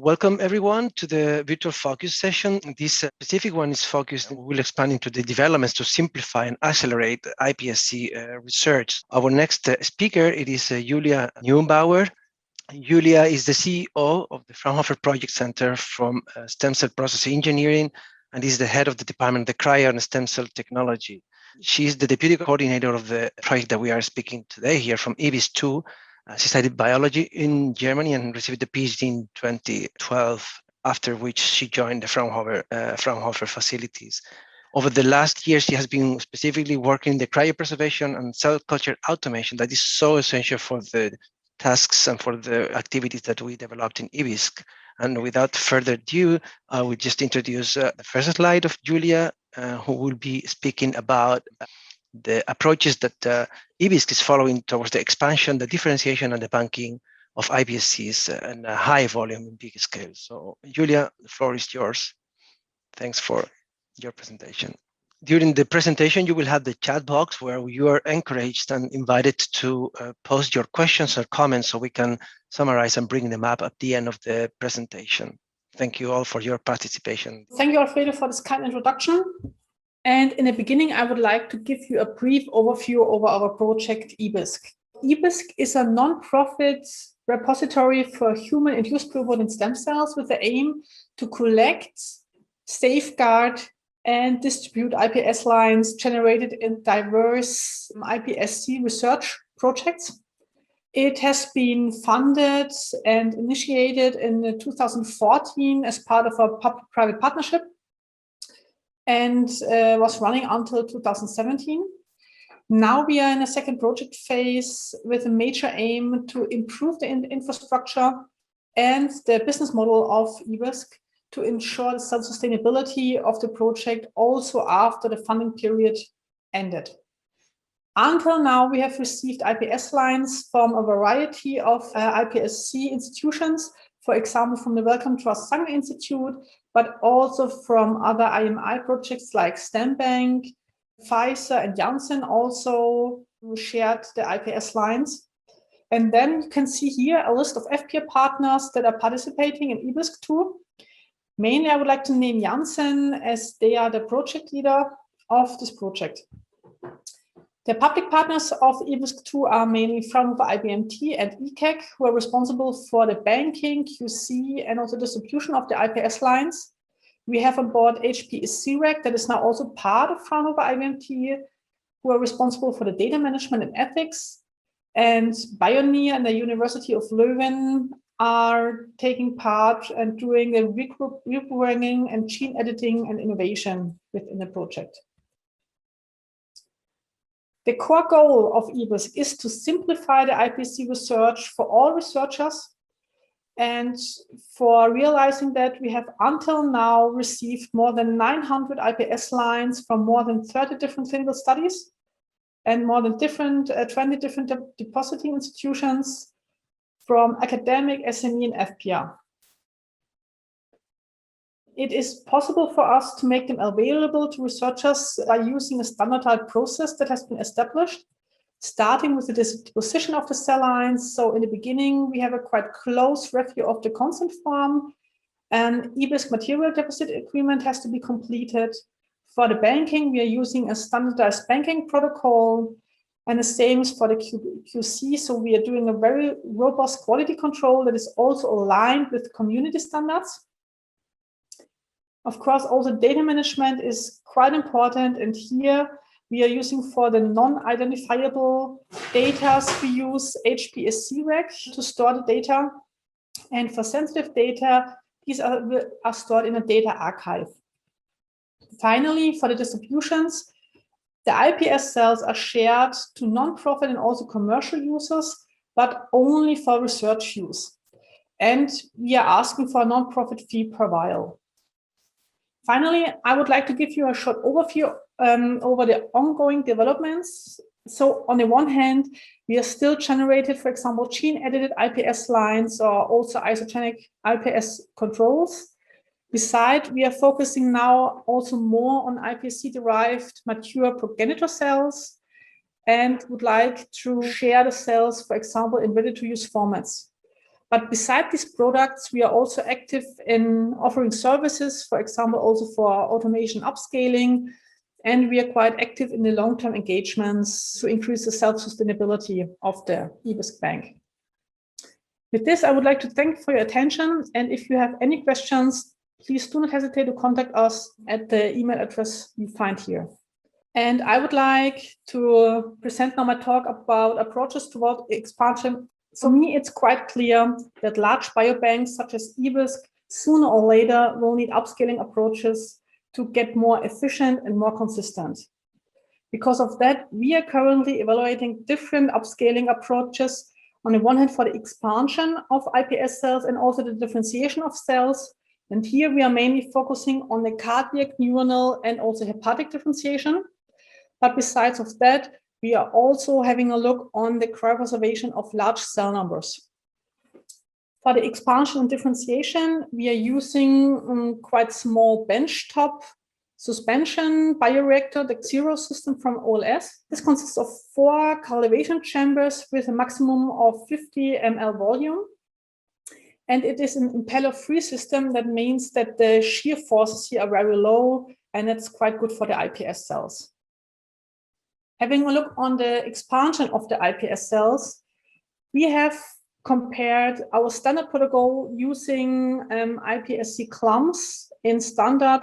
Welcome everyone to the virtual focus session. This specific one is focused, we'll expand into the developments to simplify and accelerate iPSC research. Our next speaker, it is Julia Neubauer. Julia is the CEO of the Fraunhofer Project Center from Stem Cell Process Engineering and is the head of the Department of the Cryo and Stem Cell Technology. She is the deputy coordinator of the project that we are speaking today here from EBiSC2. She studied biology in Germany and received a PhD in 2012, after which she joined the Fraunhofer facilities. Over the last year, she has been specifically working in the cryopreservation and cell culture automation that is so essential for the tasks and for the activities that we developed in EBiSC. And without further ado, I will just introduce the first slide of Julia, who will be speaking about the approaches that EBiSC is following towards the expansion, the differentiation, and the banking of iPSCs and a high volume and big scale. So, Julia, the floor is yours. Thanks for your presentation. During the presentation, you will have the chat box where you are encouraged and invited to post your questions or comments so we can summarize and bring them up at the end of the presentation. Thank you all for your participation. Thank you, Alfredo, for this kind introduction. And in the beginning, I would like to give you a brief overview over our project EBiSC. EBiSC is a non-profit repository for human-induced pluripotent stem cells with the aim to collect, safeguard, and distribute iPS lines generated in diverse iPSC research projects. It has been funded and initiated in 2014 as part of a public-private partnership and was running until 2017. Now we are in a second project phase with a major aim to improve the infrastructure and the business model of EBiSC to ensure the self-sustainability of the project also after the funding period ended. Until now, we have received iPS lines from a variety of iPSC institutions, for example, from the Wellcome Trust Sanger Institute, but also from other IMI projects like StemBank, Pfizer, and Janssen also shared the iPS lines. And then you can see here a list of FPA partners that are participating in EBiSC2. Mainly, I would like to name Janssen as they are the project leader of this project. The public partners of EBiSC2 are mainly Fraunhofer IBMT and ECAC, who are responsible for the banking, QC, and also distribution of the iPS lines. We have on board HPSC that is now also part of Fraunhofer IBMT, who are responsible for the data management and ethics. And Bioneer and the University of Leuven are taking part and doing the reprogramming and gene editing and innovation within the project. The core goal of EBiSC is to simplify the iPSC research for all researchers. And for realizing that, we have until now received more than 900 iPS lines from more than 30 different clinical studies and more than 20 different depositing institutions from academic, SME, and FPR. It is possible for us to make them available to researchers by using a standardized process that has been established, starting with the disposition of the cell lines. So in the beginning, we have a quite close review of the consent form. An EBiSC material deposit agreement has to be completed. For the banking, we are using a standardized banking protocol. And the same is for the QC. So we are doing a very robust quality control that is also aligned with community standards. Of course, also data management is quite important. And here we are using for the non-identifiable data, we use HPSC to store the data. And for sensitive data, these are stored in a data archive. Finally, for the distributions, the iPS cells are shared to non-profit and also commercial users, but only for research use. And we are asking for a non-profit fee per vial. Finally, I would like to give you a short overview over the ongoing developments. So on the one hand, we are still generated, for example, gene-edited iPS lines or also isogenic iPS controls. Besides, we are focusing now also more on iPSC-derived mature progenitor cells and would like to share the cells, for example, in ready-to-use formats. But beside these products, we are also active in offering services, for example, also for automation upscaling. And we are quite active in the long-term engagements to increase the self-sustainability of the EBiSC bank. With this, I would like to thank you for your attention. And if you have any questions, please do not hesitate to contact us at the email address you find here. And I would like to present now my talk about approaches toward expansion. For me, it's quite clear that large biobanks such as EBiSC sooner or later will need upscaling approaches to get more efficient and more consistent. Because of that, we are currently evaluating different upscaling approaches. On the one hand, for the expansion of iPS cells and also the differentiation of cells. And here we are mainly focusing on the cardiac, neuronal, and also hepatic differentiation. But besides of that, we are also having a look on the cryopreservation of large cell numbers. For the expansion and differentiation, we are using quite small benchtop suspension bioreactor, the Zero system from OLS. This consists of 4 cultivation chambers with a maximum of 50 ml volume. And it is an impeller-free system. That means that the shear forces here are very low, and it's quite good for the iPS cells. Having a look on the expansion of the iPS cells, we have compared our standard protocol using iPSC clumps in standard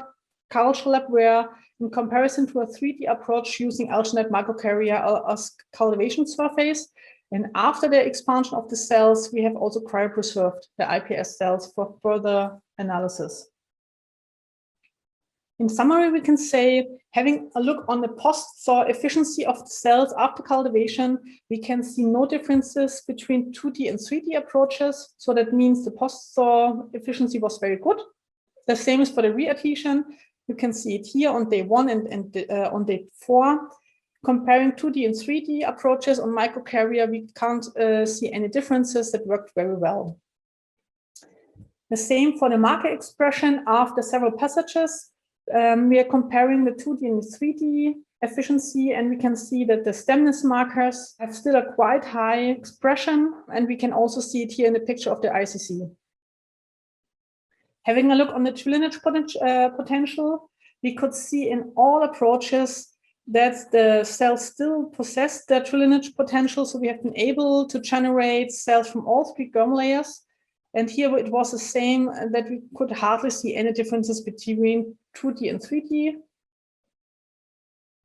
culture lab, where in comparison to a 3D approach using alginate microcarrier as cultivation surface. And after the expansion of the cells, we have also cryopreserved the iPS cells for further analysis. In summary, we can say, having a look on the post-thaw efficiency of the cells after cultivation, we can see no differences between 2D and 3D approaches. So that means the post-thaw efficiency was very good. The same is for the readhesion. You can see it here on day 1 and on day 4. Comparing 2D and 3D approaches on microcarrier, we can't see any differences. That worked very well. The same for the marker expression after several passages. We are comparing the 2D and 3D efficiency, and we can see that the stemness markers have still a quite high expression, and we can also see it here in the picture of the ICC. Having a look on the trillineage potential, we could see in all approaches that the cells still possess their trillineage potential. So we have been able to generate cells from all 3 germ layers. And here it was the same, that we could hardly see any differences between 2D and 3D.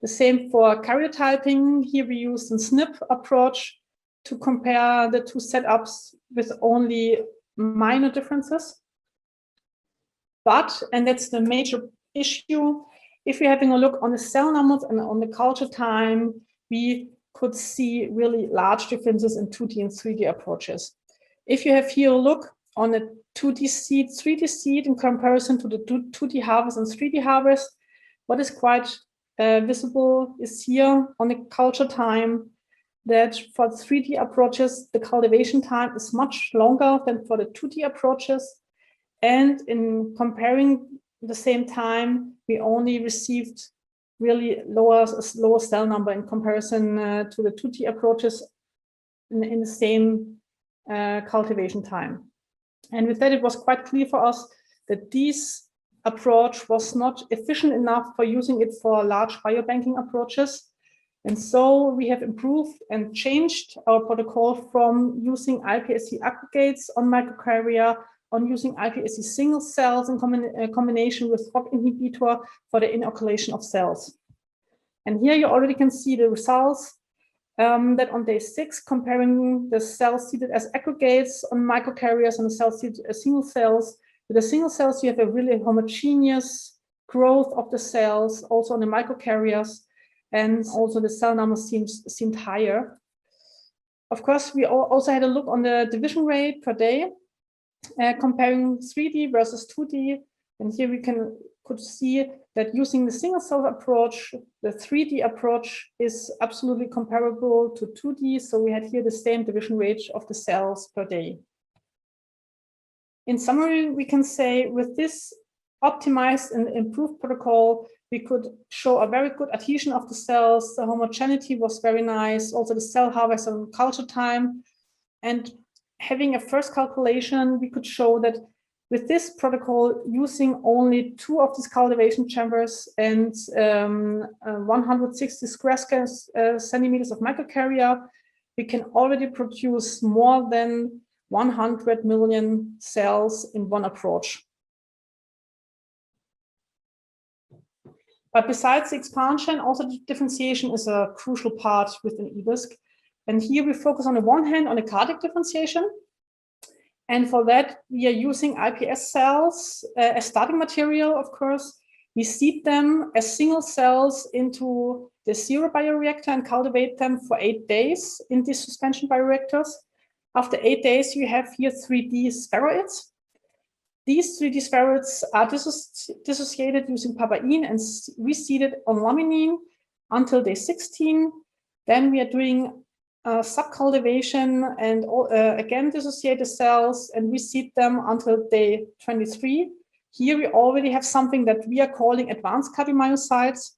The same for karyotyping. Here we used a SNP approach to compare the 2 setups with only minor differences. But, and that's the major issue, if we're having a look on the cell numbers and on the culture time, we could see really large differences in 2D and 3D approaches. If you have here a look on a 2D seed, 3D seed in comparison to the 2D harvest and 3D harvest, what is quite visible is here on the culture time that for 3D approaches, the cultivation time is much longer than for the 2D approaches. And in comparing the same time, we only received really lower cell number in comparison to the 2D approaches in the same cultivation time. And with that, it was quite clear for us that this approach was not efficient enough for using it for large biobanking approaches. And so we have improved and changed our protocol from using iPSC aggregates on microcarrier on using iPSC single cells in combination with ROC inhibitor for the inoculation of cells. And here you already can see the results that on day 6, comparing the cells seeded as aggregates on microcarriers and the cells seeded as single cells. With the single cells, you have a really homogeneous growth of the cells, also on the microcarriers, and also the cell number seemed higher. Of course, we also had a look on the division rate per day, comparing 3D versus 2D. And here we could see that using the single cell approach, the 3D approach is absolutely comparable to 2D. So we had here the same division rate of the cells per day. In summary, we can say with this optimized and improved protocol, we could show a very good adhesion of the cells. The homogeneity was very nice. Also the cell harvest and culture time. And having a first calculation, we could show that with this protocol, using only 2 of these cultivation chambers and 160 square centimeters of microcarrier, we can already produce more than 100 million cells in one approach. But besides the expansion, also the differentiation is a crucial part within EBiSC. And here we focus on the one hand on the cardiac differentiation. And for that, we are using iPS cells as starting material, of course. We seed them as single cells into the zero bioreactor and cultivate them for 8 days in these suspension bioreactors. After 8 days, you have here 3D spheroids. These 3D spheroids are dissociated using papain and reseeded on laminin until day 16. Then we are doing subcultivation and again dissociate the cells and reseed them until day 23. Here we already have something that we are calling advanced cardiomyocytes.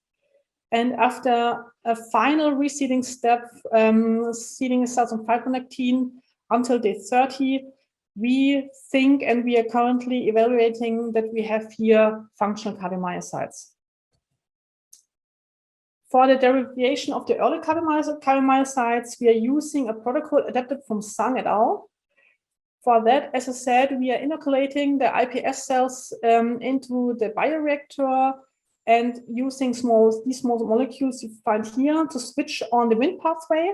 And after a final reseeding step, seeding cells on fibronectin until day 30, we think, and we are currently evaluating, that we have here functional cardiomyocytes. For the derivation of the early cardiomyocytes, we are using a protocol adapted from Zhang et al. For that, as I said, we are inoculating the iPS cells into the bioreactor and using these small molecules you find here to switch on the Wnt pathway.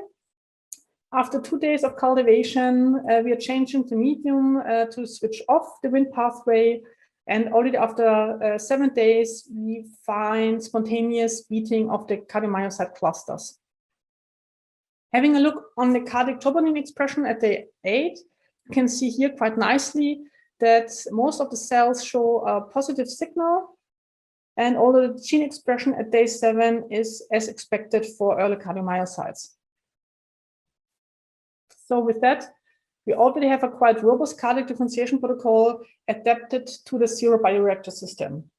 After 2 days of cultivation, we are changing the medium to switch off the Wnt pathway. And already after 7 days, we find spontaneous beating of the cardiomyocyte clusters. Having a look on the cardiac troponin expression at day 8, you can see here quite nicely that most of the cells show a positive signal. And although the gene expression at day 7 is as expected for early cardiomyocytes. So with that, we already have a quite robust cardiac differentiation protocol adapted to the zero bioreactor system.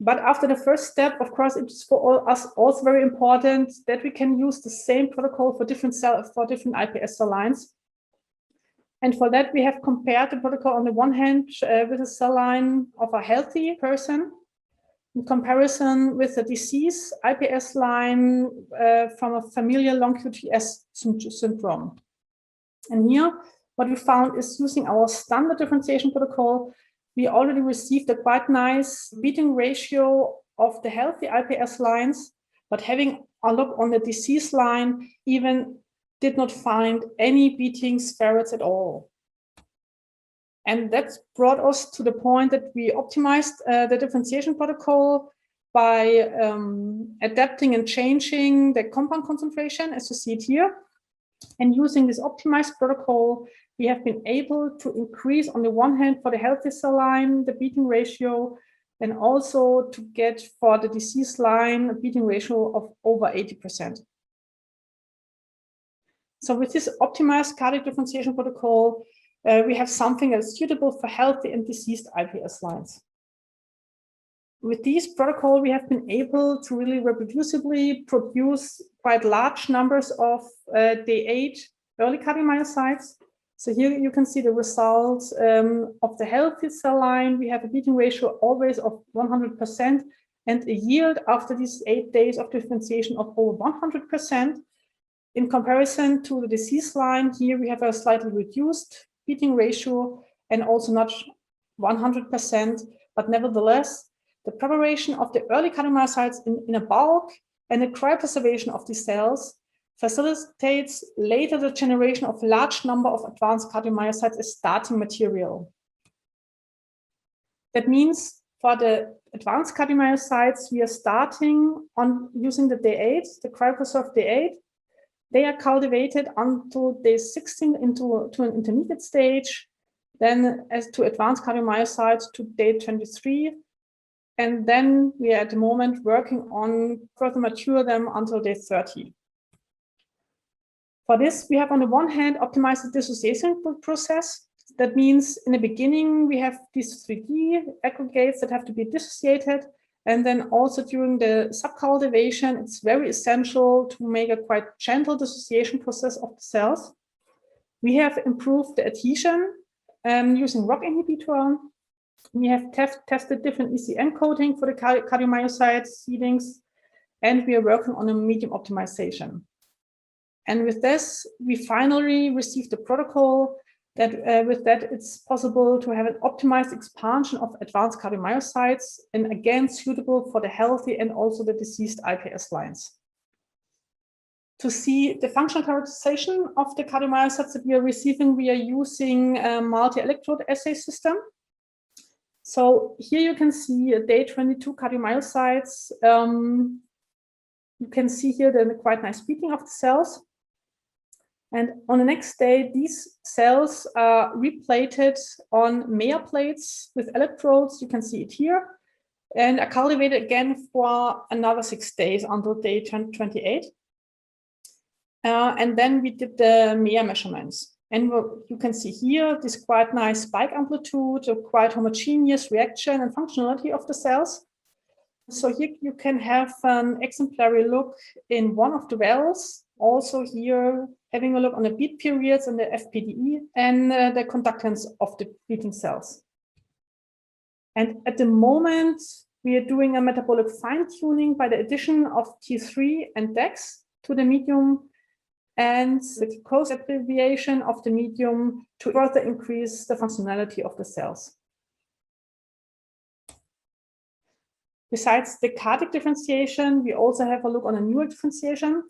But after the first step, of course, it's for us also very important that we can use the same protocol for different iPS cell lines. And for that, we have compared the protocol on the one hand with a cell line of a healthy person in comparison with a disease iPS line from a familial long QTS syndrome. And here, what we found is using our standard differentiation protocol, we already received a quite nice beating ratio of the healthy iPS lines, but having a look on the disease line, even did not find any beating spheroids at all. And that brought us to the point that we optimized the differentiation protocol by adapting and changing the compound concentration, as you see it here. And using this optimized protocol, we have been able to increase, on the one hand, for the healthy cell line, the beating ratio, and also to get for the disease line a beating ratio of over 80%. So with this optimized cardiac differentiation protocol, we have something that's suitable for healthy and diseased iPS lines. With this protocol, we have been able to really reproducibly produce quite large numbers of day 8 early cardiomyocytes. So here you can see the results of the healthy cell line. We have a beating ratio always of 100% and a yield after these 8 days of differentiation of over 100%. In comparison to the disease line, here we have a slightly reduced beating ratio and also not 100%, but nevertheless, the preparation of the early cardiomyocytes in a bulk and the cryopreservation of these cells facilitates later the generation of a large number of advanced cardiomyocytes as starting material. That means for the advanced cardiomyocytes, we are starting on using the day 8, the cryopreserved day 8. They are cultivated until day 16 to an intermediate stage, then as to advanced cardiomyocytes to day 23. And then we are at the moment working on further mature them until day 30. For this, we have on the one hand optimized the dissociation process. That means in the beginning, we have these 3D aggregates that have to be dissociated. And then also during the subcultivation, it's very essential to make a quite gentle dissociation process of the cells. We have improved the adhesion using ROCK inhibitor. We have tested different EC encoding for the cardiomyocyte seedings, and we are working on a medium optimization. And with this, we finally received the protocol that with that it's possible to have an optimized expansion of advanced cardiomyocytes, and again suitable for the healthy and also the diseased iPS lines. To see the functional characterization of the cardiomyocytes that we are receiving, we are using a multi-electrode assay system. So here you can see day 22 cardiomyocytes. You can see here the quite nice peaking of the cells. And on the next day, these cells are replated on Meyer plates with electrodes. You can see it here, and are cultivated again for another 6 days until day 28. And then we did the Meyer measurements. And you can see here this quite nice spike amplitude, a quite homogeneous reaction and functionality of the cells. So here you can have an exemplary look in one of the wells. Also here, having a look on the beat periods and the FPDE and the conductance of the beating cells. And at the moment, we are doing a metabolic fine-tuning by the addition of T3 and DEX to the medium and the glucose abbreviation of the medium to further increase the functionality of the cells. Besides the cardiac differentiation, we also have a look on a neural differentiation.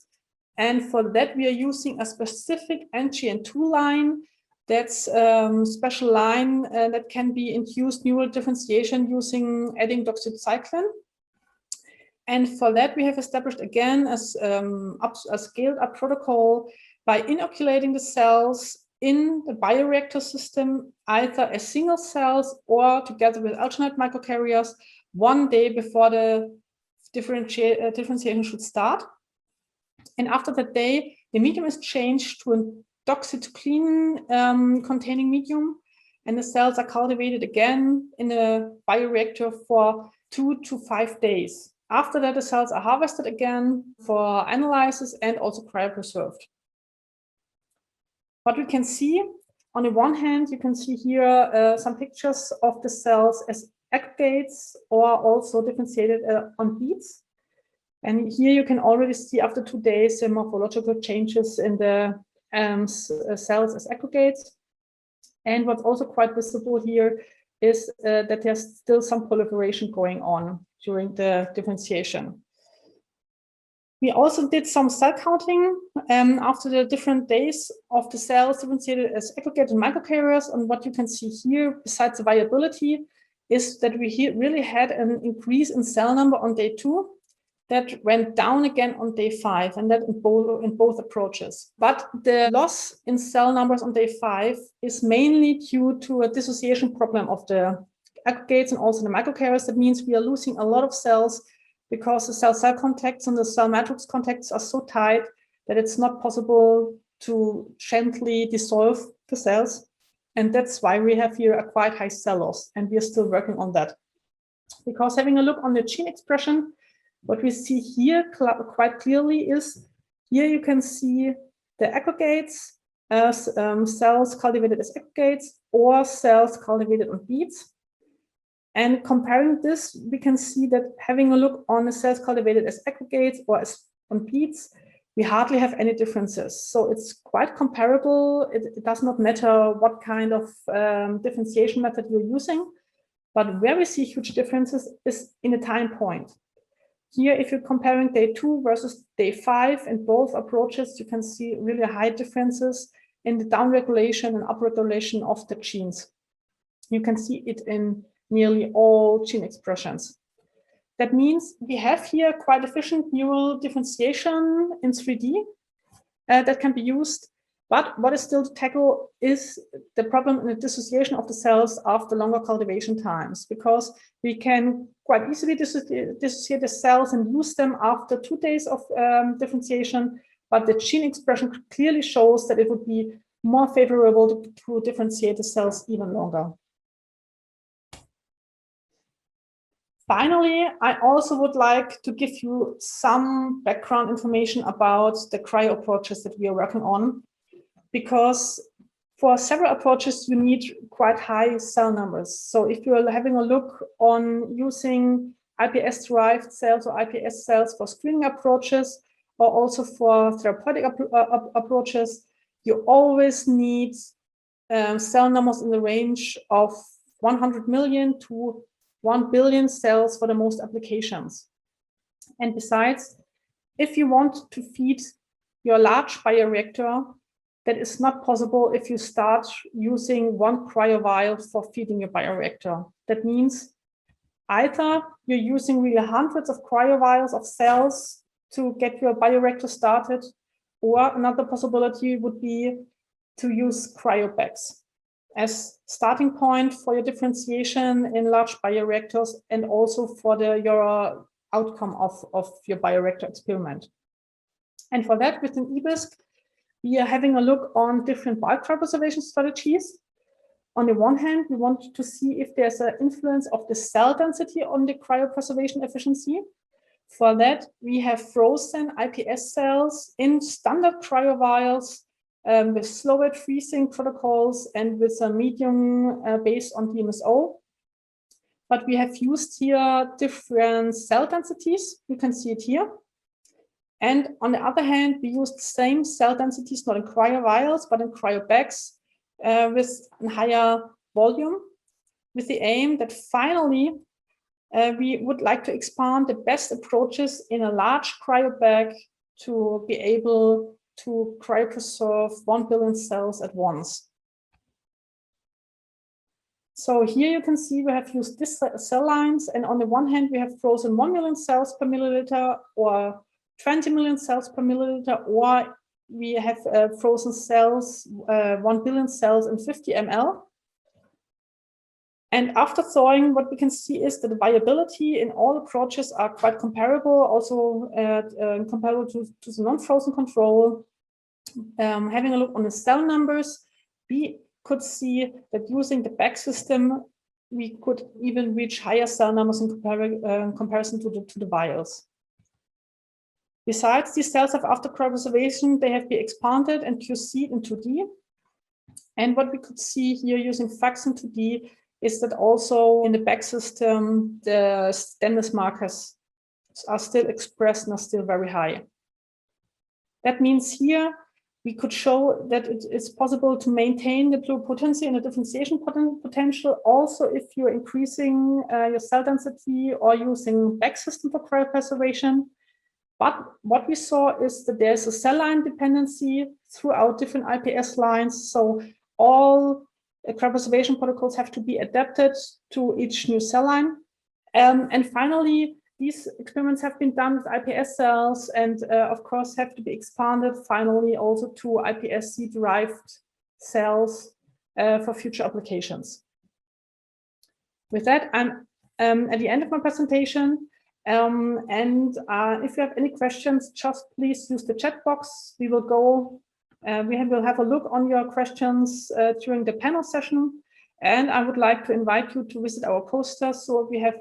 And for that, we are using a specific NGN2 line. That's a special line that can be induced neural differentiation using adding doxycycline. And for that, we have established again a scaled up protocol by inoculating the cells in the bioreactor system, either as single cells or together with alginate microcarriers 1 day before the differentiation should start. And after that day, the medium is changed to a doxycycline containing medium, and the cells are cultivated again in a bioreactor for 2 to 5 days. After that, the cells are harvested again for analysis and also cryopreserved. What we can see, on the one hand, you can see here some pictures of the cells as aggregates or also differentiated on beads. And here you can already see after 2 days the morphological changes in the cells as aggregates. And what's also quite visible here is that there's still some proliferation going on during the differentiation. We also did some cell counting after the different days of the cells differentiated as aggregate and microcarriers. And what you can see here, besides the viability, is that we really had an increase in cell number on day 2 that went down again on day 5, and that in both approaches. But the loss in cell numbers on day 5 is mainly due to a dissociation problem of the aggregates and also the microcarriers. That means we are losing a lot of cells because the cell-cell contacts and the cell matrix contacts are so tight that it's not possible to gently dissolve the cells. And that's why we have here a quite high cell loss, and we are still working on that. Because having a look on the gene expression, what we see here quite clearly is, here you can see the aggregates as cells cultivated as aggregates or cells cultivated on beads. And comparing this, we can see that having a look on the cells cultivated as aggregates or as on beads, we hardly have any differences. So it's quite comparable. It does not matter what kind of differentiation method you're using, but where we see huge differences is in the time point. Here, if you're comparing day 2 versus day 5 in both approaches, you can see really high differences in the downregulation and upregulation of the genes. You can see it in nearly all gene expressions. That means we have here quite efficient neural differentiation in 3D that can be used. But what is still to tackle is the problem in the dissociation of the cells after longer cultivation times, because we can quite easily dissociate the cells and use them after 2 days of differentiation. But the gene expression clearly shows that it would be more favorable to differentiate the cells even longer. Finally, I also would like to give you some background information about the cryo approaches that we are working on, because For several approaches, you need quite high cell numbers. So if you're having a look on using iPS-derived cells or iPS cells for screening approaches, or also for therapeutic approaches, you always need cell numbers in the range of 100 million to 1 billion cells for the most applications. And besides, if you want to feed your large bioreactor, that is not possible if you start using one cryovial for feeding your bioreactor. That means either you're using really hundreds of cryovials of cells to get your bioreactor started, or another possibility would be to use cryobags as starting point for your differentiation in large bioreactors and also for your outcome of your bioreactor experiment. And for that, within EBiSC, we are having a look on different bulk cryopreservation strategies. On the one hand, we want to see if there's an influence of the cell density on the cryopreservation efficiency. For that, we have frozen iPS cells in standard cryovials with slow wet freezing protocols and with a medium based on DMSO. But we have used here different cell densities. You can see it here. And on the other hand, we used the same cell densities, not in cryovials, but in cryobags with a higher volume, with the aim that finally we would like to expand the best approaches in a large cryobag to be able to cryopreserve 1 billion cells at once. So here you can see we have used these cell lines, and on the one hand, we have frozen 1 million cells per milliliter or 20 million cells per milliliter, or we have frozen cells, 1 billion cells in 50 ml. And after thawing, what we can see is that the viability in all approaches are quite comparable, also comparable to the non-frozen control. Having a look on the cell numbers, we could see that using the bag system, we could even reach higher cell numbers in comparison to the vials. Besides, these cells have after cryopreservation, they have been expanded and QC'd in 2D. And what we could see here using FACS in 2D is that also in the bag system, the stemness markers are still expressed and are still very high. That means here we could show that it is possible to maintain the pluripotency and the differentiation potential also if you're increasing your cell density or using bag system for cryopreservation. But what we saw is that there's a cell line dependency throughout different iPS lines. So all cryopreservation protocols have to be adapted to each new cell line. And finally, these experiments have been done with iPS cells and of course have to be expanded finally also to iPSC-derived cells for future applications. With that, I'm at the end of my presentation. If you have any questions, just please use the chat box. We will go, we will have a look on your questions during the panel session. And I would like to invite you to visit our posters. So we have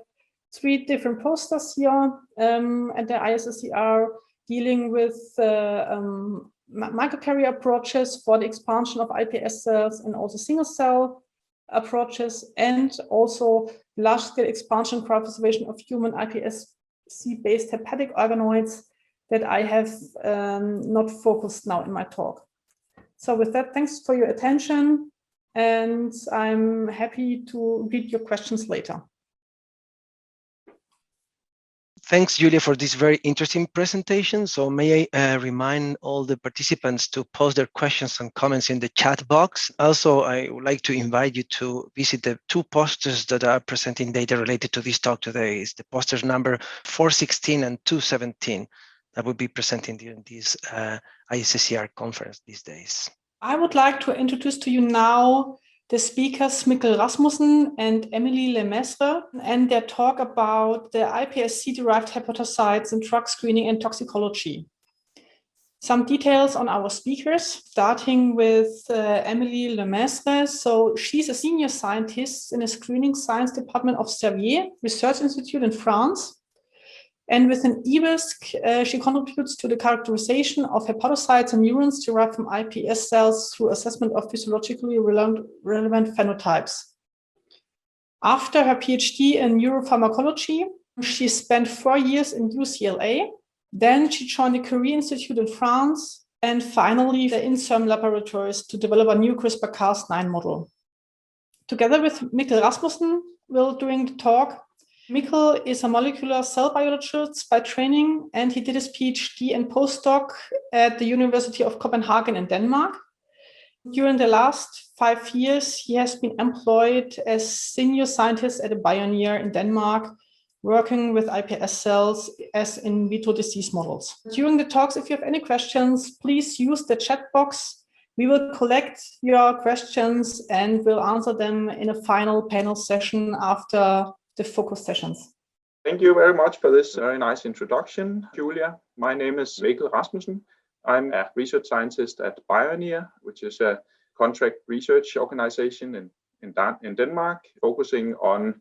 3 different posters here at the ISSCR dealing with microcarrier approaches for the expansion of iPS cells and also single cell approaches, and also large-scale expansion cryopreservation of human iPSC-based hepatic organoids that I have not focused now in my talk. So with that, thanks for your attention, and I'm happy to read your questions later. Thanks, Julia, for this very interesting presentation. So may I remind all the participants to post their questions and comments in the chat box. Also, I would like to invite you to visit the 2 posters that are presenting data related to this talk today. It's the posters number 416 and 217 that will be presenting during this ISSCR conference these days. I would like to introduce to you now the speakers Mikkel Rasmussen and Emily Lemestre, and their talk about the iPSC-derived hepatocytes in drug screening and toxicology. Some details on our speakers, starting with Emily Lemestre. So she's a senior scientist in the screening science department of Servier Research Institute in France. And within EBiSC, she contributes to the characterization of hepatocytes and neurons derived from iPS cells through assessment of physiologically relevant phenotypes. After her PhD in neuropharmacology, she spent 4 years in UCLA. Then she joined the Curie Institute in France, and finally the INSERM laboratories to develop a new CRISPR-Cas9 model. Together with Mikkel Rasmussen, we're doing the talk. Mikkel is a molecular cell biologist by training, and he did his PhD and postdoc at the University of Copenhagen in Denmark. During the last 5 years, he has been employed as senior scientist at a Pioneer in Denmark, working with iPS cells as in vitro disease models. During the talks, if you have any questions, please use the chat box. We will collect your questions and we'll answer them in a final panel session after the focus sessions. Thank you very much for this very nice introduction, Julia. My name is Mikkel Rasmussen. I'm a research scientist at Pioneer, which is a contract research organization in Denmark, focusing on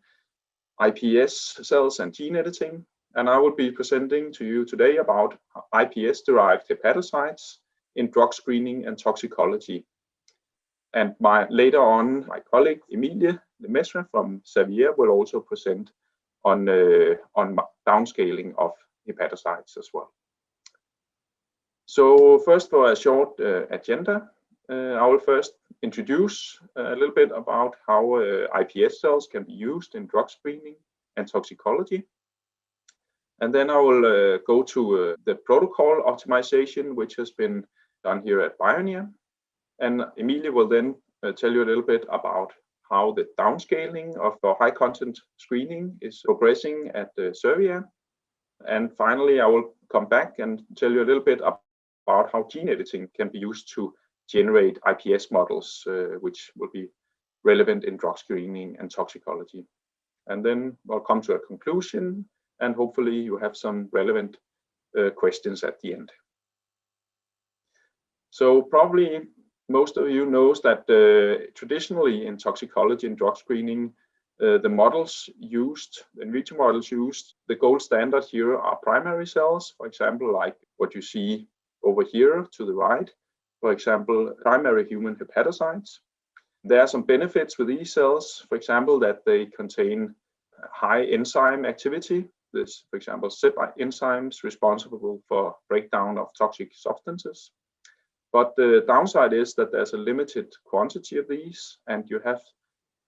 iPS cells and gene editing. And I will be presenting to you today about iPS-derived hepatocytes in drug screening and toxicology. And later on, my colleague Emilie Lemestre from Xavier will also present on downscaling of hepatocytes as well. So first, for a short agenda, I will first introduce a little bit about how iPS cells can be used in drug screening and toxicology. And then I will go to the protocol optimization, which has been done here at Pioneer. And Emilie will then tell you a little bit about how the downscaling of high content screening is progressing at Servier. And finally, I will come back and tell you a little bit about how gene editing can be used to generate iPS models, which will be relevant in drug screening and toxicology. And then we'll come to a conclusion, and hopefully you have some relevant questions at the end. So probably most of you knows that traditionally in toxicology and drug screening, the models used, the in vitro models used, the gold standard here are primary cells, for example, like what you see over here to the right, for example, primary human hepatocytes. There are some benefits with these cells, for example, that they contain high enzyme activity. This, for example, CYP enzymes responsible for breakdown of toxic substances. But the downside is that there's a limited quantity of these, and you have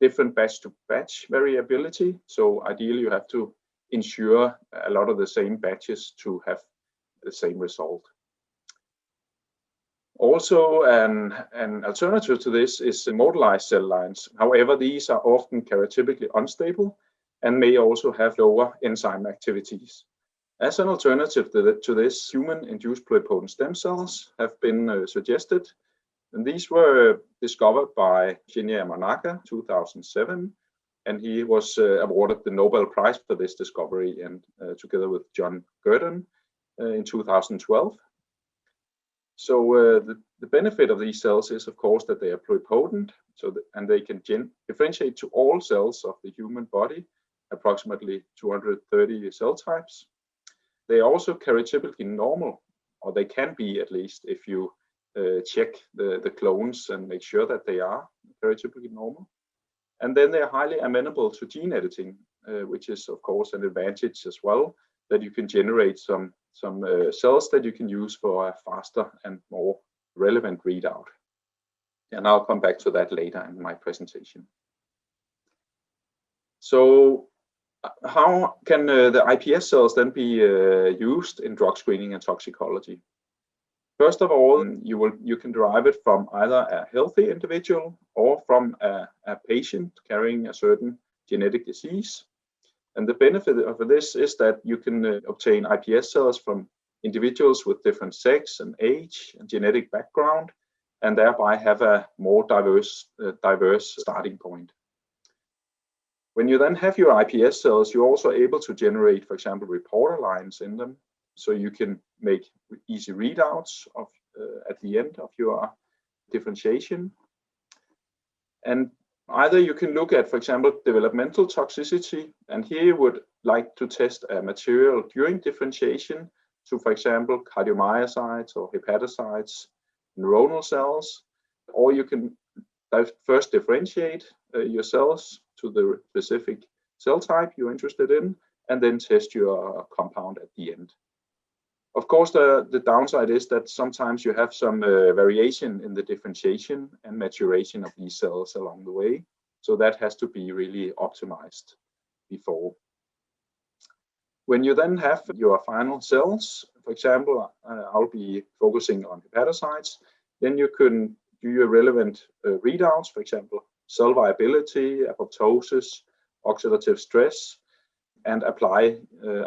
different batch-to-batch variability. So ideally, you have to ensure a lot of the same batches to have the same result. Also, an alternative to this is immortalized cell lines. However, these are often karyotypically unstable and may also have lower enzyme activities. As an alternative to this, human-induced pluripotent stem cells have been suggested, and these were discovered by Shinya Yamanaka in 2007, and he was awarded the Nobel Prize for this discovery, and together with John Gurdon in 2012. So the benefit of these cells is, of course, that they are pluripotent, and they can differentiate to all cells of the human body, approximately 230 cell types. They are also karyotypically normal, or they can be at least if you check the clones and make sure that they are karyotypically normal. And then they are highly amenable to gene editing, which is, of course, an advantage as well, that you can generate some cells that you can use for a faster and more relevant readout. And I'll come back to that later in my presentation. So how can the iPS cells then be used in drug screening and toxicology? First of all, you can derive it from either a healthy individual or from a patient carrying a certain genetic disease. And the benefit of this is that you can obtain iPS cells from individuals with different sex and age and genetic background, and thereby have a more diverse starting point. When you then have your iPS cells, you're also able to generate, for example, reporter lines in them, so you can make easy readouts of at the end of your differentiation. And either you can look at, for example, developmental toxicity, and here you would like to test a material during differentiation to, for example, cardiomyocytes or hepatocytes, neuronal cells, or you can first differentiate your cells to the specific cell type you're interested in, and then test your compound at the end. Of course, the downside is that sometimes you have some variation in the differentiation and maturation of these cells along the way. So that has to be really optimized before. When you then have your final cells, for example, I'll be focusing on hepatocytes, then you can do your relevant readouts, for example, cell viability, apoptosis, oxidative stress, and apply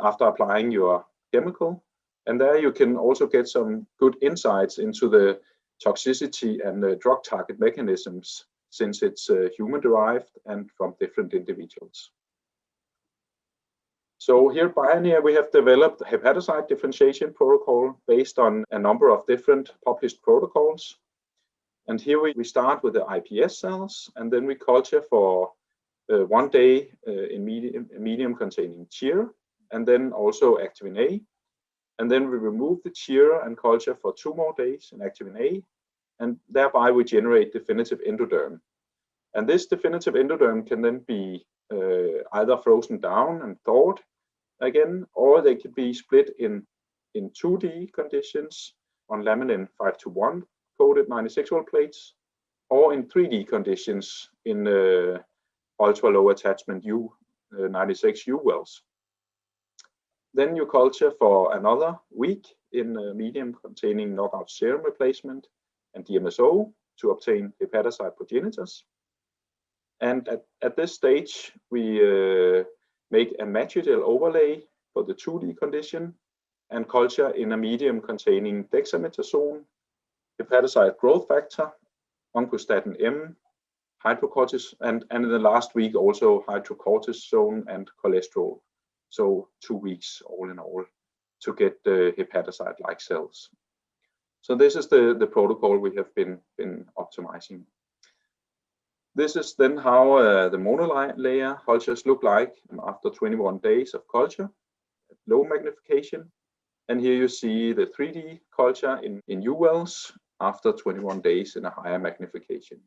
after applying your chemical. And there you can also get some good insights into the toxicity and the drug target mechanisms, since it's human-derived and from different individuals. So here at Pioneer, we have developed a hepatocyte differentiation protocol based on a number of different published protocols. And here we start with the iPS cells, and then we culture for 1 day in medium containing cheer, and then also activin A. And then we remove the cheer and culture for 2 more days in activin A, and thereby we generate definitive endoderm. And this definitive endoderm can then be either frozen down and thawed again, or they could be split in 2D conditions on laminin 5:1 coated 96-volt plates, or in 3D conditions in ultra low attachment U96 U wells. Then you culture for another week in medium containing knockout serum replacement and DMSO to obtain hepatocyte progenitors. And at this stage, we make a matrigel overlay for the 2D condition and culture in a medium containing dexamethasone, hepatocyte growth factor, oncostatin M, hydrocortisone, and in the last week also hydrocortisone and cholesterol. So 2 weeks all in all to get the hepatocyte-like cells. So this is the protocol we have been optimizing. This is then how the monolayer cultures look like after 21 days of culture at low magnification. And here you see the 3D culture in U wells after 21 days in a higher magnification.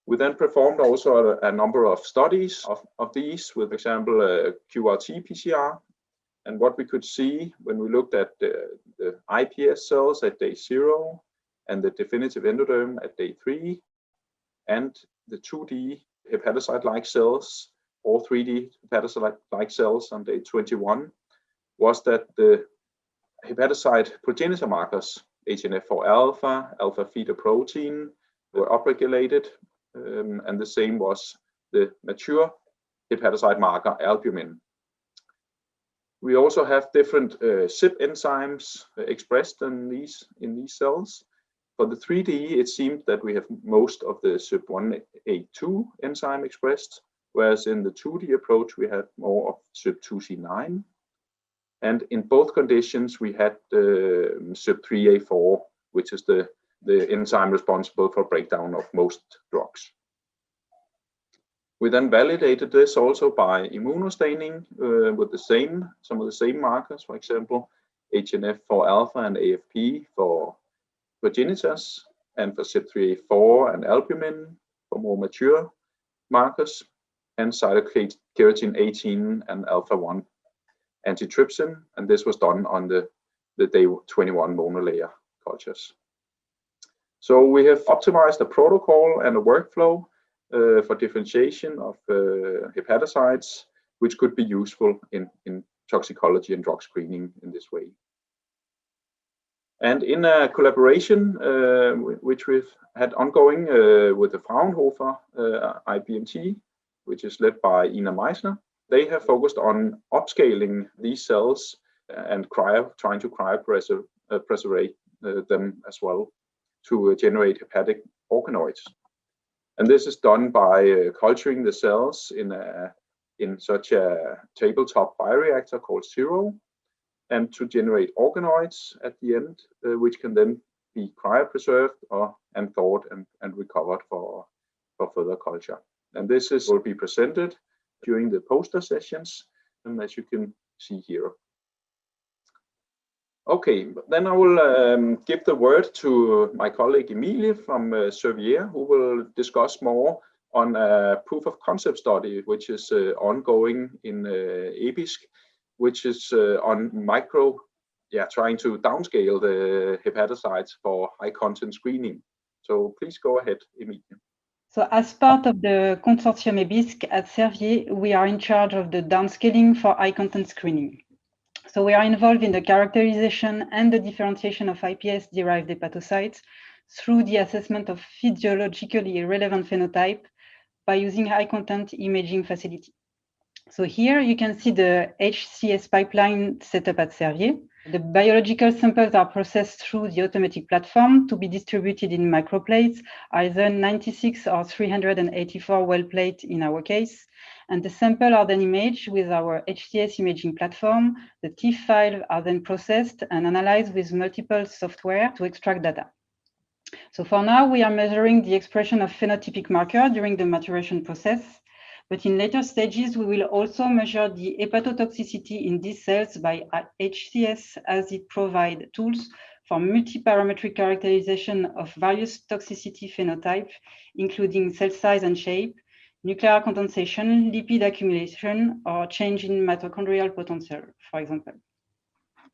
We then performed also a number of studies of these with, for example, QRT PCR. And what we could see when we looked at the iPS cells at day 0 and the definitive endoderm at day 3 and the 2D hepatocyte-like cells or 3D hepatocyte-like cells on day 21 was that the hepatocyte progenitor markers, HNF4 alpha, alpha fetoprotein, were upregulated. And the same was the mature hepatocyte marker albumin. We also have different CYP enzymes expressed in these cells. For the 3D, it seemed that we have most of the CYP1A2 enzyme expressed, whereas in the 2D approach, we had more of CYP2C9. And in both conditions, we had CYP3A4, which is the enzyme responsible for breakdown of most drugs. We then validated this also by immunostaining with some of the same markers, for example, HNF4 alpha and AFP for progenitors, and for CYP3A4 and albumin for more mature markers, and cytokeratin 18 and alpha-1 antitrypsin, and this was done on the day 21 monolayer cultures. So we have optimized a protocol and a workflow for differentiation of hepatocytes, which could be useful in toxicology and drug screening in this way. And in a collaboration which we've had ongoing with the Fraunhofer IBMT, which is led by Ina Meissner, they have focused on upscaling these cells and trying to cryopreservate them as well to generate hepatic organoids. And this is done by culturing the cells in such a tabletop bioreactor called Zero, and to generate organoids at the end, which can then be cryopreserved and thawed and recovered for further culture. And this will be presented during the poster sessions, and as you can see here. Okay, then I will give the word to my colleague Emilie from Servier, who will discuss more on a proof of concept study, which is ongoing in EBiSC, which is on trying to downscale the hepatocytes for high content screening. So please go ahead, Emilie. So as part of the consortium EBiSC at Servier, we are in charge of the downscaling for high content screening. So we are involved in the characterization and the differentiation of iPS-derived hepatocytes through the assessment of physiologically relevant phenotype by using high content imaging facility. So here you can see the HCS pipeline set up at Servier. The biological samples are processed through the automatic platform to be distributed in microplates, either 96 or 384 well plate in our case. And the samples are then imaged with our HCS imaging platform. The TIFF files are then processed and analyzed with multiple software to extract data. So for now, we are measuring the expression of phenotypic marker during the maturation process. But in later stages, we will also measure the hepatotoxicity in these cells by HCS, as it provides tools for multi-parametric characterization of various toxicity phenotypes, including cell size and shape, nuclear condensation, lipid accumulation, or change in mitochondrial potential, for example.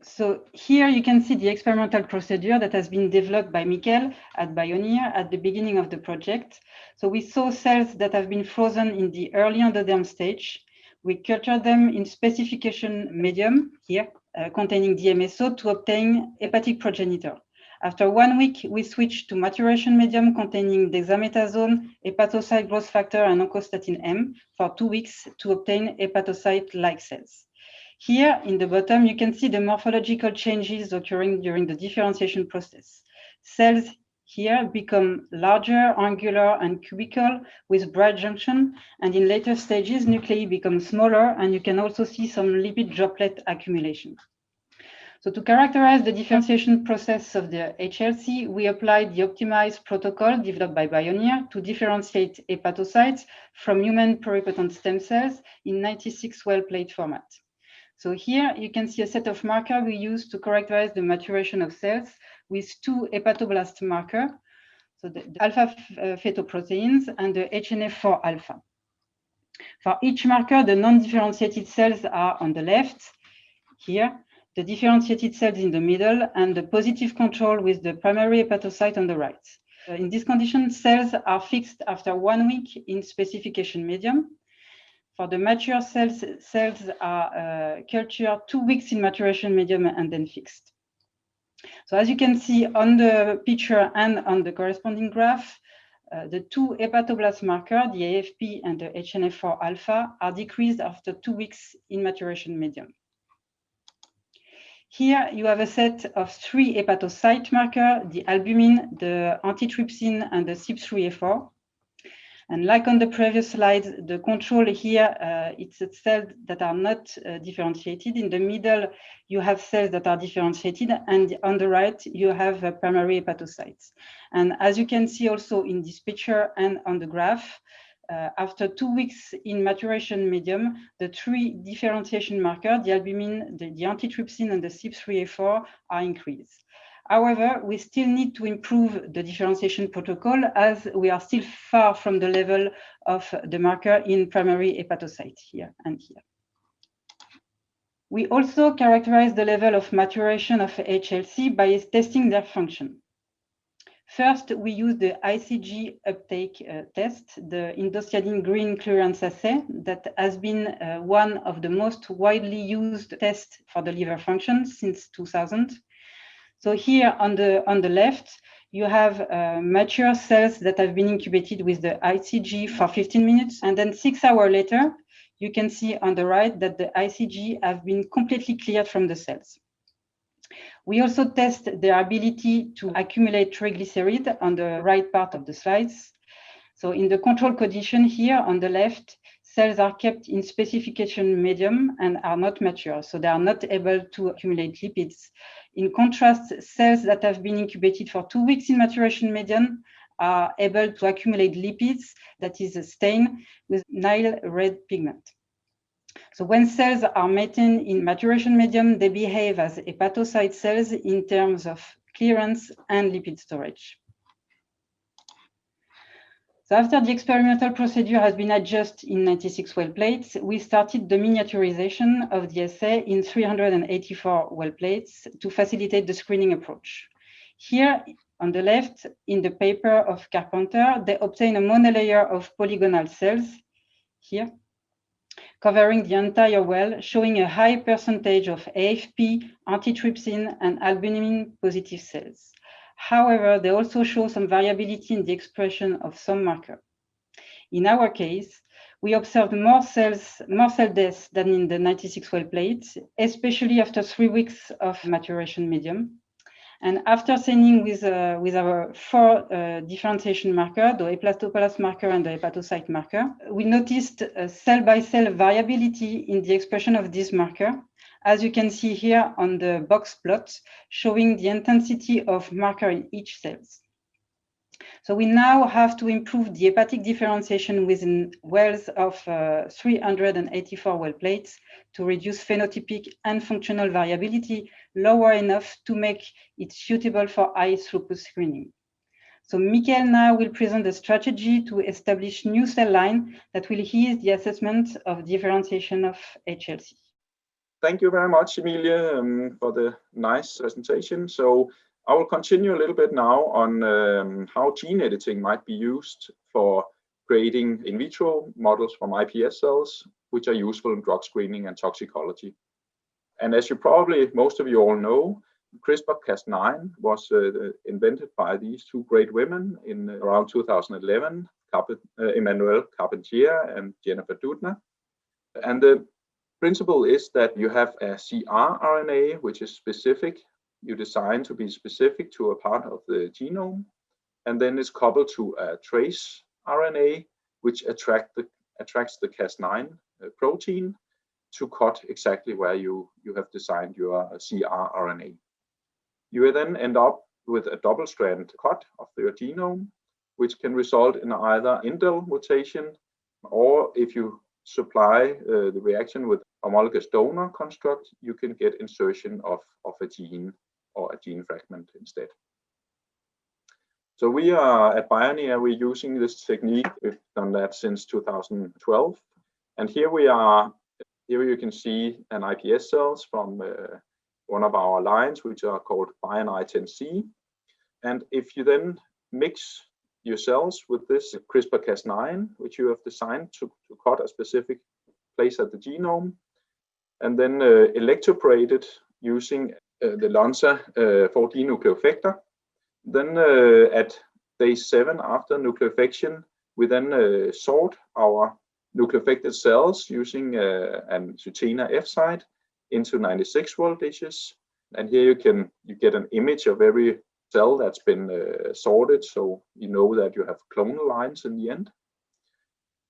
So here you can see the experimental procedure that has been developed by Mikkel at Bioneer at the beginning of the project. So we saw cells that have been frozen in the early endoderm stage. We cultured them in specification medium here, containing DMSO to obtain hepatic progenitor. After 1 week, we switched to maturation medium containing dexamethasone, hepatocyte growth factor, and oncostatin M for 2 weeks to obtain hepatocyte-like cells. Here in the bottom, you can see the morphological changes occurring during the differentiation process. Cells here become larger, angular, and cubical with bright junction, and in later stages, nuclei become smaller, and you can also see some lipid droplet accumulation. So to characterize the differentiation process of the HLC, we applied the optimized protocol developed by Bioneer to differentiate hepatocytes from human pluripotent stem cells in 96 well plate format. So here you can see a set of markers we use to characterize the maturation of cells with 2 hepatoblast markers, so the alpha fetoproteins and the HNF4 alpha. For each marker, the non-differentiated cells are on the left, here, the differentiated cells in the middle, and the positive control with the primary hepatocyte on the right. In this condition, cells are fixed after 1 week in specification medium. For the mature cells, cells are cultured 2 weeks in maturation medium and then fixed. So as you can see on the picture and on the corresponding graph, the 2 hepatoblast markers, the AFP and the HNF4 alpha, are decreased after 2 weeks in maturation medium. Here you have a set of 3 hepatocyte markers, the albumin, the antitrypsin, and the CYP3A4. And like on the previous slides, the control here, it's cells that are not differentiated. In the middle, you have cells that are differentiated, and on the right, you have primary hepatocytes. And as you can see also in this picture and on the graph, after 2 weeks in maturation medium, the 3 differentiation markers, the albumin, the antitrypsin, and the CYP3A4 are increased. However, we still need to improve the differentiation protocol as we are still far from the level of the marker in primary hepatocyte here and here. We also characterize the level of maturation of HLC by testing their function. First, we use the ICG uptake test, the indocyanine green clearance assay that has been one of the most widely used tests for the liver function since 2000. So here on the left, you have mature cells that have been incubated with the ICG for 15 minutes. And then 6 hours later, you can see on the right that the ICG have been completely cleared from the cells. We also test their ability to accumulate triglyceride on the right part of the slides. So in the control condition here on the left, cells are kept in specification medium and are not mature, so they are not able to accumulate lipids. In contrast, cells that have been incubated for 2 weeks in maturation medium are able to accumulate lipids that is stained with Nile red pigment. So when cells are maintained in maturation medium, they behave as hepatocyte cells in terms of clearance and lipid storage. So after the experimental procedure has been adjusted in 96 well plates, we started the miniaturization of the assay in 384 well plates to facilitate the screening approach. Here on the left, in the paper of Carpenter, they obtain a monolayer of polygonal cells, here, covering the entire well, showing a high percentage of AFP, antitrypsin, and albumin positive cells. However, they also show some variability in the expression of some marker. In our case, we observed more cell deaths than in the 96 well plates, especially after 3 weeks of maturation medium. And after staining with our 4 differentiation marker, the aplastopalus marker and the hepatocyte marker, we noticed a cell-by-cell variability in the expression of this marker, as you can see here on the box plot, showing the intensity of marker in each cell. So we now have to improve the hepatic differentiation within wells of 384 well plates to reduce phenotypic and functional variability lower enough to make it suitable for high throughput screening. So Michael now will present a strategy to establish new cell line that will ease the assessment of differentiation of HLC. Thank you very much, Emilie, for the nice presentation. So I will continue a little bit now on how gene editing might be used for creating in vitro models from iPS cells, which are useful in drug screening and toxicology. And as you probably, most of you all know, CRISPR-Cas9 was invented by these 2 great women in around 2011, Emmanuelle Carpentier and Jennifer Doudna. And the principle is that you have a CR-RNA, which is specific. You design to be specific to a part of the genome, and then it's coupled to a trace RNA, which attracts the Cas9 protein to cut exactly where you have designed your CR-RNA. You will then end up with a double-strand cut of your genome, which can result in either indel mutation, or if you supply the reaction with homologous donor construct, you can get insertion of a gene or a gene fragment instead. So we are at Bioneer, we're using this technique. We've done that since 2012. And here you can see an iPS cells from one of our lines, which are called BioNI10C. And if you then mix your cells with this CRISPR-Cas9, which you have designed to cut a specific place at the genome, and then electroporate it using the Lonza 4D nucleofector. Then at day 7 after nucleofection, we then sort our nucleofected cells using an Sutena F site into 96 well dishes. And here you get an image of every cell that's been sorted, so you know that you have clonal lines in the end.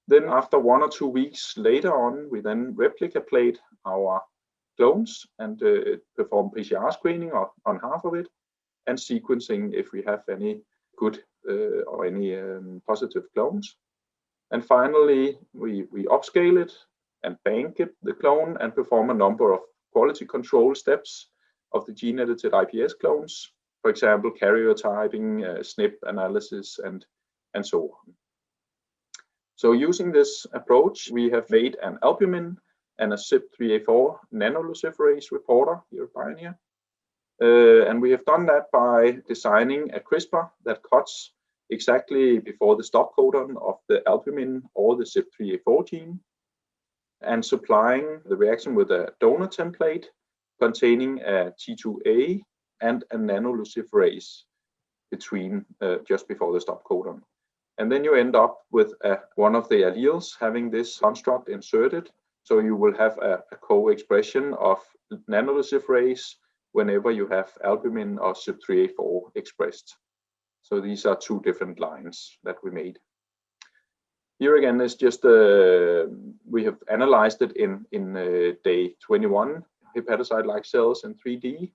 Then after 1 or 2 weeks later on, we then replicate our clones and perform PCR screening on half of it, and sequencing if we have any good or any positive clones. And finally, we upscale it and bank it, the clone, and perform a number of quality control steps of the gene-edited iPS clones, for example, karyotyping, SNP analysis, and so on. So using this approach, we have made an albumin and a CYP3A4 nanoluciferase reporter here at Bioneer. And we have done that by designing a CRISPR that cuts exactly before the stop codon of the albumin or the CYP3A4 gene, and supplying the reaction with a donor template containing a T2A and a nanoluciferase between just before the stop codon. And then you end up with one of the alleles having this construct inserted. So you will have a co-expression of nanoluciferase whenever you have albumin or CYP3A4 expressed. So these are 2 different lines that we made. Here again is just, we have analyzed it in day 21, hepatocyte-like cells in 3D.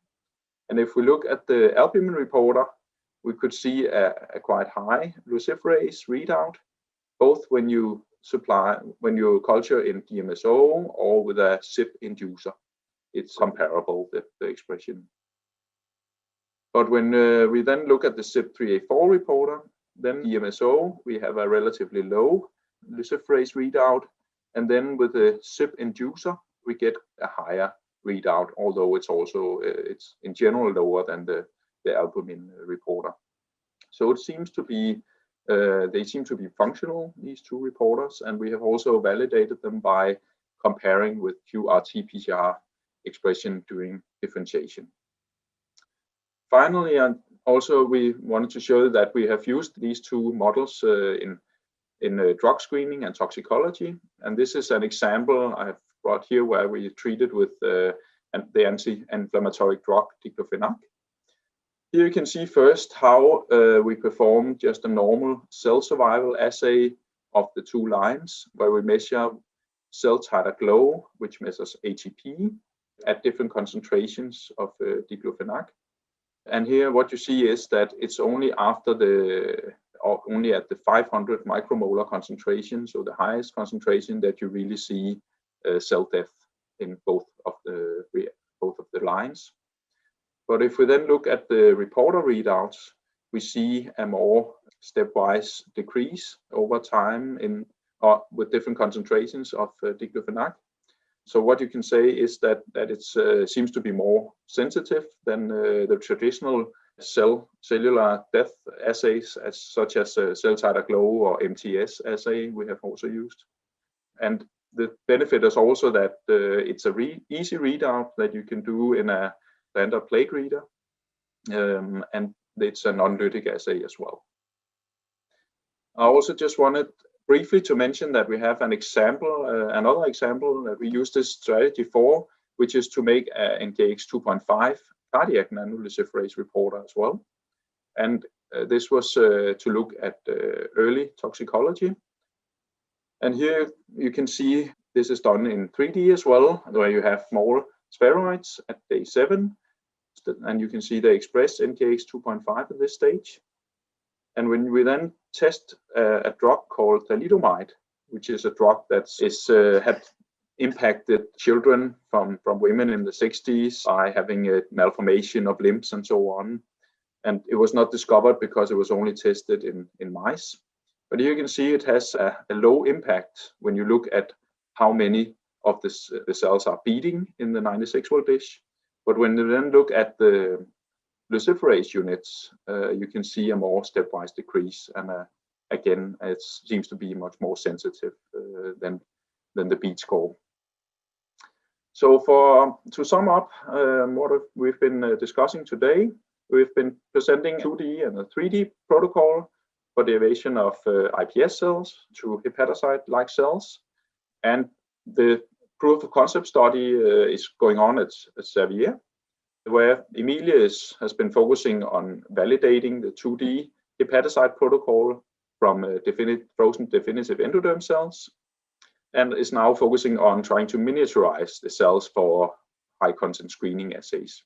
And if we look at the albumin reporter, we could see a quite high luciferase readout, both when you culture in DMSO or with a CYP inducer. It's comparable, the expression. But when we then look at the CYP3A4 reporter, then DMSO, we have a relatively low luciferase readout. And then with the CYP inducer, we get a higher readout, although it's also, it's in general lower than the albumin reporter. So it seems to be, they seem to be functional, these two reporters, and we have also validated them by comparing with qRT-PCR expression during differentiation. Finally, and also we wanted to show that we have used these two models in drug screening and toxicology, and this is an example I have brought here where we treated with the anti-inflammatory drug diclofenac. Here you can see first how we perform just a normal cell survival assay of the two lines, where we measure cell titer glow, which measures ATP at different concentrations of diclofenac. And here what you see is that it's only after only at the 500 micromolar concentration, so the highest concentration, that you really see cell death in both of the lines. But if we then look at the reporter readouts, we see a more stepwise decrease over time with different concentrations of diclofenac. So what you can say is that it seems to be more sensitive than the traditional cellular death assays, such as cell titer glow or MTS assay we have also used. And the benefit is also that it's a easy readout that you can do in a standard plate reader, and it's a non-lytic assay as well. I also just wanted briefly to mention that we have an example, another example that we use this strategy for, which is to make a NKX 2.5 cardiac nanoluciferase reporter as well. And this was to look at early toxicology. And here you can see this is done in 3D as well, where you have small spheroids at day 7. And you can see they express NKX 2.5 at this stage. And when we then test a drug called thalidomide, which is a drug that had impacted children from women in the 60s by having a malformation of limbs and so on. And it was not discovered because it was only tested in mice. But here you can see it has a low impact when you look at how many of the cells are beating in the 96-volt dish. But when you then look at the luciferase units, you can see a more stepwise decrease. And again, it seems to be much more sensitive than the beat score. So to sum up what we've been discussing today, we've been presenting 2D and a 3D protocol for derivation of iPS cells to hepatocyte-like cells. And the proof of concept study is going on at Xavier, where Emilie has been focusing on validating the 2D hepatocyte protocol from frozen definitive endoderm cells, and is now focusing on trying to miniaturize the cells for high-content screening assays.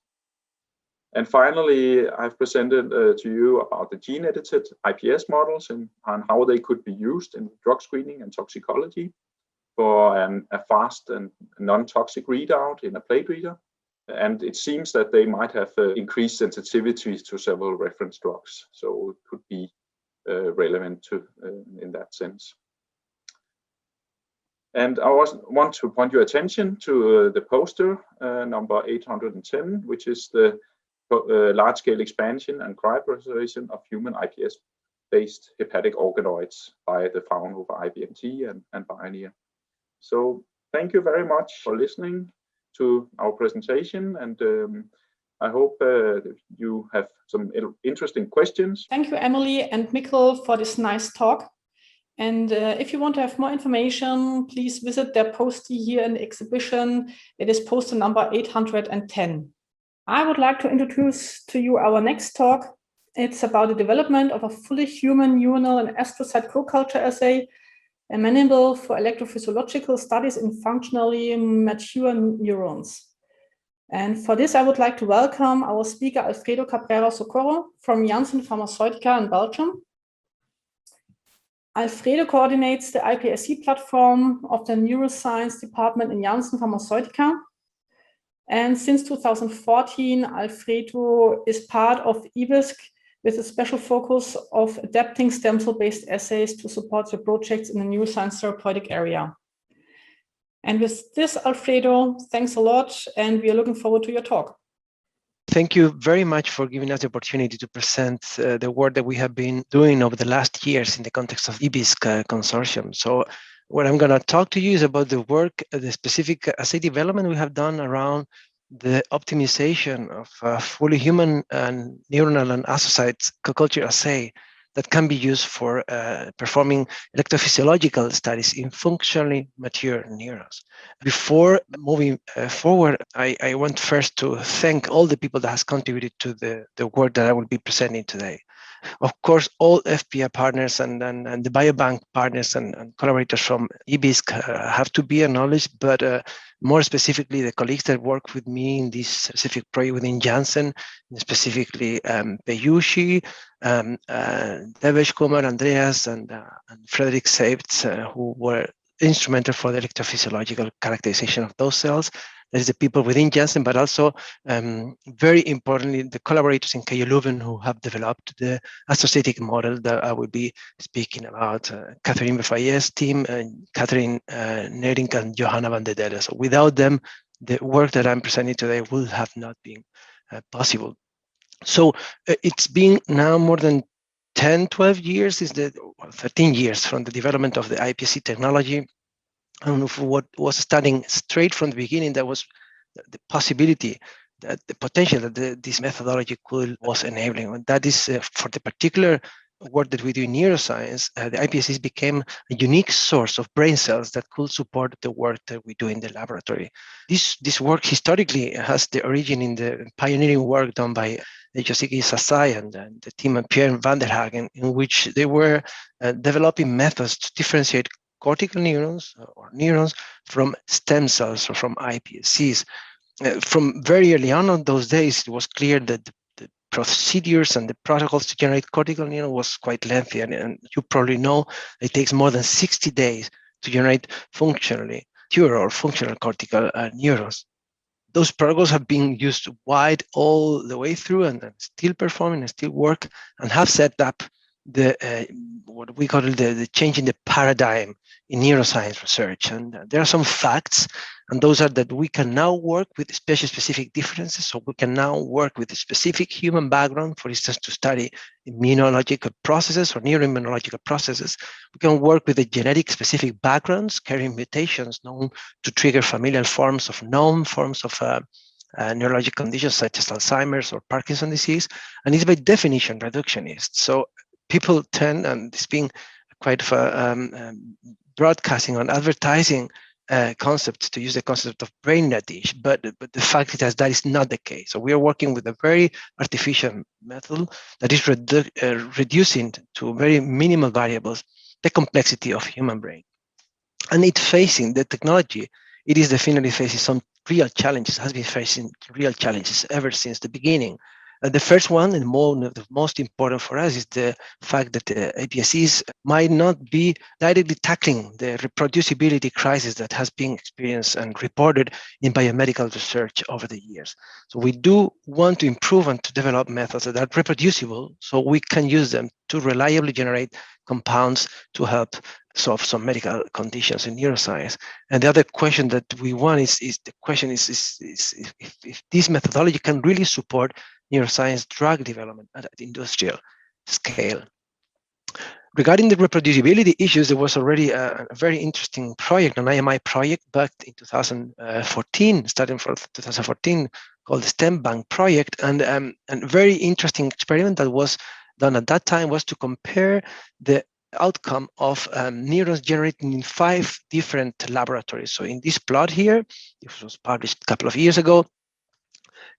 And finally, I've presented to you about the gene-edited iPS models and how they could be used in drug screening and toxicology for a fast and non-toxic readout in a plate reader. And it seems that they might have increased sensitivity to several reference drugs, so it could be relevant in that sense. And I also want to point your attention to the poster number 810, which is the large-scale expansion and cryopreservation of human iPS-based hepatic organoids by the Fraunhofer IBMT and Pioneer. So thank you very much for listening to our presentation, and I hope you have some interesting questions. Thank you, Emily and Mikkel, for this nice talk. And if you want to have more information, please visit their poster here in the exhibition. It is poster number 810. I would like to introduce to you our next talk. It's about the development of a fully human neuronal and astrocyte co-culture assay, amenable for electrophysiological studies in functionally mature neurons. And for this, I would like to welcome our speaker, Alfredo Cabrera Socorro from Janssen Pharmaceutica in Belgium. Alfredo coordinates the iPSC platform of the neuroscience department in Janssen Pharmaceutica. And since 2014, Alfredo is part of EBiSC with a special focus of adapting stem cell-based assays to support the projects in the neuroscience therapeutic area. And with this, Alfredo, thanks a lot, and we are looking forward to your talk. Thank you very much for giving us the opportunity to present the work that we have been doing over the last years in the context of EBiSC consortium. So what I'm going to talk to you is about the work, the specific assay development we have done around the optimization of fully human and neuronal and astrocytes co-culture assay that can be used for performing electrophysiological studies in functionally mature neurons. Before moving forward, I want first to thank all the people that has contributed to the work that I will be presenting today. Of course, all FPI partners and the biobank partners and collaborators from EBiSC have to be acknowledged, but more specifically, the colleagues that work with me in this specific project within Janssen, specifically Peyushi, Devesh Kumar, Andreas, and Frederick Seibts, who were instrumental for the electrophysiological characterization of those cells. That is the people within Janssen, but also very importantly, the collaborators in KU Leuven who have developed the associative model that I will be speaking about. Catherine Befayet's team, Catherine Nering, and Johanna van der Delle. So without them, the work that I'm presenting today would have not been possible. So it's been now more than 10, 12 years, 13 years from the development of the iPSC technology. And what was starting straight from the beginning, that was the possibility, that the potential that this methodology was enabling. And that is for the particular work that we do in neuroscience, the iPSCs became a unique source of brain cells that could support the work that we do in the laboratory. This work historically has the origin in the pioneering work done by Yoshiki Sasai and the team of Pierre van der Hagen, in which they were developing methods to differentiate cortical neurons or neurons from stem cells or from iPSCs. From very early on in those days, it was clear that the procedures and the protocols to generate cortical neurons was quite lengthy. And you probably know it takes more than 60 days to generate functionally pure or functional cortical neurons. Those protocols have been used wide all the way through and still performing and still work and have set up the what we call the change in the paradigm in neuroscience research. And there are some facts, and those are that we can now work with species-specific differences. So we can now work with a specific human background, for instance, to study immunological processes or neuroimmunological processes. We can work with the genetic specific backgrounds, carrying mutations known to trigger familial forms of known forms of neurological conditions such as Alzheimer's or Parkinson's disease, and it's by definition reductionist. So people tend, and it's been quite broadcasting on advertising concepts to use the concept of brain dish, but the fact is that is not the case. So we are working with a very artificial method that is reducing to very minimal variables the complexity of human brain. And it's facing the technology, it is definitely facing some real challenges, has been facing real challenges ever since the beginning. The first one, and one of the most important for us, is the fact that the iPSCs might not be directly tackling the reproducibility crisis that has been experienced and reported in biomedical research over the years. So we do want to improve and to develop methods that are reproducible so we can use them to reliably generate compounds to help solve some medical conditions in neuroscience. And the other question that we want is if this methodology can really support neuroscience drug development at an industrial scale. Regarding the reproducibility issues, there was already a very interesting project, an IMI project back in 2014, starting from 2014, called the STEM Bank project. And a very interesting experiment that was done at that time was to compare the outcome of neurons generated in 5 different laboratories. So in this plot here, this was published a couple of years ago,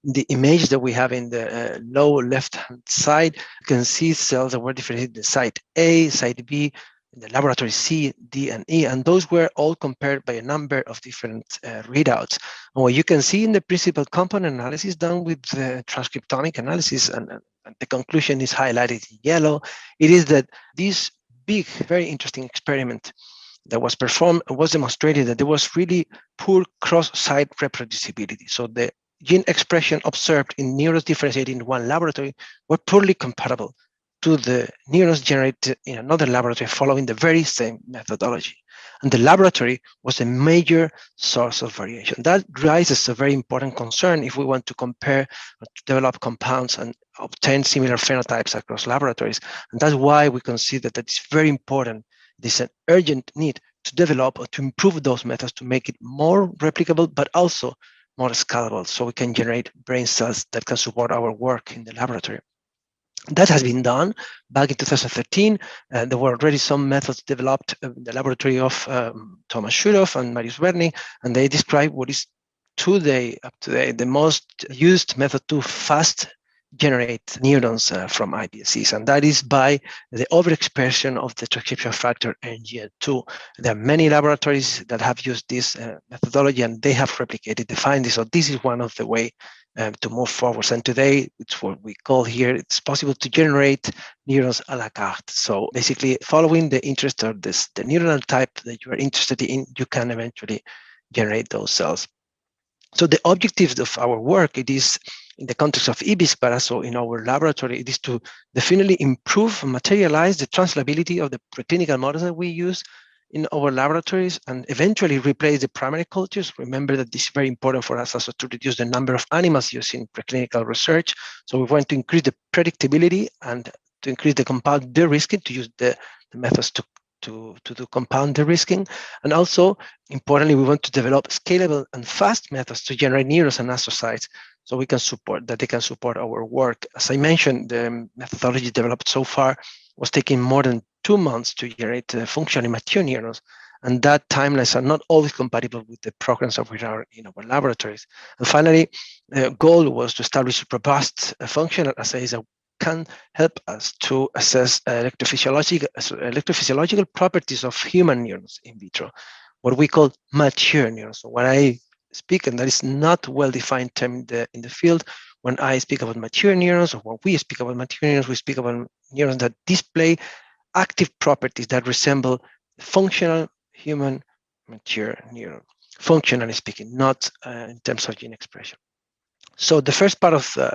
the image that we have in the low left-hand side, you can see cells that were differentiated in site A, site B, in the laboratory C, D, and E, and those were all compared by a number of different readouts. And what you can see in the principal component analysis done with the transcriptomic analysis, and the conclusion is highlighted in yellow, it is that this big, very interesting experiment that was performed was demonstrated that there was really poor cross-site reproducibility. So the gene expression observed in neurons differentiated in one laboratory were poorly comparable to the neurons generated in another laboratory following the very same methodology. And the laboratory was a major source of variation. That raises a very important concern if we want to compare, to develop compounds and obtain similar phenotypes across laboratories. And that's why we consider that it's very important. There's an urgent need to develop or to improve those methods to make it more replicable, but also more scalable, so we can generate brain cells that can support our work in the laboratory. That has been done back in 2013. There were already some methods developed in the laboratory of Thomas Schuroff and Marius Werni, and they describe what is up today, the most used method to fast generate neurons from iPSCs, and that is by the overexpression of the transcription factor NGN2. There are many laboratories that have used this methodology, and they have replicated the findings. So this is one of the way to move forward. And today, it's what we call here, it's possible to generate neurons a la carte. So basically, following the interest of the neuronal type that you are interested in, you can eventually generate those cells. So the objectives of our work, it is in the context of EBiSC, but also in our laboratory, it is to definitely improve and materialize the translatability of the preclinical models that we use in our laboratories and eventually replace the primary cultures. Remember that this is very important for us also to reduce the number of animals used in preclinical research. So we want to increase the predictability and to increase the compound de-risking, to use the methods to do compound de-risking. And also, importantly, we want to develop scalable and fast methods to generate neurons and astrocytes so we can support that they can support our work. As I mentioned, the methodology developed so far was taking more than 2 months to generate functionally mature neurons. And that timelines are not always compatible with the programs that we are in our laboratories. And finally, the goal was to establish robust functional assays that can help us to assess electrophysiological properties of human neurons in vitro, what we call mature neurons. So when I speak, and that is not well-defined term in the field, when I speak about mature neurons, or when we speak about mature neurons, we speak about neurons that display active properties that resemble functional human mature neuron, functionally speaking, not in terms of gene expression. So the first part of the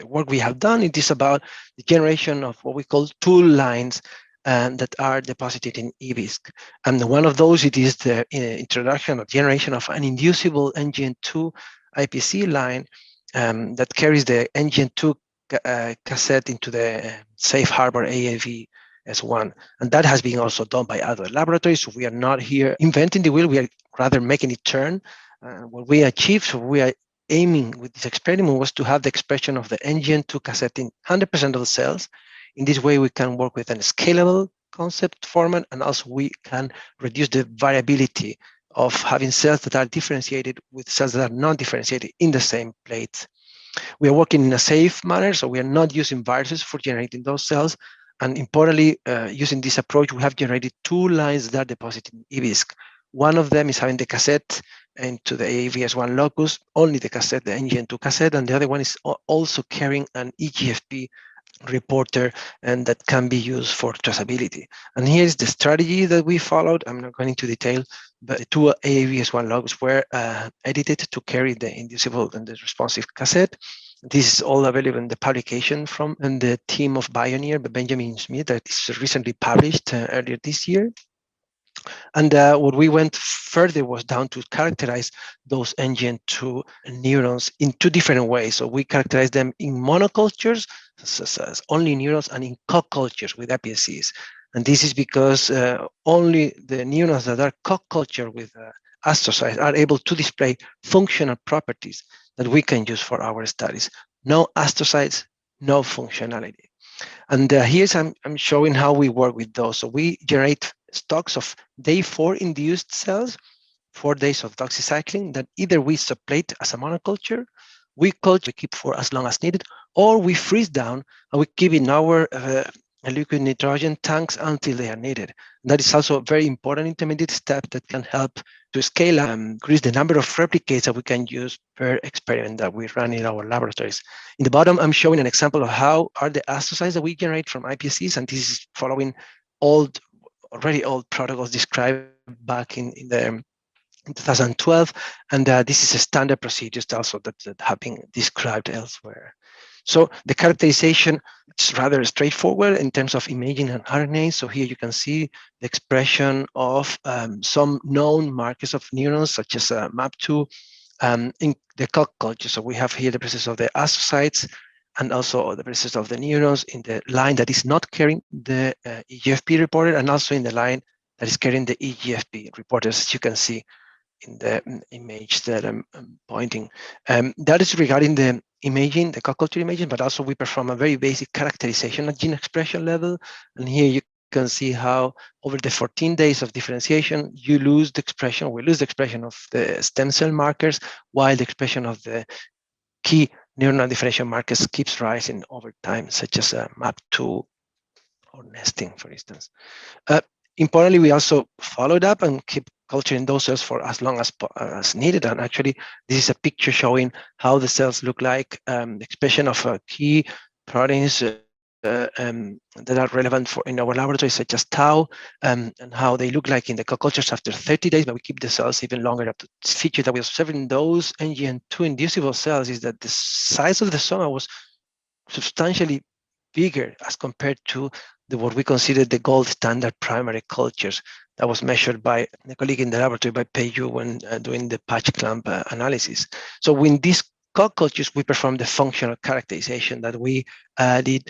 work we have done, it is about the generation of what we call tool lines that are deposited in EBiSC. And one of those, it is the introduction or generation of an inducible NGN2 iPSC line that carries the NGN2 cassette into the safe harbor AAV-S1. And that has been also done by other laboratories. So we are not here inventing the wheel, we are rather making it turn. What we achieved, so we are aiming with this experiment was to have the expression of the NGN2 cassette in 100% of the cells. In this way, we can work with a scalable concept format, and also we can reduce the variability of having cells that are differentiated with cells that are not differentiated in the same plate. We are working in a safe manner, so we are not using viruses for generating those cells. And importantly, using this approach, we have generated 2 lines that are deposited in EBiSC. One of them is having the cassette into the AAV-S1 locus, only the cassette, the NGN2 cassette, and the other one is also carrying an EGFP reporter, and that can be used for traceability. And here's the strategy that we followed. I'm not going into detail, but 2 AAV-S1 locus were edited to carry the inducible and the responsive cassette. This is all available in the publication from the team of Pioneer by Benjamin Smith that is recently published earlier this year. And what we went further was down to characterize those NGN2 neurons in 2 different ways. So we characterize them in monocultures, such as only neurons, and in co-cultures with iPSCs. And this is because only the neurons that are co-cultured with astrocytes are able to display functional properties that we can use for our studies. No astrocytes, no functionality. And here's I'm showing how we work with those. So we generate stocks of day 4 induced cells, 4 days of doxycycline that either we subplate as a monoculture, we culture, we keep for as long as needed, or we freeze down and we keep in our liquid nitrogen tanks until they are needed. That is also a very important intermediate step that can help to scale up and increase the number of replicates that we can use per experiment that we run in our laboratories. In the bottom, I'm showing an example of how are the astrocytes that we generate from iPSCs, and this is following already old protocols described back in 2012, and this is a standard procedures also that have been described elsewhere. So the characterization, it's rather straightforward in terms of imaging and RNA. So here you can see the expression of some known markers of neurons, such as MAP2, in the culture. So we have here the presence of the astrocytes and also the presence of the neurons in the line that is not carrying the EGFP reporter, and also in the line that is carrying the EGFP reporters, as you can see in the image that I'm pointing. That is regarding the imaging, the culture imaging, but also we perform a very basic characterization at gene expression level. And here you can see how over the 14 days of differentiation, we lose the expression of the stem cell markers, while the expression of the key neuronal differentiation markers keeps rising over time, such as MAP2 or nesting, for instance. Importantly, we also followed up and keep culturing those cells for as long as needed. And actually, this is a picture showing how the cells look like, the expression of key proteins that are relevant for in our laboratory, such as tau, and how they look like in the cultures after 30 days, but we keep the cells even longer. The feature that we observe in those NGN2 inducible cells is that the size of the soma was substantially bigger as compared to what we consider the gold standard primary cultures that was measured by the colleague in the laboratory by Peyu when doing the patch clamp analysis. So in these cultures, we performed the functional characterization that we did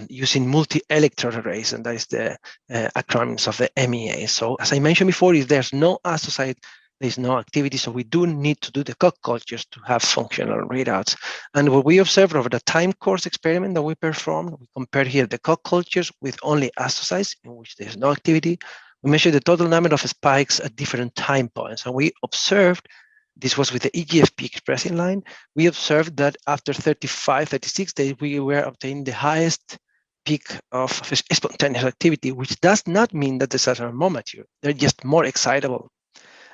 using multi-electrode arrays, and that is the acronyms of the MEA. So as I mentioned before, if there's no astrocyte, there's no activity, so we do need to do the cultures to have functional readouts. And what we observed over the time course experiment that we performed, we compared here the cultures with only astrocytes in which there's no activity. We measured the total number of spikes at different time points, and we observed, this was with the EGFP expressing line, we observed that after 35, 36 days, we were obtaining the highest peak of spontaneous activity, which does not mean that the cells are more mature, they're just more excitable.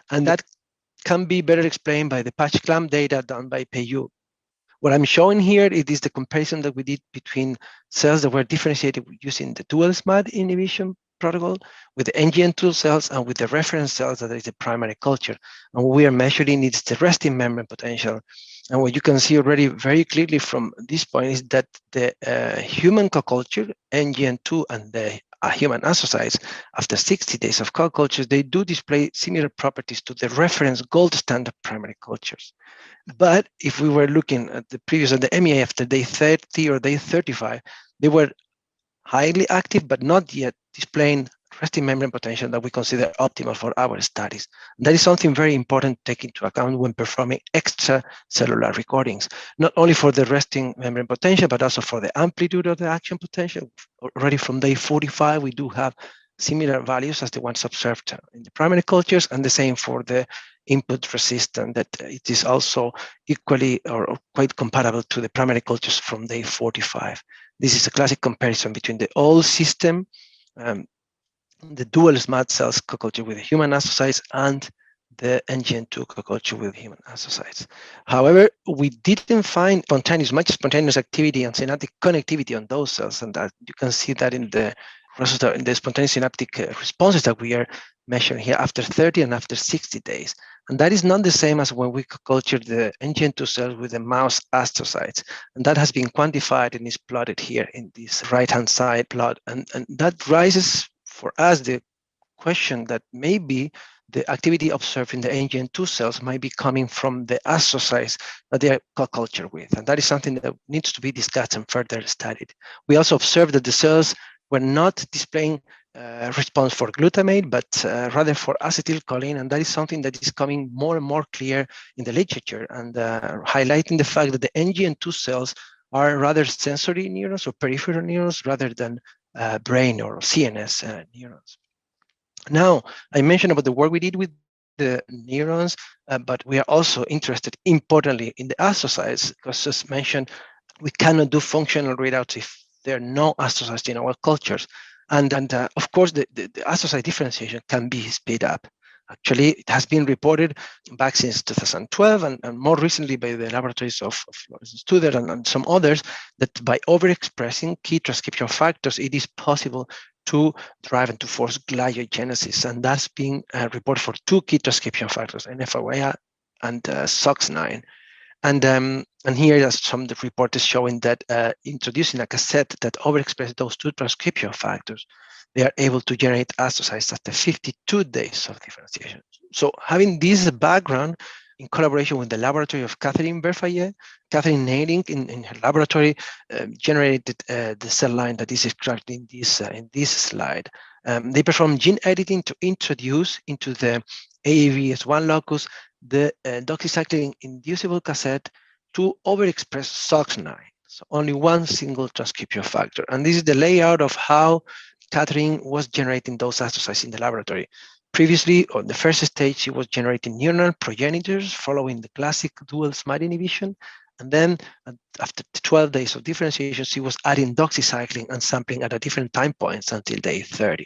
And that can be better explained by the patch clamp data done by Peyu. What I'm showing here, it is the comparison that we did between cells that were differentiated using the dual SMAD inhibition protocol with the NGN2 cells and with the reference cells that is the primary culture. And what we are measuring is the resting membrane potential. And what you can see already very clearly from this point is that the human culture, NGN2, and the human astrocytes, after 60 days of cultures, they do display similar properties to the reference gold standard primary cultures. But if we were looking at the previous, at the MEA after day 30 or day 35, they were highly active, but not yet displaying resting membrane potential that we consider optimal for our studies. That is something very important to take into account when performing extracellular recordings, not only for the resting membrane potential, but also for the amplitude of the action potential. Already from day 45, we do have similar values as the ones observed in the primary cultures, and the same for the input resistance, that it is also equally or quite comparable to the primary cultures from day 45. This is a classic comparison between the old system, the dual SMAD cells co-culture with human astrocytes, and the NGN2 co-culture with human astrocytes. However, we didn't find much spontaneous activity and synaptic connectivity on those cells, and that you can see that in the spontaneous synaptic responses that we are measuring here after 30 and after 60 days. And that is not the same as when we cultured the NGN2 cells with the mouse astrocytes. And that has been quantified and is plotted here in this right-hand side plot. And that raises for us the question that maybe the activity observed in the NGN2 cells might be coming from the astrocytes that they are co-cultured with. And that is something that needs to be discussed and further studied. We also observed that the cells were not displaying response for glutamate, but rather for acetylcholine. And that is something that is coming more and more clear in the literature, and highlighting the fact that the NGN2 cells are rather sensory neurons or peripheral neurons rather than brain or CNS neurons. Now, I mentioned about the work we did with the neurons, but we are also interested, importantly, in the astrocytes, because as mentioned, we cannot do functional readouts if there are no astrocytes in our cultures. And of course, the astrocyte differentiation can be sped up. Actually, it has been reported back since 2012 and more recently by the laboratories of Florence Studer and some others that by overexpressing key transcription factors, it is possible to drive and to force gliogenesis. And that's being reported for 2 key transcription factors, NF-κ and SOX9. And here are some of the reports showing that introducing a cassette that overexpresses those 2 transcription factors, they are able to generate astrocytes after 52 days of differentiation. So having this background, in collaboration with the laboratory of Catherine Berfaye, Catherine Nailing in her laboratory generated the cell line that is described in this slide. They performed gene editing to introduce into the AAVS1 locus the doxycycline inducible cassette to overexpress SOX9. So only 1 single transcription factor. And this is the layout of how Catherine was generating those astrocytes in the laboratory. Previously, on the first stage, she was generating neuronal progenitors following the classic dual SMAD inhibition. And then after 12 days of differentiation, she was adding doxycycline and sampling at a different time points until day 30.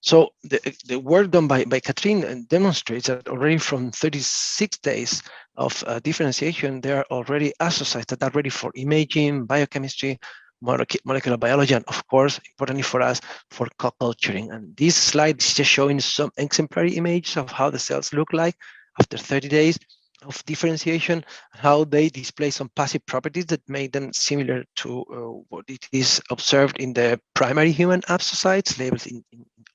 So the work done by Catherine demonstrates that already from 36 days of differentiation, there are already astrocytes that are ready for imaging, biochemistry, molecular biology, and of course, importantly for us, for co-culturing. And this slide is just showing some exemplary images of how the cells look like after 30 days of differentiation, how they display some passive properties that make them similar to what it is observed in the primary human astrocytes, labeled in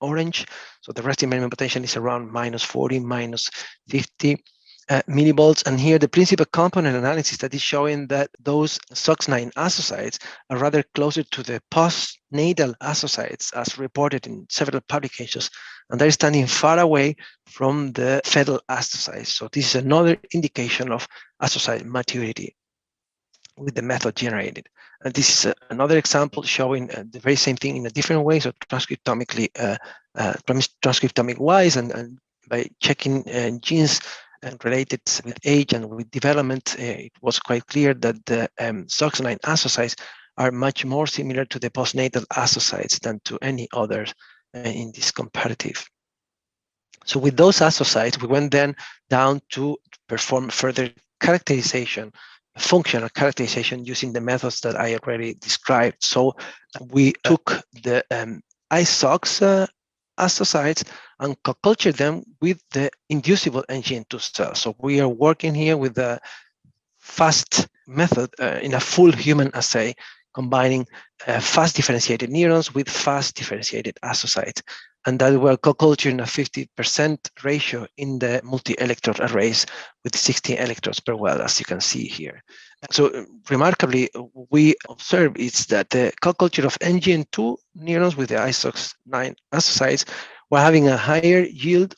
orange. So the resting minimum potential is around -40, -50 millivolts. And here the principal component analysis that is showing that those SOX9 astrocytes are rather closer to the postnatal astrocytes as reported in several publications, and they're standing far away from the fetal astrocytes. So this is another indication of astrocyte maturity with the method generated. And this is another example showing the very same thing in a different way, so transcriptomically, transcriptomic wise, and by checking genes and related with age and with development, it was quite clear that the SOX9 astrocytes are much more similar to the postnatal astrocytes than to any others in this comparative. So with those astrocytes, we went then down to perform further characterization, functional characterization using the methods that I already described. So we took the iSOX astrocytes and co-cultured them with the inducible NGN2 cells. So we are working here with the fast method in a full human assay, combining fast differentiated neurons with fast differentiated astrocytes. And that were co-cultured in a 50% ratio in the multi-electrode arrays with 16 electrodes per well, as you can see here. So remarkably, we observe is that the co-culture of NGN2 neurons with the iSOX9 astrocytes were having a higher yield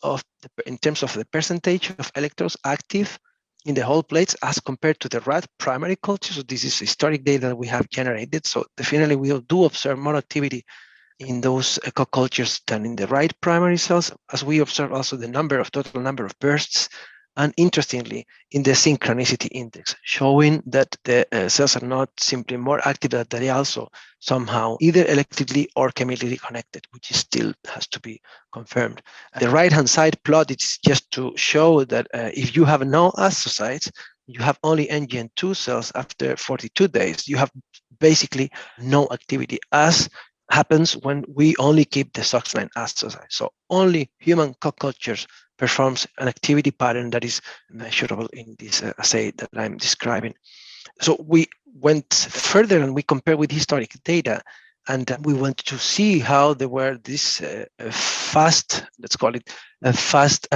in terms of the percentage of electrodes active in the whole plates as compared to the rat primary culture. So this is historic data that we have generated. So definitely we do observe more activity in those co-cultures than in the right primary cells, as we observe also the total number of bursts, and interestingly, in the synchronicity index, showing that the cells are not simply more active, that they also somehow either electively or chemically connected, which still has to be confirmed. The right-hand side plot is just to show that if you have no astrocytes, you have only NGN2 cells after 42 days, you have basically no activity, as happens when we only keep the SOX9 astrocytes. So only human co-cultures performs an activity pattern that is measurable in this assay that I'm describing. So we went further and we compared with historic data, and we went to see how there were this fast, let's call it a fast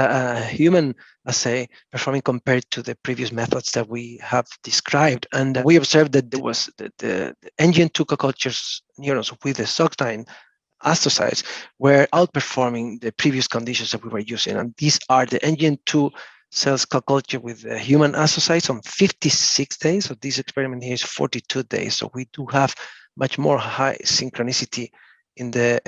human assay performing compared to the previous methods that we have described. And we observed that there was the NGN2 co-cultures neurons with the SOX9 astrocytes were outperforming the previous conditions that we were using. And these are the NGN2 cells co-culture with human astrocytes on 56 days. So this experiment here is 42 days. So we do have much more high synchronicity in the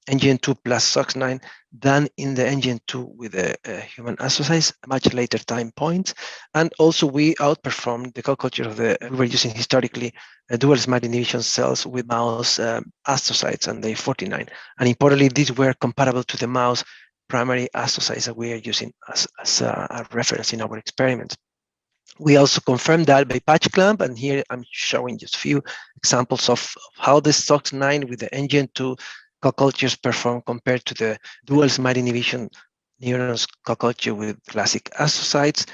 NGN2 plus SOX9 than in the NGN2 with the human astrocytes, much later time points. And also we outperformed the co-culture of we were using historically dual SMART inhibition cells with mouse astrocytes on day 49. And importantly, these were comparable to the mouse primary astrocytes that we are using as a reference in our experiments. We also confirmed that by patch clamp, and here I'm showing just a few examples of how the SOX9 with the NGN2 co-cultures perform compared to the dual SMART inhibition neurons co-culture with classic astrocytes,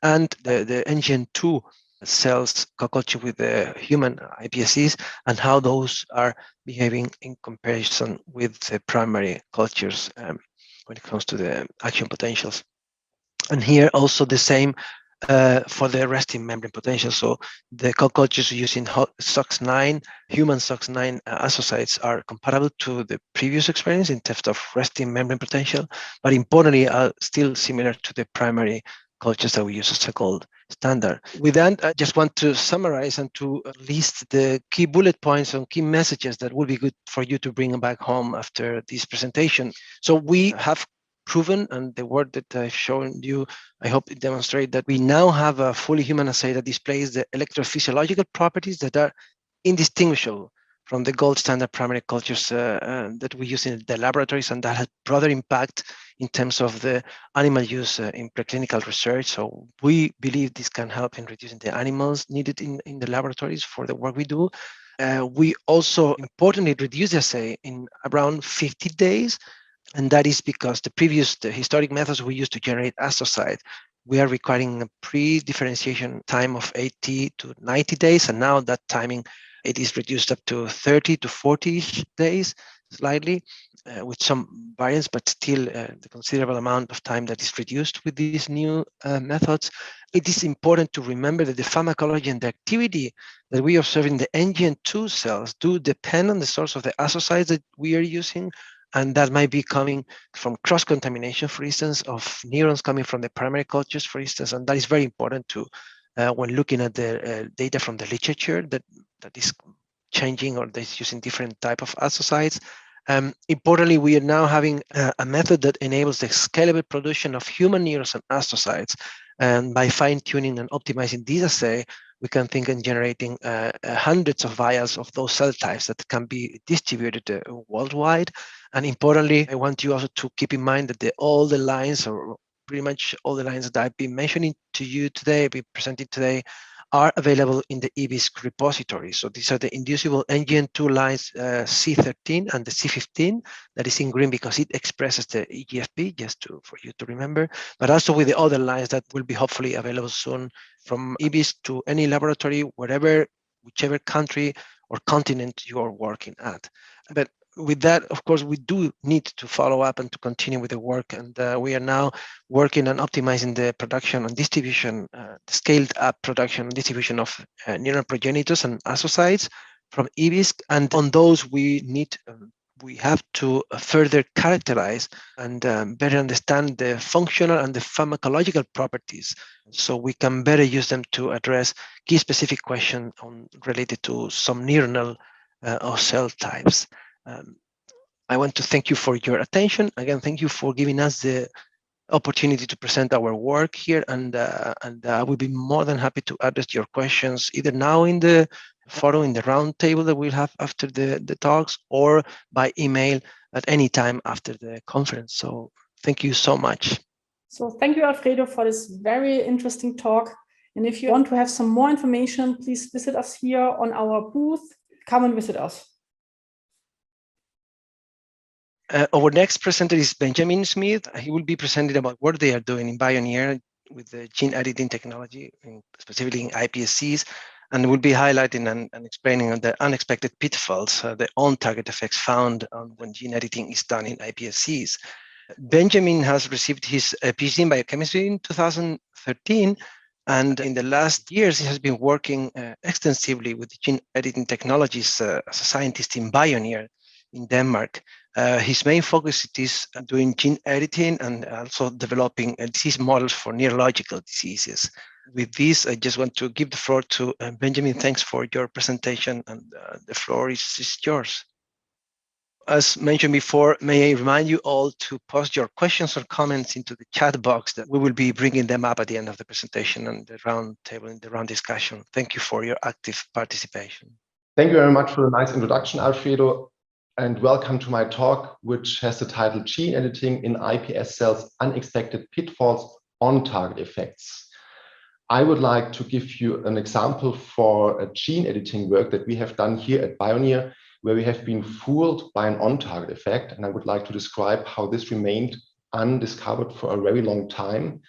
and the NGN2 cells co-culture with the human iPSCs, and how those are behaving in comparison with the primary cultures when it comes to the action potentials. And here also the same for the resting membrane potential. So the co-cultures using SOX9, human SOX9 astrocytes are comparable to the previous experience in terms of resting membrane potential, but importantly are still similar to the primary cultures that we use as a gold standard. With that, I just want to summarize and to list the key bullet points and key messages that will be good for you to bring back home after this presentation. So we have proven, and the work that I've shown you, I hope it demonstrates that we now have a fully human assay that displays the electrophysiological properties that are indistinguishable from the gold standard primary cultures that we use in the laboratories, and that has broader impact in terms of the animal use in preclinical research. So we believe this can help in reducing the animals needed in the laboratories for the work we do. We also importantly reduce the assay in around 50 days. And that is because the historic methods we used to generate astrocyte, we are requiring a pre-differentiation time of 80 to 90 days. And now that timing, it is reduced up to 30 to 40 days, slightly, with some variance, but still the considerable amount of time that is reduced with these new methods. It is important to remember that the pharmacology and the activity that we observe in the NGN2 cells do depend on the source of the astrocytes that we are using. And that might be coming from cross-contamination, for instance, of neurons coming from the primary cultures, for instance. And that is very important to when looking at the data from the literature that is changing or that is using different type of astrocytes. Importantly, we are now having a method that enables the scalable production of human neurons and astrocytes. And by fine-tuning and optimizing this assay, we can think in generating hundreds of vials of those cell types that can be distributed worldwide. And importantly, I want you also to keep in mind that all the lines, or pretty much all the lines that I've been mentioning to you today, been presented today, are available in the EBiSC repository. So these are the inducible NGN2 lines C13 and the C15 that is in green because it expresses the EGFP, just for you to remember, but also with the other lines that will be hopefully available soon from EBiSC to any laboratory, whichever country or continent you are working at. But with that, of course, we do need to follow up and to continue with the work. And we are now working on optimizing the production and distribution, scaled up production and distribution of neural progenitors and astrocytes from EBiSC. And on those, we have to further characterize and better understand the functional and the pharmacological properties, so we can better use them to address key specific questions related to some neuronal or cell types. I want to thank you for your attention. Again, thank you for giving us the opportunity to present our work here, and I will be more than happy to address your questions either now in the forum, in the round table that we'll have after the talks, or by email at any time after the conference. So thank you so much. So thank you, Alfredo, for this very interesting talk. And if you want to have some more information, please visit us here on our booth. Come and visit us. Our next presenter is Benjamin Smith. He will be presenting about what they are doing in Bioneer with the gene editing technology, specifically in iPSCs, and will be highlighting and explaining the unexpected pitfalls, the on-target effects found when gene editing is done in iPSCs. Benjamin has received his PhD in biochemistry in 2013, and in the last years, he has been working extensively with gene editing technologies as a scientist in Bioneer in Denmark. His main focus is doing gene editing and also developing disease models for neurological diseases. With this, I just want to give the floor to Benjamin. Thanks for your presentation, and the floor is yours. As mentioned before, may I remind you all to post your questions or comments into the chat box, that we will be bringing them up at the end of the presentation and the round table in the round discussion. Thank you for your active participation. Thank you very much for the nice introduction, Alfredo, and welcome to my talk, which has the title Gene Editing in iPS Cells, Unexpected Pitfalls, On-Target Effects. I would like to give you an example for a gene editing work that we have done here at Bioneer, where we have been fooled by an on-target effect. And I would like to describe how this remained undiscovered for a very long time,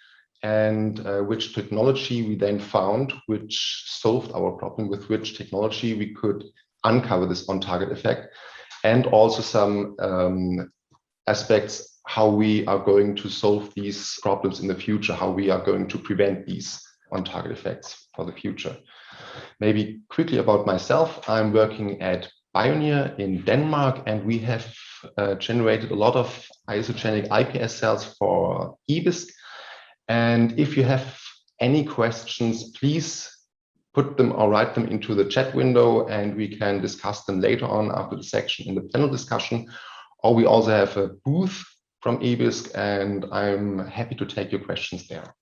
and which technology we then found, which solved our problem, with which technology we could uncover this on-target effect, and also some aspects how we are going to solve these problems in the future, how we are going to prevent these on-target effects for the future. Maybe quickly about myself, I'm working at Bioneer in Denmark, and we have generated a lot of isogenic iPS cells for EBiSC. And if you have any questions, please put them or write them into the chat window, and we can discuss them later on after the section in the panel discussion. Or we also have a booth from EBiSC, and I'm happy to take your questions there.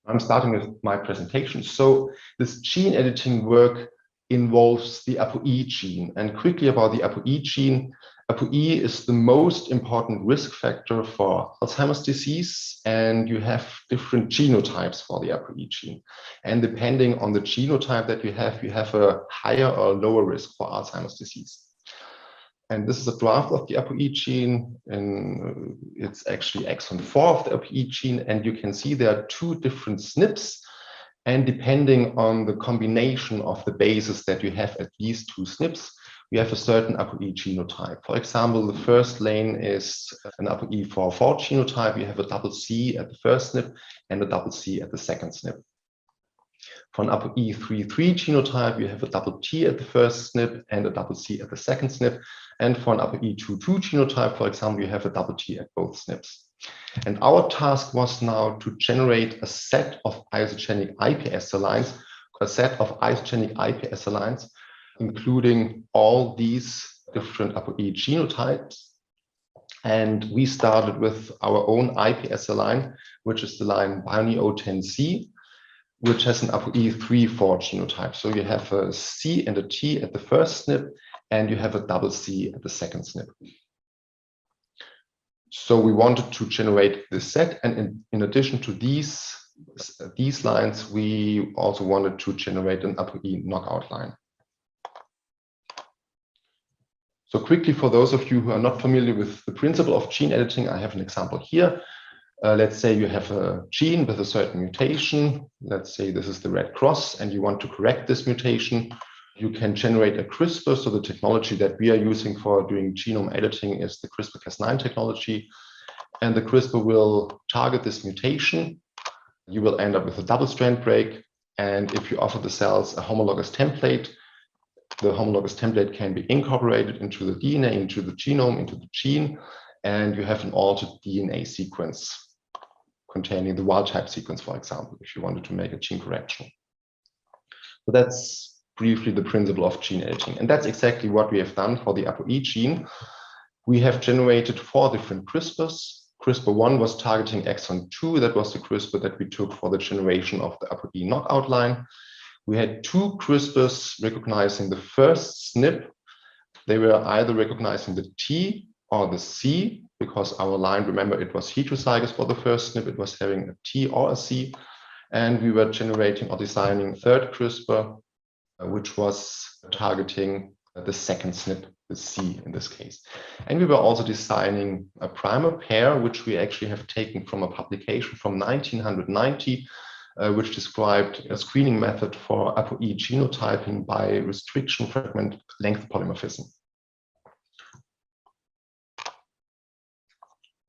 I'm starting with my presentation. So this gene editing work involves the ApoE gene. And quickly about the ApoE gene, ApoE is the most important risk factor for Alzheimer's disease, and you have different genotypes for the ApoE gene. And depending on the genotype that you have a higher or lower risk for Alzheimer's disease. And this is a draft of the ApoE gene, and it's actually exon 4 of the ApoE gene, and you can see there are 2 different SNPs. And depending on the combination of the bases that you have at these 2 SNPs, we have a certain ApoE genotype. For example, the first lane is an ApoE44 genotype. You have a double C at the first SNP and a double C at the second SNP. For an ApoE33 genotype, you have a double T at the first SNP and a double C at the second SNP. And for an ApoE22 genotype, for example, you have a double T at both SNPs. And our task was now to generate a set of isogenic iPS cell lines, including all these different ApoE genotypes. And we started with our own iPS cell line, which is the line Bioneer 010C, which has an ApoE34 genotype. So you have a C and a T at the first SNP, and you have a double C at the second SNP. So we wanted to generate this set, and in addition to these lines, we also wanted to generate an ApoE knockout line. So quickly, for those of you who are not familiar with the principle of gene editing, I have an example here. Let's say you have a gene with a certain mutation. Let's say this is the red cross, and you want to correct this mutation. You can generate a CRISPR. So the technology that we are using for doing genome editing is the CRISPR-Cas9 technology. And the CRISPR will target this mutation. You will end up with a double-strand break. And if you offer the cells a homologous template, the homologous template can be incorporated into the DNA, into the genome, into the gene, and you have an altered DNA sequence containing the wild-type sequence, for example, if you wanted to make a gene correction. So that's briefly the principle of gene editing. And that's exactly what we have done for the ApoE gene. We have generated 4 different CRISPRs. CRISPR1 was targeting exon 2. That was the CRISPR that we took for the generation of the ApoE knockout line. We had 2 CRISPRs recognizing the first SNP. They were either recognizing the T or the C, because our line, remember, it was heterozygous for the first SNP. It was having a T or a C. And we were generating or designing a 3rd CRISPR, which was targeting the second SNP, the C in this case. And we were also designing a primer pair, which we actually have taken from a publication from 1990, which described a screening method for ApoE genotyping by restriction fragment length polymorphism.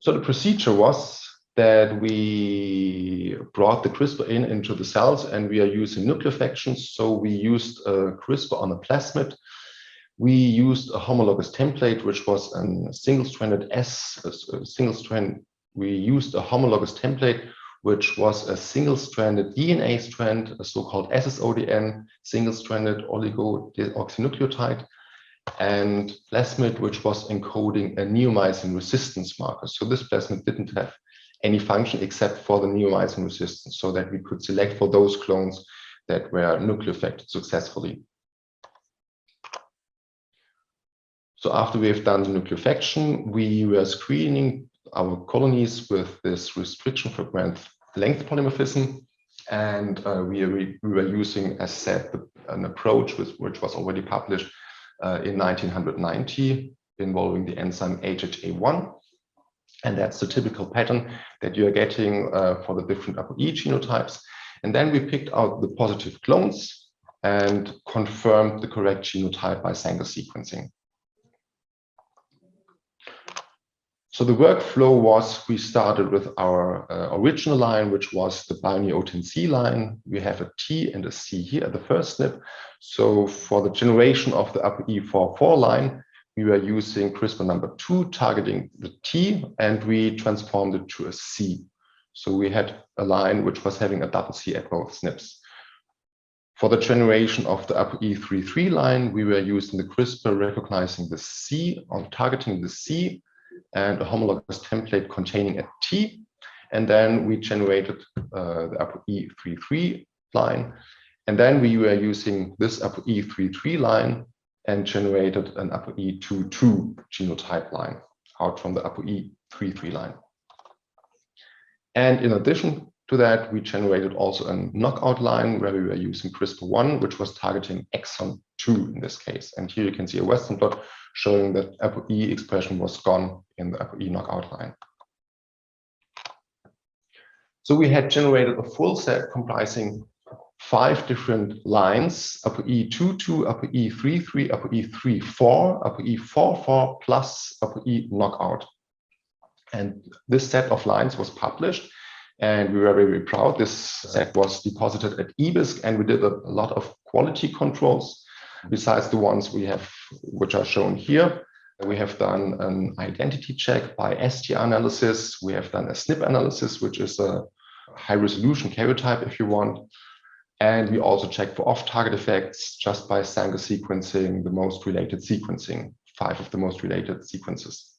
So the procedure was that we brought the CRISPR into the cells, and we are using nucleofections. So we used a CRISPR on a plasmid. We used a homologous template, which was a single-stranded we used a homologous template, which was a single-stranded DNA strand, a so-called SSODN, single-stranded oligodeoxynucleotide. and plasmid, which was encoding a neomycin resistance marker. So this plasmid didn't have any function except for the neomycin resistance, so that we could select for those clones that were nucleofected successfully. So after we have done the nucleofection, we were screening our colonies with this restriction fragment length polymorphism. And we were using, as said, an approach which was already published in 1990 involving the enzyme HHA1. And that's the typical pattern that you're getting for the different ApoE genotypes. And then we picked out the positive clones and confirmed the correct genotype by Sanger sequencing. So the workflow was, we started with our original line, which was the binary O10C line. We have a T and a C here at the first SNP. So for the generation of the ApoE44 line, we were using CRISPR number 2 targeting the T, and we transformed it to a C. So we had a line which was having a double C at both SNPs. For the generation of the ApoE33 line, we were using the CRISPR recognizing the C on targeting the C and a homologous template containing a T. And then we generated the ApoE33 line. And then we were using this ApoE33 line and generated an ApoE22 genotype line out from the ApoE33 line. And in addition to that, we generated also a knockout line where we were using CRISPR1, which was targeting exon 2 in this case. And here you can see a Western blot showing that ApoE expression was gone in the ApoE knockout line. So we had generated a full set comprising 5 different lines: ApoE22, ApoE33, ApoE34, ApoE44 plus ApoE knockout. And this set of lines was published, and we were very proud. This set was deposited at EBiSC, and we did a lot of quality controls besides the ones we have, which are shown here. We have done an identity check by STR analysis. We have done a SNP analysis, which is a high-resolution karyotype, if you want. And we also checked for off-target effects just by Sanger sequencing the most related sequencing, 5 of the most related sequences.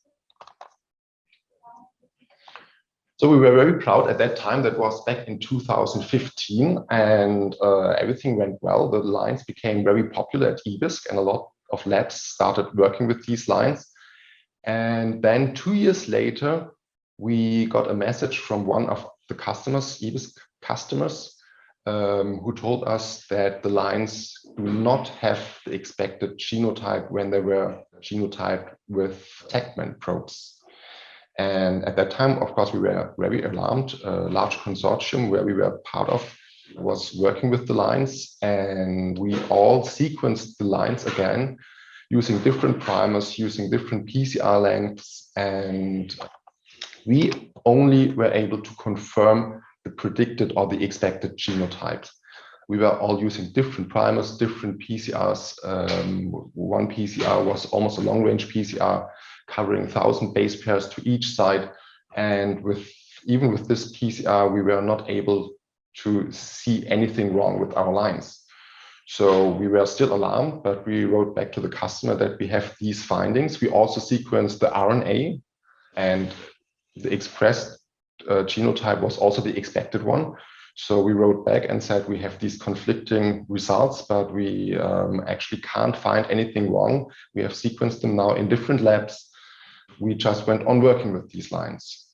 So we were very proud at that time. That was back in 2015, and everything went well. The lines became very popular at EBiSC, and a lot of labs started working with these lines. And then 2 years later, we got a message from one of the customers, EBiSC customers, who told us that the lines do not have the expected genotype when they were genotyped with TaqMan probes. And at that time, of course, we were very alarmed. A large consortium where we were part of was working with the lines, and we all sequenced the lines again using different primers, using different PCR lengths, and we only were able to confirm the predicted or the expected genotype. We were all using different primers, different PCRs. One PCR was almost a long-range PCR covering 1,000 base pairs to each side. And even with this PCR, we were not able to see anything wrong with our lines. So we were still alarmed, but we wrote back to the customer that we have these findings. We also sequenced the RNA, and the expressed genotype was also the expected one. So we wrote back and said we have these conflicting results, but we actually can't find anything wrong. We have sequenced them now in different labs. We just went on working with these lines.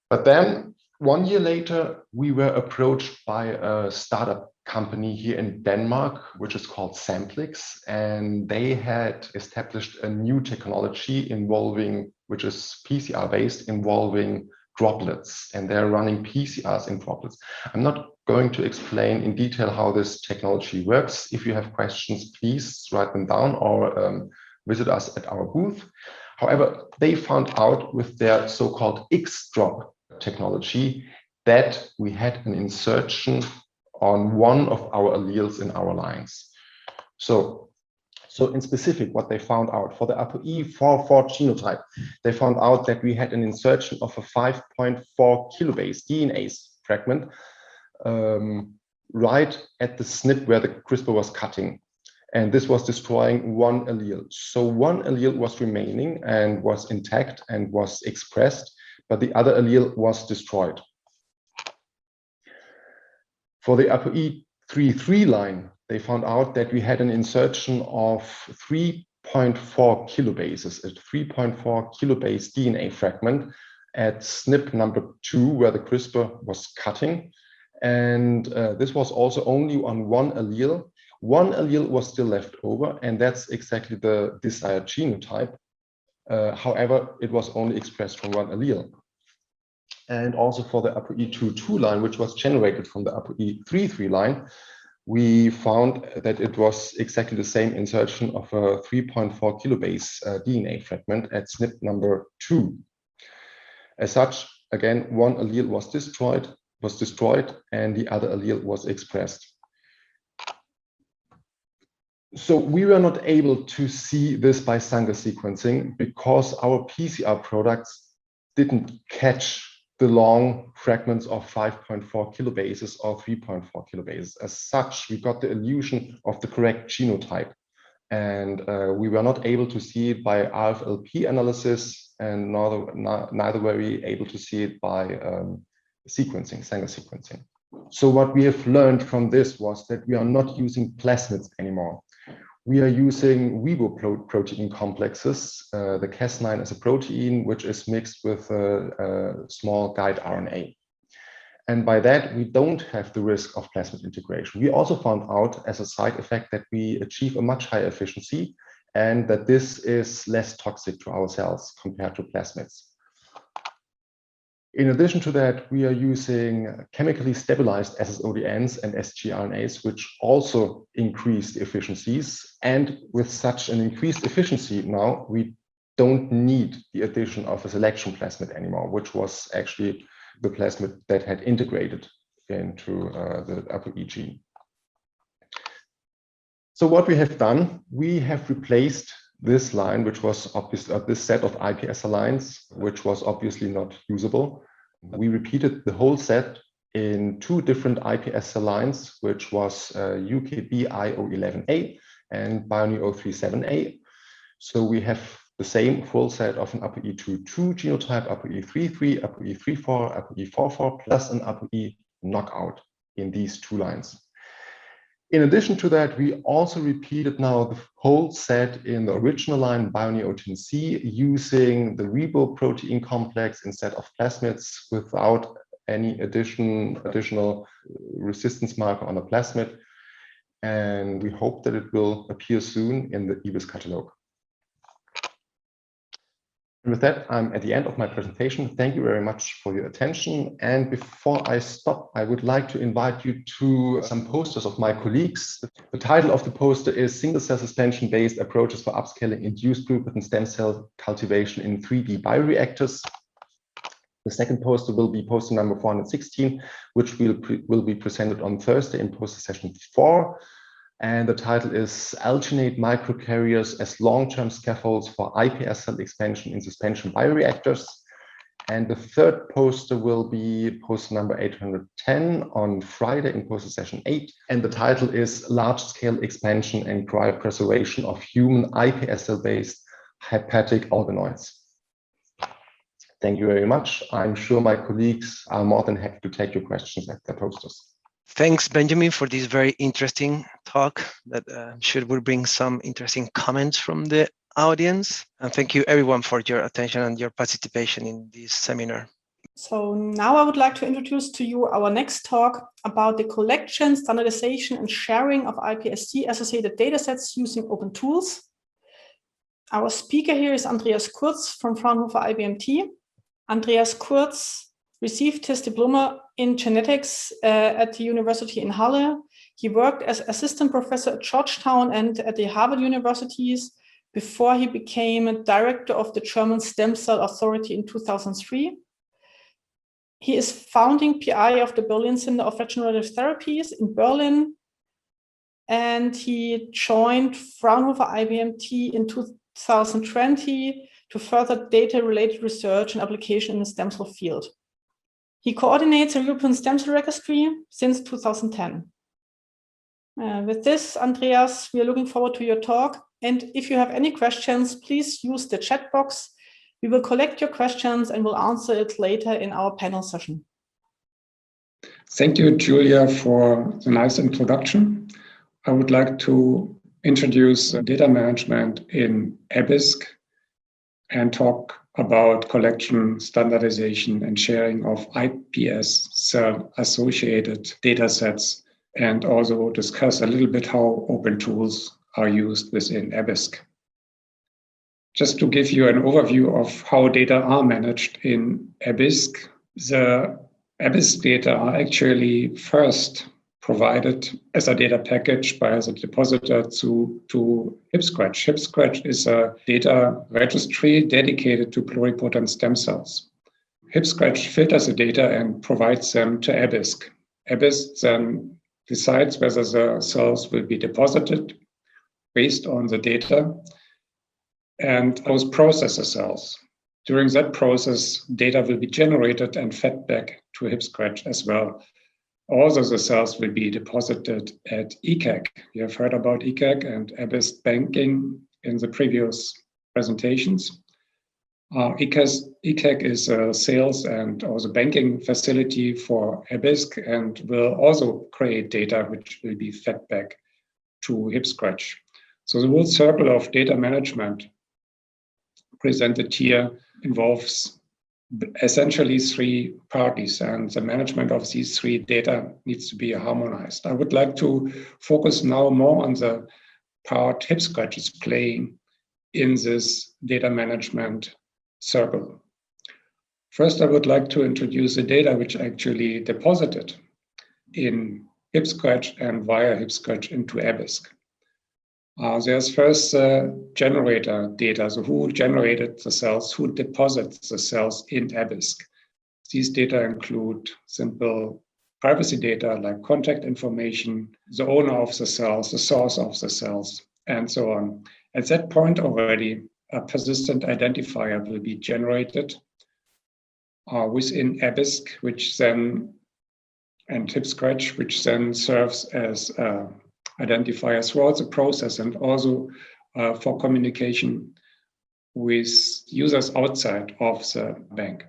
But then 1 year later, we were approached by a startup company here in Denmark, which is called Samplix, and they had established a new technology involving, which is PCR based, involving droplets, and they're running PCRs in droplets. I'm not going to explain in detail how this technology works. If you have questions, please write them down or visit us at our booth. However, they found out with their so-called X-drop technology that we had an insertion on one of our alleles in our lines. So in specific, what they found out for the ApoE44 genotype, they found out that we had an insertion of a 5.4 kilobase DNA fragment right at the SNP where the CRISPR was cutting. And this was destroying one allele. So one allele was remaining and was intact and was expressed, but the other allele was destroyed. For the ApoE33 line, they found out that we had an insertion of 3.4 kilobases, a 3.4 kilobase DNA fragment at SNP number 2, where the CRISPR was cutting. And this was also only on one allele. One allele was still left over, and that's exactly the desired genotype. However, it was only expressed from one allele. And also for the ApoE22 line, which was generated from the ApoE33 line, we found that it was exactly the same insertion of a 3.4 kilobase DNA fragment at SNP number 2. As such, again, one allele was destroyed, and the other allele was expressed. So we were not able to see this by Sanger sequencing because our PCR products didn't catch the long fragments of 5.4 kilobases or 3.4 kilobases. As such, we got the illusion of the correct genotype. And we were not able to see it by RFLP analysis, and neither were we able to see it by sequencing, Sanger sequencing. So what we have learned from this was that we are not using plasmids anymore. We are using riboprotein complexes. The Cas9 is a protein which is mixed with a small guide RNA. And by that, we don't have the risk of plasmid integration. We also found out as a side effect that we achieve a much higher efficiency and that this is less toxic to our cells compared to plasmids. In addition to that, we are using chemically stabilized SSODNs and sgRNAs, which also increase the efficiencies. And with such an increased efficiency now, we don't need the addition of a selection plasmid anymore, which was actually the plasmid that had integrated into the ApoE gene. So what we have done, we have replaced this line, which was obviously this set of iPSC lines, which was obviously not usable. We repeated the whole set in two different iPSC lines, which was UKB-IO11A and BioNeo-037A. So we have the same full set of an ApoE22 genotype, ApoE33, ApoE34, ApoE44, plus an ApoE knockout in these two lines. In addition to that, we also repeated now the whole set in the original line, BioNeo-10C, using the riboprotein complex instead of plasmids without any additional resistance marker on a plasmid. And we hope that it will appear soon in the EBiSC catalog. And with that, I'm at the end of my presentation. Thank you very much for your attention. And before I stop, I would like to invite you to some posters of my colleagues. The title of the poster is Single-Cell Suspension-Based Approaches for Upscaling Induced Pluripotent Stem Cell Cultivation in 3D Bioreactors. The second poster will be poster number 416, which will be presented on Thursday in poster session 4. And the title is Alginate Microcarriers as Long-Term Scaffolds for iPS Cell Expansion in Suspension Bioreactors. And the third poster will be poster number 810 on Friday in poster session 8. And the title is Large-Scale Expansion and Cryopreservation of Human iPS Cell-Based Hepatic Organoids. Thank you very much. I'm sure my colleagues are more than happy to take your questions at the posters. Thanks, Benjamin, for this very interesting talk that I'm sure will bring some interesting comments from the audience. And thank you everyone for your attention and your participation in this seminar. So now I would like to introduce to you our next talk about the collection, standardization, and sharing of iPSC associated datasets using open tools. Our speaker here is Andreas Kurz from Fraunhofer IBMT. Andreas Kurz received his diploma in genetics at the University in Halle. He worked as assistant professor at Georgetown and at the Harvard Universities before he became a director of the German Stem Cell Authority in 2003. He is founding PI of the Berlin Center of Regenerative Therapies in Berlin, and he joined Fraunhofer IBMT in 2020 to further data-related research and application in the stem cell field. He coordinates the European Stem Cell Registry since 2010. With this, Andreas, we are looking forward to your talk. And if you have any questions, please use the chat box. We will collect your questions and will answer it later in our panel session. Thank you, Julia, for the nice introduction. I would like to introduce data management in EBiSC and talk about collection, standardization, and sharing of iPS cell-associated data sets, and also discuss a little bit how open tools are used within EBiSC. Just to give you an overview of how data are managed in EBiSC, the EBiSC data are actually first provided as a data package by the depositor to HipScratch. HipScratch is a data registry dedicated to pluripotent stem cells. HipScratch filters the data and provides them to EBiSC. EBiSC then decides whether the cells will be deposited based on the data and those process the cells. During that process, data will be generated and fed back to HipScratch as well. Also, the cells will be deposited at ECAG. You have heard about ECAG and EBiSC banking in the previous presentations. ECAG is a sales and also banking facility for EBiSC and will also create data which will be fed back to HipScratch. So the whole circle of data management presented here involves essentially three parties, and the management of these three data needs to be harmonized. I would like to focus now more on the part HipScratch is playing in this data management circle. First, I would like to introduce the data which actually deposited in HipScratch and via HipScratch into EBiSC. There's first generator data, so who generated the cells, who deposits the cells in EBiSC. These data include simple privacy data like contact information, the owner of the cells, the source of the cells, and so on. At that point already, a persistent identifier will be generated within EBiSC, which then, and HipScratch, which then serves as identifiers throughout the process and also for communication with users outside of the bank.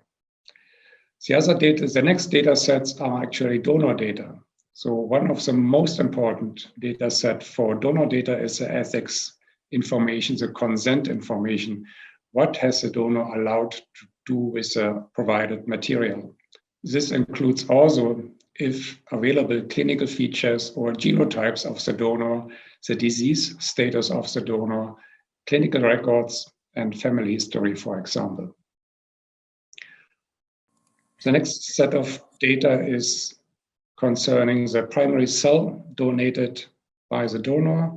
The next data sets are actually donor data. So one of the most important data set for donor data is the ethics information, the consent information. What has the donor allowed to do with the provided material? This includes also, if available, clinical features or genotypes of the donor, the disease status of the donor, clinical records, and family history, for example. The next set of data is concerning the primary cell donated by the donor,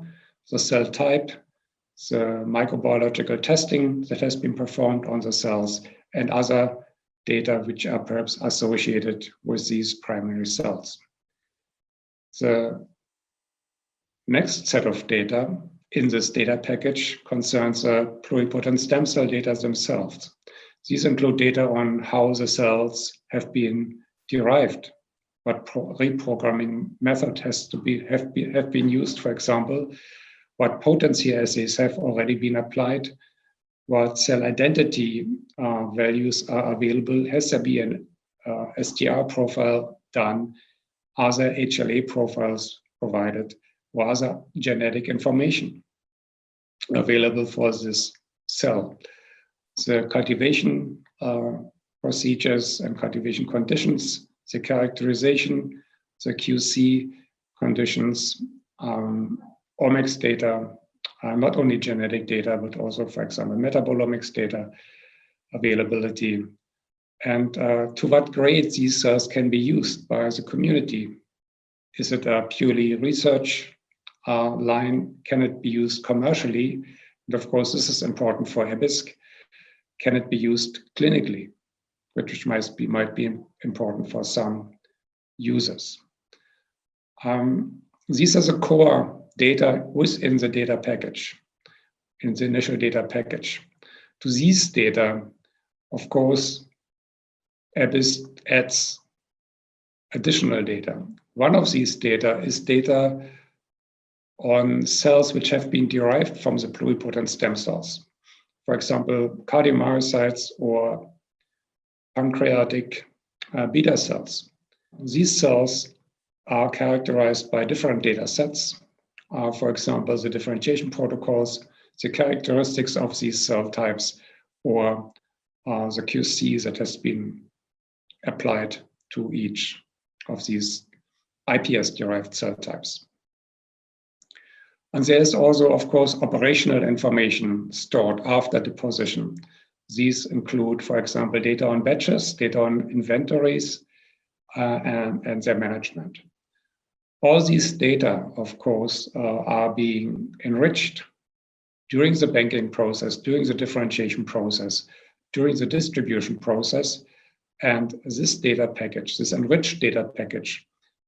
the cell type, the microbiological testing that has been performed on the cells, and other data which are perhaps associated with these primary cells. The next set of data in this data package concerns the pluripotent stem cell data themselves. These include data on how the cells have been derived, what reprogramming method have been used, for example, what potency assays have already been applied, what cell identity values are available, has there been an STR profile done, are there HLA profiles provided, or other genetic information available for this cell. The cultivation procedures and cultivation conditions, the characterization, the QC conditions, omics data, not only genetic data, but also, for example, metabolomics data, availability, and to what grade these cells can be used by the community. Is it a purely research line? Can it be used commercially? And of course, this is important for EBiSC. Can it be used clinically, which might be important for some users? These are the core data within the data package, in the initial data package. To these data, of course, EBiSC adds additional data. One of these data is data on cells which have been derived from the pluripotent stem cells. For example, cardiomyocytes or pancreatic beta cells. These cells are characterized by different data sets. For example, the differentiation protocols, the characteristics of these cell types, or the QC that has been applied to each of these iPS-derived cell types. And there is also, of course, operational information stored after deposition. These include, for example, data on batches, data on inventories, and their management. All these data, of course, are being enriched during the banking process, during the differentiation process, during the distribution process. And this data package, this enriched data package,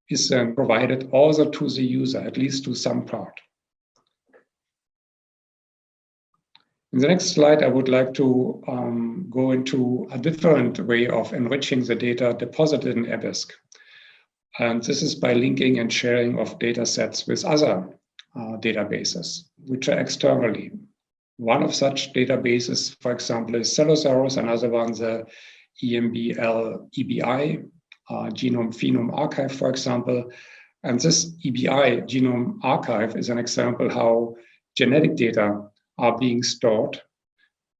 is then provided also to the user, at least to some part. In the next slide, I would like to go into a different way of enriching the data deposited in EBiSC. And this is by linking and sharing of data sets with other databases, which are externally. One of such databases, for example, is Cellosaurus, another one, the EBi, Genome Phenome Archive, for example. And this EBi Genome Archive is an example how genetic data are being stored,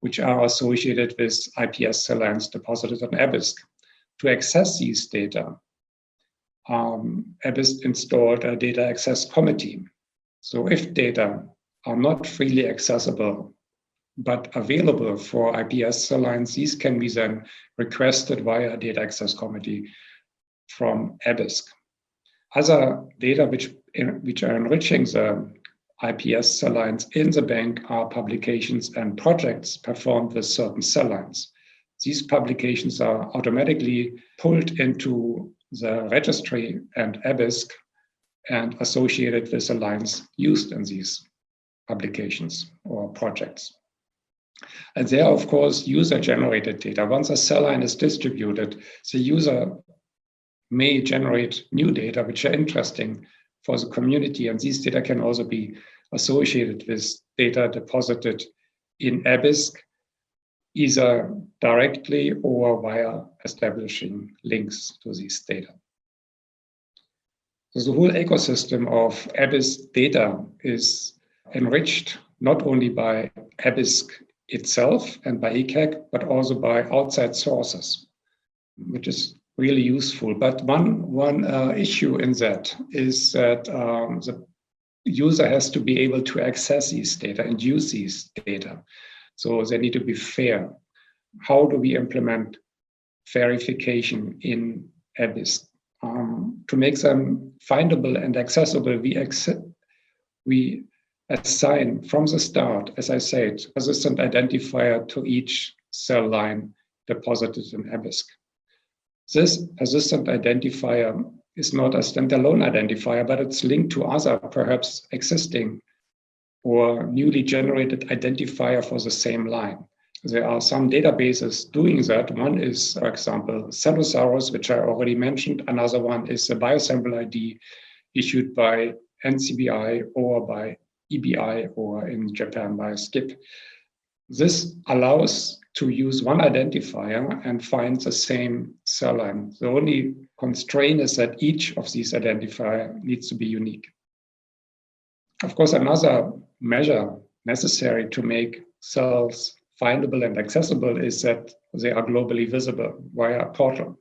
which are associated with iPS cell lines deposited on EBiSC. To access these data, EBiSC installed a data access committee. So if data are not freely accessible, but available for iPS cell lines, these can be then requested via a data access committee from EBiSC. Other data which are enriching the iPS cell lines in the bank are publications and projects performed with certain cell lines. These publications are automatically pulled into the registry and EBiSC and associated with the lines used in these publications or projects. And there are, of course, user-generated data. Once a cell line is distributed, the user may generate new data which are interesting for the community, and these data can also be associated with data deposited in EBiSC, either directly or via establishing links to these data. So the whole ecosystem of EBiSC data is enriched not only by EBiSC itself and by ECAC, but also by outside sources, which is really useful. But one issue in that is that the user has to be able to access these data and use these data. So they need to be fair. How do we implement verification in EBiSC? To make them findable and accessible, we assign from the start, as I said, a persistent identifier to each cell line deposited in EBiSC. This persistent identifier is not a standalone identifier, but it's linked to other, perhaps existing or newly generated identifier for the same line. There are some databases doing that. One is, for example, Cellosaurus, which I already mentioned. Another one is the biosample ID issued by NCBI or by EBi or in Japan by SCIP. This allows to use one identifier and find the same cell line. The only constraint is that each of these identifiers needs to be unique. Of course, another measure necessary to make cells findable and accessible is that they are globally visible via a portal.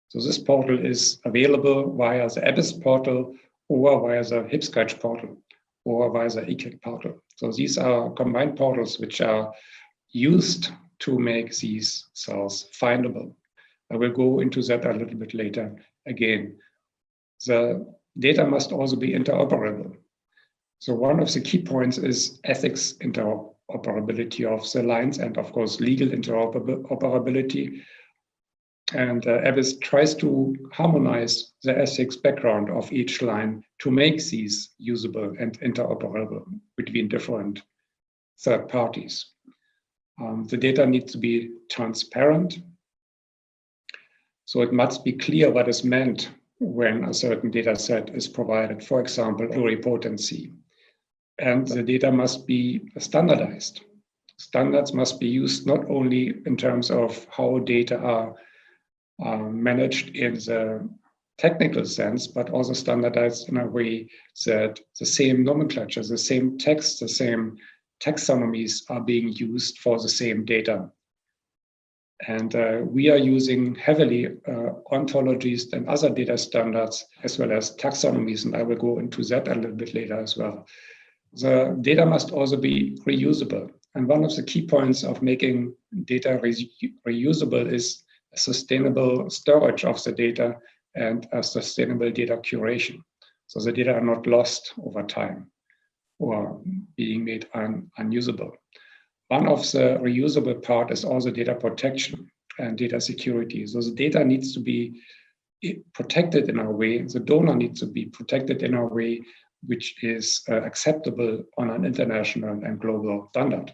So this portal is available via the EBiSC portal or via the HipScratch portal or via the ECAC portal. So these are combined portals which are used to make these cells findable. I will go into that a little bit later again. The data must also be interoperable. So one of the key points is ethics interoperability of the lines and, of course, legal interoperability. And EBiSC tries to harmonize the ethics background of each line to make these usable and interoperable between different third parties. The data needs to be transparent. So it must be clear what is meant when a certain data set is provided, for example, pluripotency. And the data must be standardized. Standards must be used not only in terms of how data are managed in the technical sense, but also standardized in a way that the same nomenclature, the same text, the same taxonomies are being used for the same data. And we are using heavily ontologies and other data standards, as well as taxonomies, and I will go into that a little bit later as well. The data must also be reusable. And one of the key points of making data reusable is a sustainable storage of the data and a sustainable data curation. So the data are not lost over time or being made unusable. One of the reusable part is also data protection and data security. So the data needs to be protected in a way, the donor needs to be protected in a way which is acceptable on an international and global standard.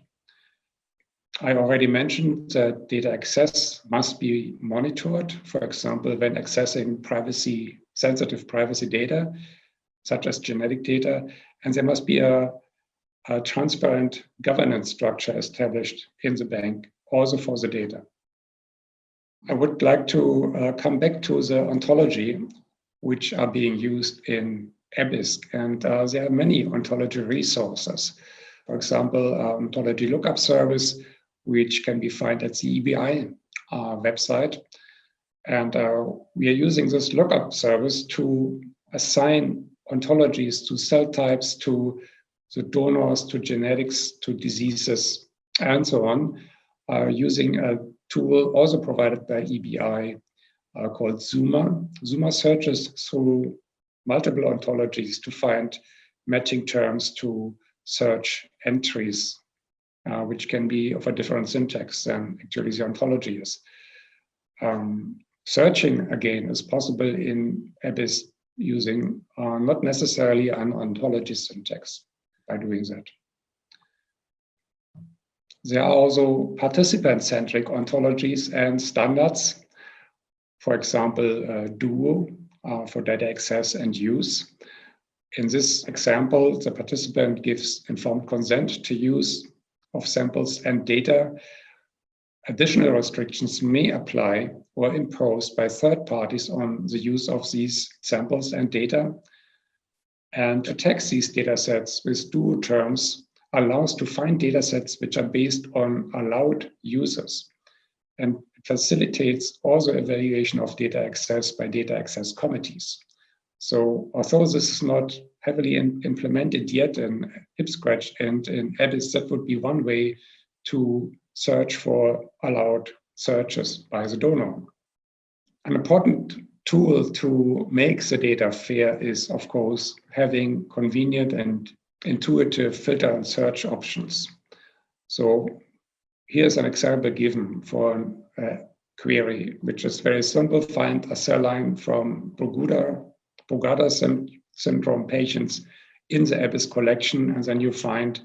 I already mentioned that data access must be monitored, for example, when accessing sensitive privacy data, such as genetic data, and there must be a transparent governance structure established in the bank, also for the data. I would like to come back to the ontology, which are being used in EBiSC, and there are many ontology resources. For example, ontology lookup service, which can be found at the EBi website. And we are using this lookup service to assign ontologies to cell types, to the donors, to genetics, to diseases, and so on, using a tool also provided by EBi called Zuma. Zuma searches through multiple ontologies to find matching terms to search entries, which can be of a different syntax than actually the ontology is. Searching, again, is possible in EBiSC using not necessarily an ontology syntax by doing that. There are also participant-centric ontologies and standards. For example, Duo for data access and use. In this example, the participant gives informed consent to use of samples and data. Additional restrictions may apply or imposed by third parties on the use of these samples and data. And attacks these data sets with Duo terms allows to find data sets which are based on allowed users, and facilitates also evaluation of data access by data access committees. So although this is not heavily implemented yet in IPSCratch and in EBiSC, that would be one way to search for allowed searches by the donor. An important tool to make the data fair is, of course, having convenient and intuitive filter and search options. So here's an example given for a query, which is very simple. Find a cell line from Brugada syndrome patients in the EBiSC collection, and then you find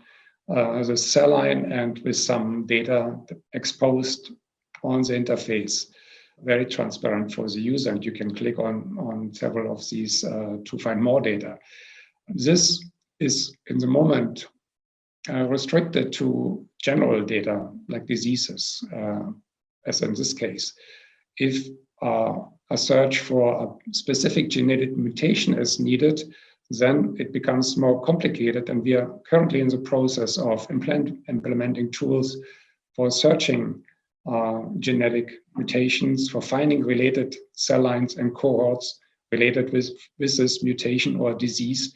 the cell line and with some data exposed on the interface, very transparent for the user, and you can click on several of these to find more data. This is, in the moment, restricted to general data like diseases, as in this case. If a search for a specific genetic mutation is needed, then it becomes more complicated, and we are currently in the process of implementing tools for searching genetic mutations, for finding related cell lines and cohorts related with this mutation or disease,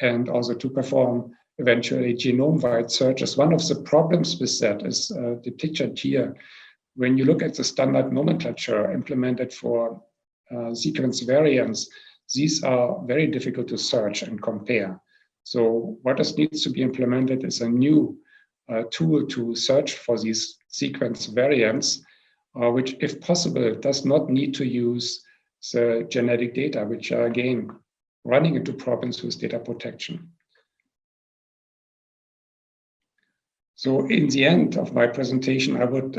and also to perform eventually genome-wide searches. One of the problems with that is depicted here. When you look at the standard nomenclature implemented for sequence variants, these are very difficult to search and compare. So what needs to be implemented is a new tool to search for these sequence variants, which, if possible, does not need to use the genetic data, which are, again, running into problems with data protection. So in the end of my presentation, I would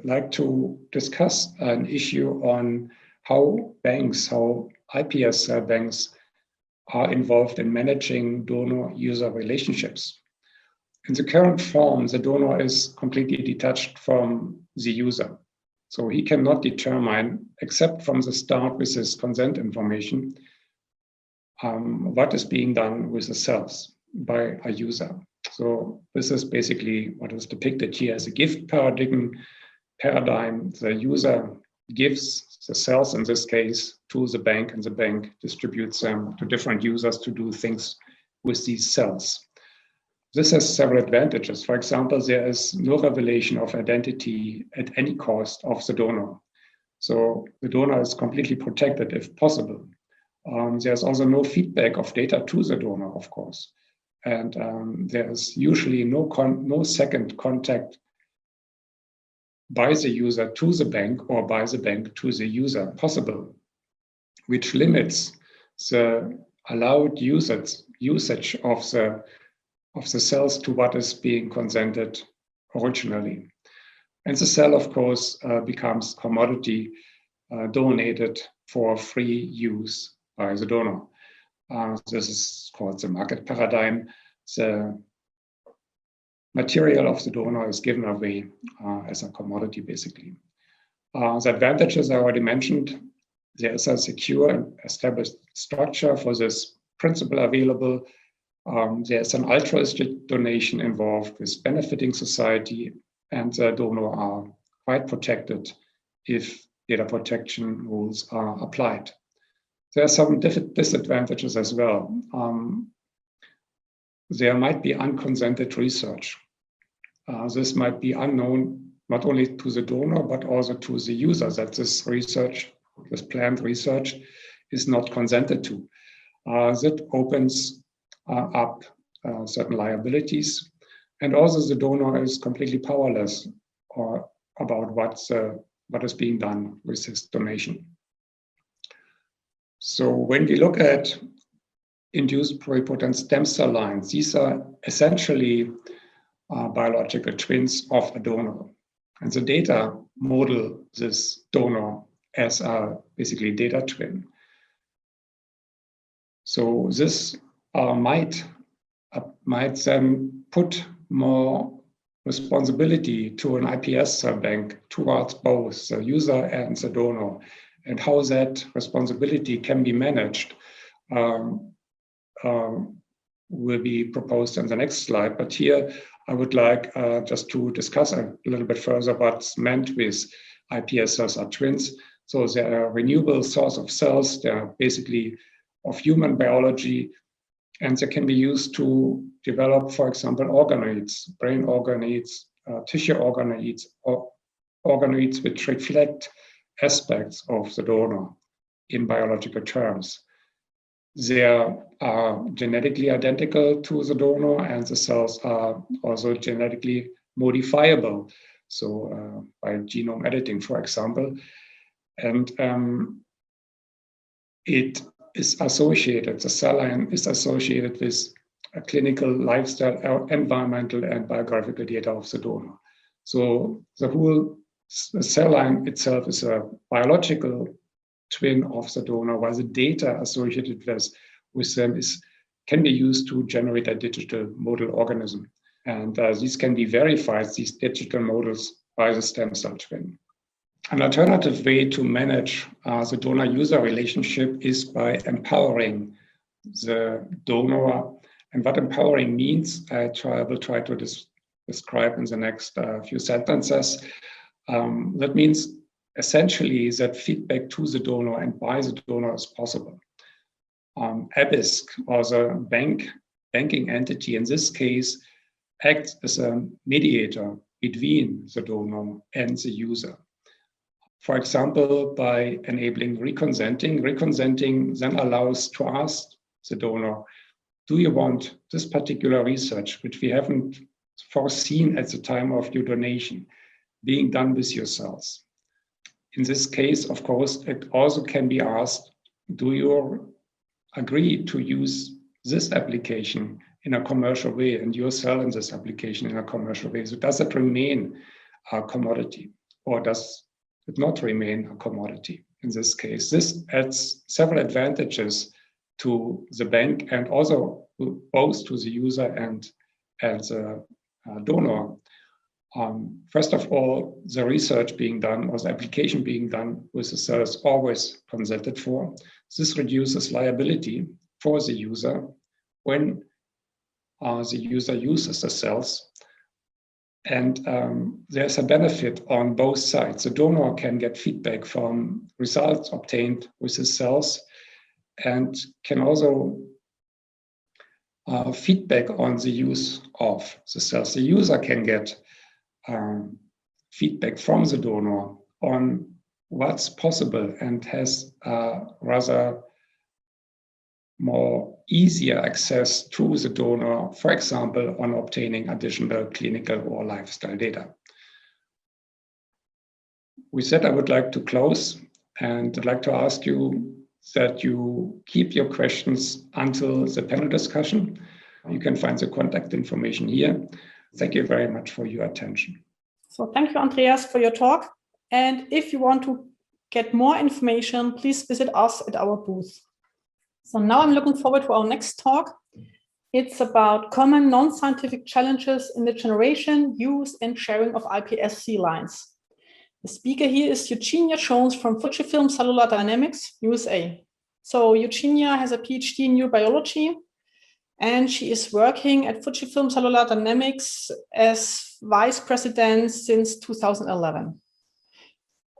like to discuss an issue on how banks, how iPS banks are involved in managing donor-user relationships. In the current form, the donor is completely detached from the user. So he cannot determine, except from the start with his consent information, what is being done with the cells by a user. So this is basically what is depicted here as a gift paradigm. The user gives the cells, in this case, to the bank, and the bank distributes them to different users to do things with these cells. This has several advantages. For example, there is no revelation of identity at any cost of the donor. So the donor is completely protected if possible. There's also no feedback of data to the donor, of course. And there's usually no second contact by the user to the bank or by the bank to the user possible, which limits the allowed usage of the cells to what is being consented originally. And the cell, of course, becomes commodity donated for free use by the donor. This is called the market paradigm. The material of the donor is given away as a commodity, basically. The advantages I already mentioned. There is a secure and established structure for this principle available. There's an altruistic donation involved with benefiting society, and the donor are quite protected if data protection rules are applied. There are some disadvantages as well. There might be unconsented research. This might be unknown not only to the donor, but also to the user, that this research, this planned research, is not consented to. That opens up certain liabilities. And also the donor is completely powerless about what is being done with his donation. So when we look at induced pluripotent stem cell lines, these are essentially biological twins of a donor. And the data model this donor as a basically data twin. So this might then put more responsibility to an iPS cell bank towards both the user and the donor, and how that responsibility can be managed will be proposed in the next slide. But here I would like just to discuss a little bit further what's meant with iPS cells are twins. So they're a renewable source of cells. They're basically of human biology, and they can be used to develop, for example, organoids, brain organoids, tissue organoids, or organoids which reflect aspects of the donor in biological terms. They are genetically identical to the donor, and the cells are also genetically modifiable, so by genome editing, for example. And it is associated, the cell line is associated with a clinical, lifestyle, environmental, and biographical data of the donor. So the whole cell line itself is a biological twin of the donor, while the data associated with them can be used to generate a digital model organism. And these can be verified, these digital models, by the stem cell twin. An alternative way to manage the donor-user relationship is by empowering the donor. And what empowering means, I will try to describe in the next few sentences. That means essentially that feedback to the donor and by the donor is possible. EBiSC, or the banking entity in this case, acts as a mediator between the donor and the user. For example, by enabling reconsenting. Reconsenting then allows to ask the donor, do you want this particular research, which we haven't foreseen at the time of your donation, being done with your cells? In this case, of course, it also can be asked, do you agree to use this application in a commercial way and your cell in this application in a commercial way? So does it remain a commodity, or does it not remain a commodity in this case? This adds several advantages to the bank and also both to the user and the donor. First of all, the research being done or the application being done with the cell is always consented for. This reduces liability for the user when the user uses the cells. And there's a benefit on both sides. The donor can get feedback from results obtained with the cells and can also feedback on the use of the cells. The user can get feedback from the donor on what's possible and has rather more easier access to the donor, for example, on obtaining additional clinical or lifestyle data. With that, I would like to close, and I'd like to ask you that you keep your questions until the panel discussion. You can find the contact information here. Thank you very much for your attention. So thank you, Andreas, for your talk. And if you want to get more information, please visit us at our booth. So now I'm looking forward to our next talk. It's about common non-scientific challenges in the generation, use, and sharing of iPSC lines. The speaker here is Eugenia Jones from Fujifilm Cellular Dynamics, USA. So Eugenia has a PhD in neurobiology, and she is working at Fujifilm Cellular Dynamics as vice president since 2011.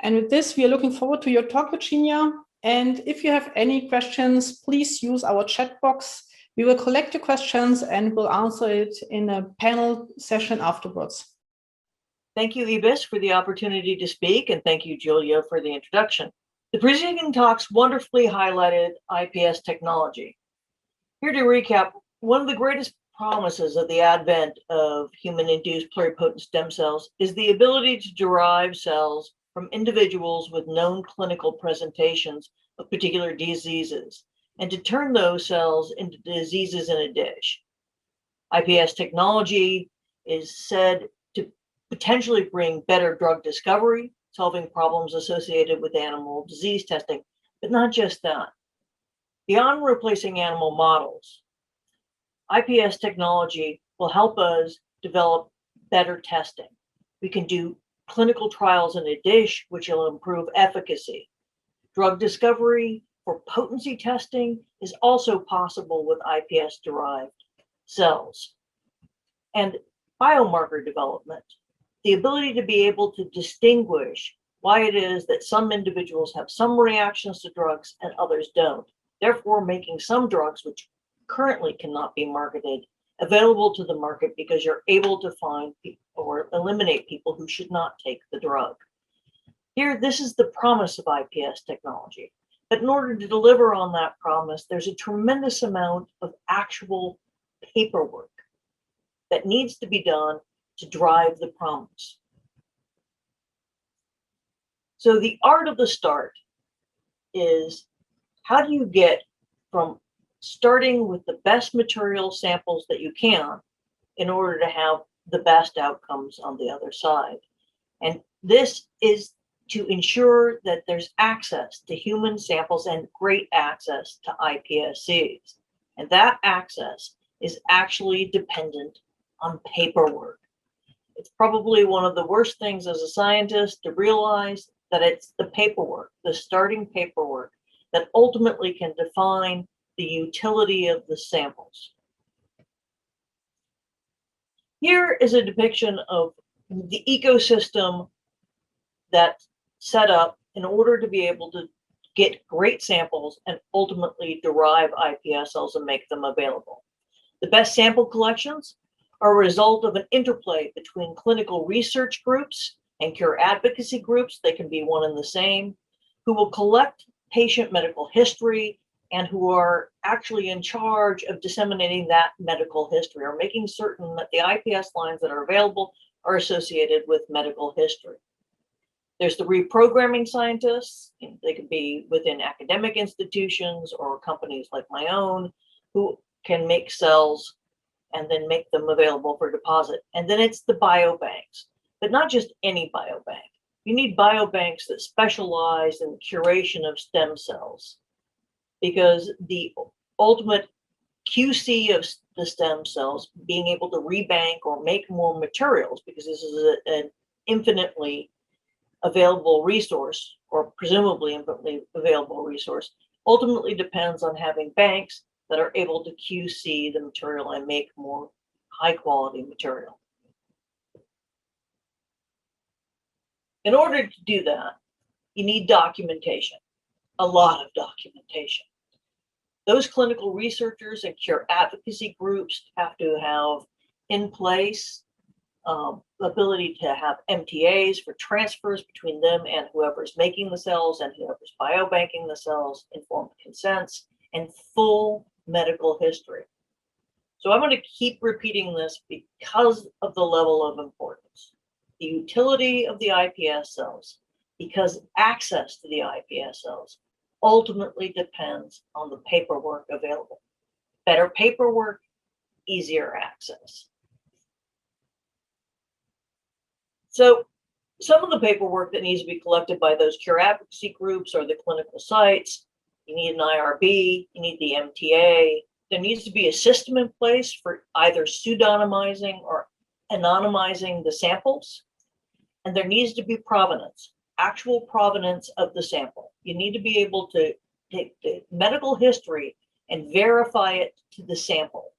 And with this, we are looking forward to your talk, Eugenia. And if you have any questions, please use our chat box. We will collect your questions and will answer it in a panel session afterwards. Thank you, EBiSC, for the opportunity to speak, and thank you, Julia, for the introduction. The preceding talks wonderfully highlighted IPS technology. Here to recap, one of the greatest promises of the advent of human-induced pluripotent stem cells is the ability to derive cells from individuals with known clinical presentations of particular diseases, and to turn those cells into diseases in a dish. IPS technology is said to potentially bring better drug discovery, solving problems associated with animal disease testing, but not just that. Beyond replacing animal models, IPS technology will help us develop better testing. We can do clinical trials in a dish, which will improve efficacy. Drug discovery for potency testing is also possible with iPS-derived cells. And biomarker development, the ability to be able to distinguish why it is that some individuals have some reactions to drugs and others don't, therefore making some drugs which currently cannot be marketed available to the market because you're able to find or eliminate people who should not take the drug. Here, this is the promise of IPS technology. But in order to deliver on that promise, there's a tremendous amount of actual paperwork that needs to be done to drive the promise. So the art of the start is, how do you get from starting with the best material samples that you can in order to have the best outcomes on the other side? And this is to ensure that there's access to human samples and great access to iPSCs. And that access is actually dependent on paperwork. It's probably one of the worst things as a scientist to realize that it's the paperwork, the starting paperwork, that ultimately can define the utility of the samples. Here is a depiction of the ecosystem that's set up in order to be able to get great samples and ultimately derive iPS cells and make them available. The best sample collections are a result of an interplay between clinical research groups and cure advocacy groups. They can be one and the same, who will collect patient medical history and who are actually in charge of disseminating that medical history or making certain that the iPS lines that are available are associated with medical history. There's the reprogramming scientists. They could be within academic institutions or companies like my own, who can make cells and then make them available for deposit. And then it's the biobanks, but not just any biobank. You need biobanks that specialize in the curation of stem cells, because the ultimate QC of the stem cells, being able to rebank or make more materials, because this is an infinitely available resource, or presumably infinitely available resource, ultimately depends on having banks that are able to QC the material and make more high quality material. In order to do that, you need documentation, a lot of documentation. Those clinical researchers and cure advocacy groups have to have in place the ability to have MTAs for transfers between them and whoever's making the cells and whoever's biobanking the cells, informed consents, and full medical history. So I'm going to keep repeating this because of the level of importance. The utility of the iPS cells, because access to the iPS cells ultimately depends on the paperwork available. Better paperwork, easier access. So some of the paperwork that needs to be collected by those cure advocacy groups or the clinical sites, you need an IRB, you need the MTA. There needs to be a system in place for either pseudonymizing or anonymizing the samples. And there needs to be provenance, actual provenance of the sample. You need to be able to take the medical history and verify it to the sample.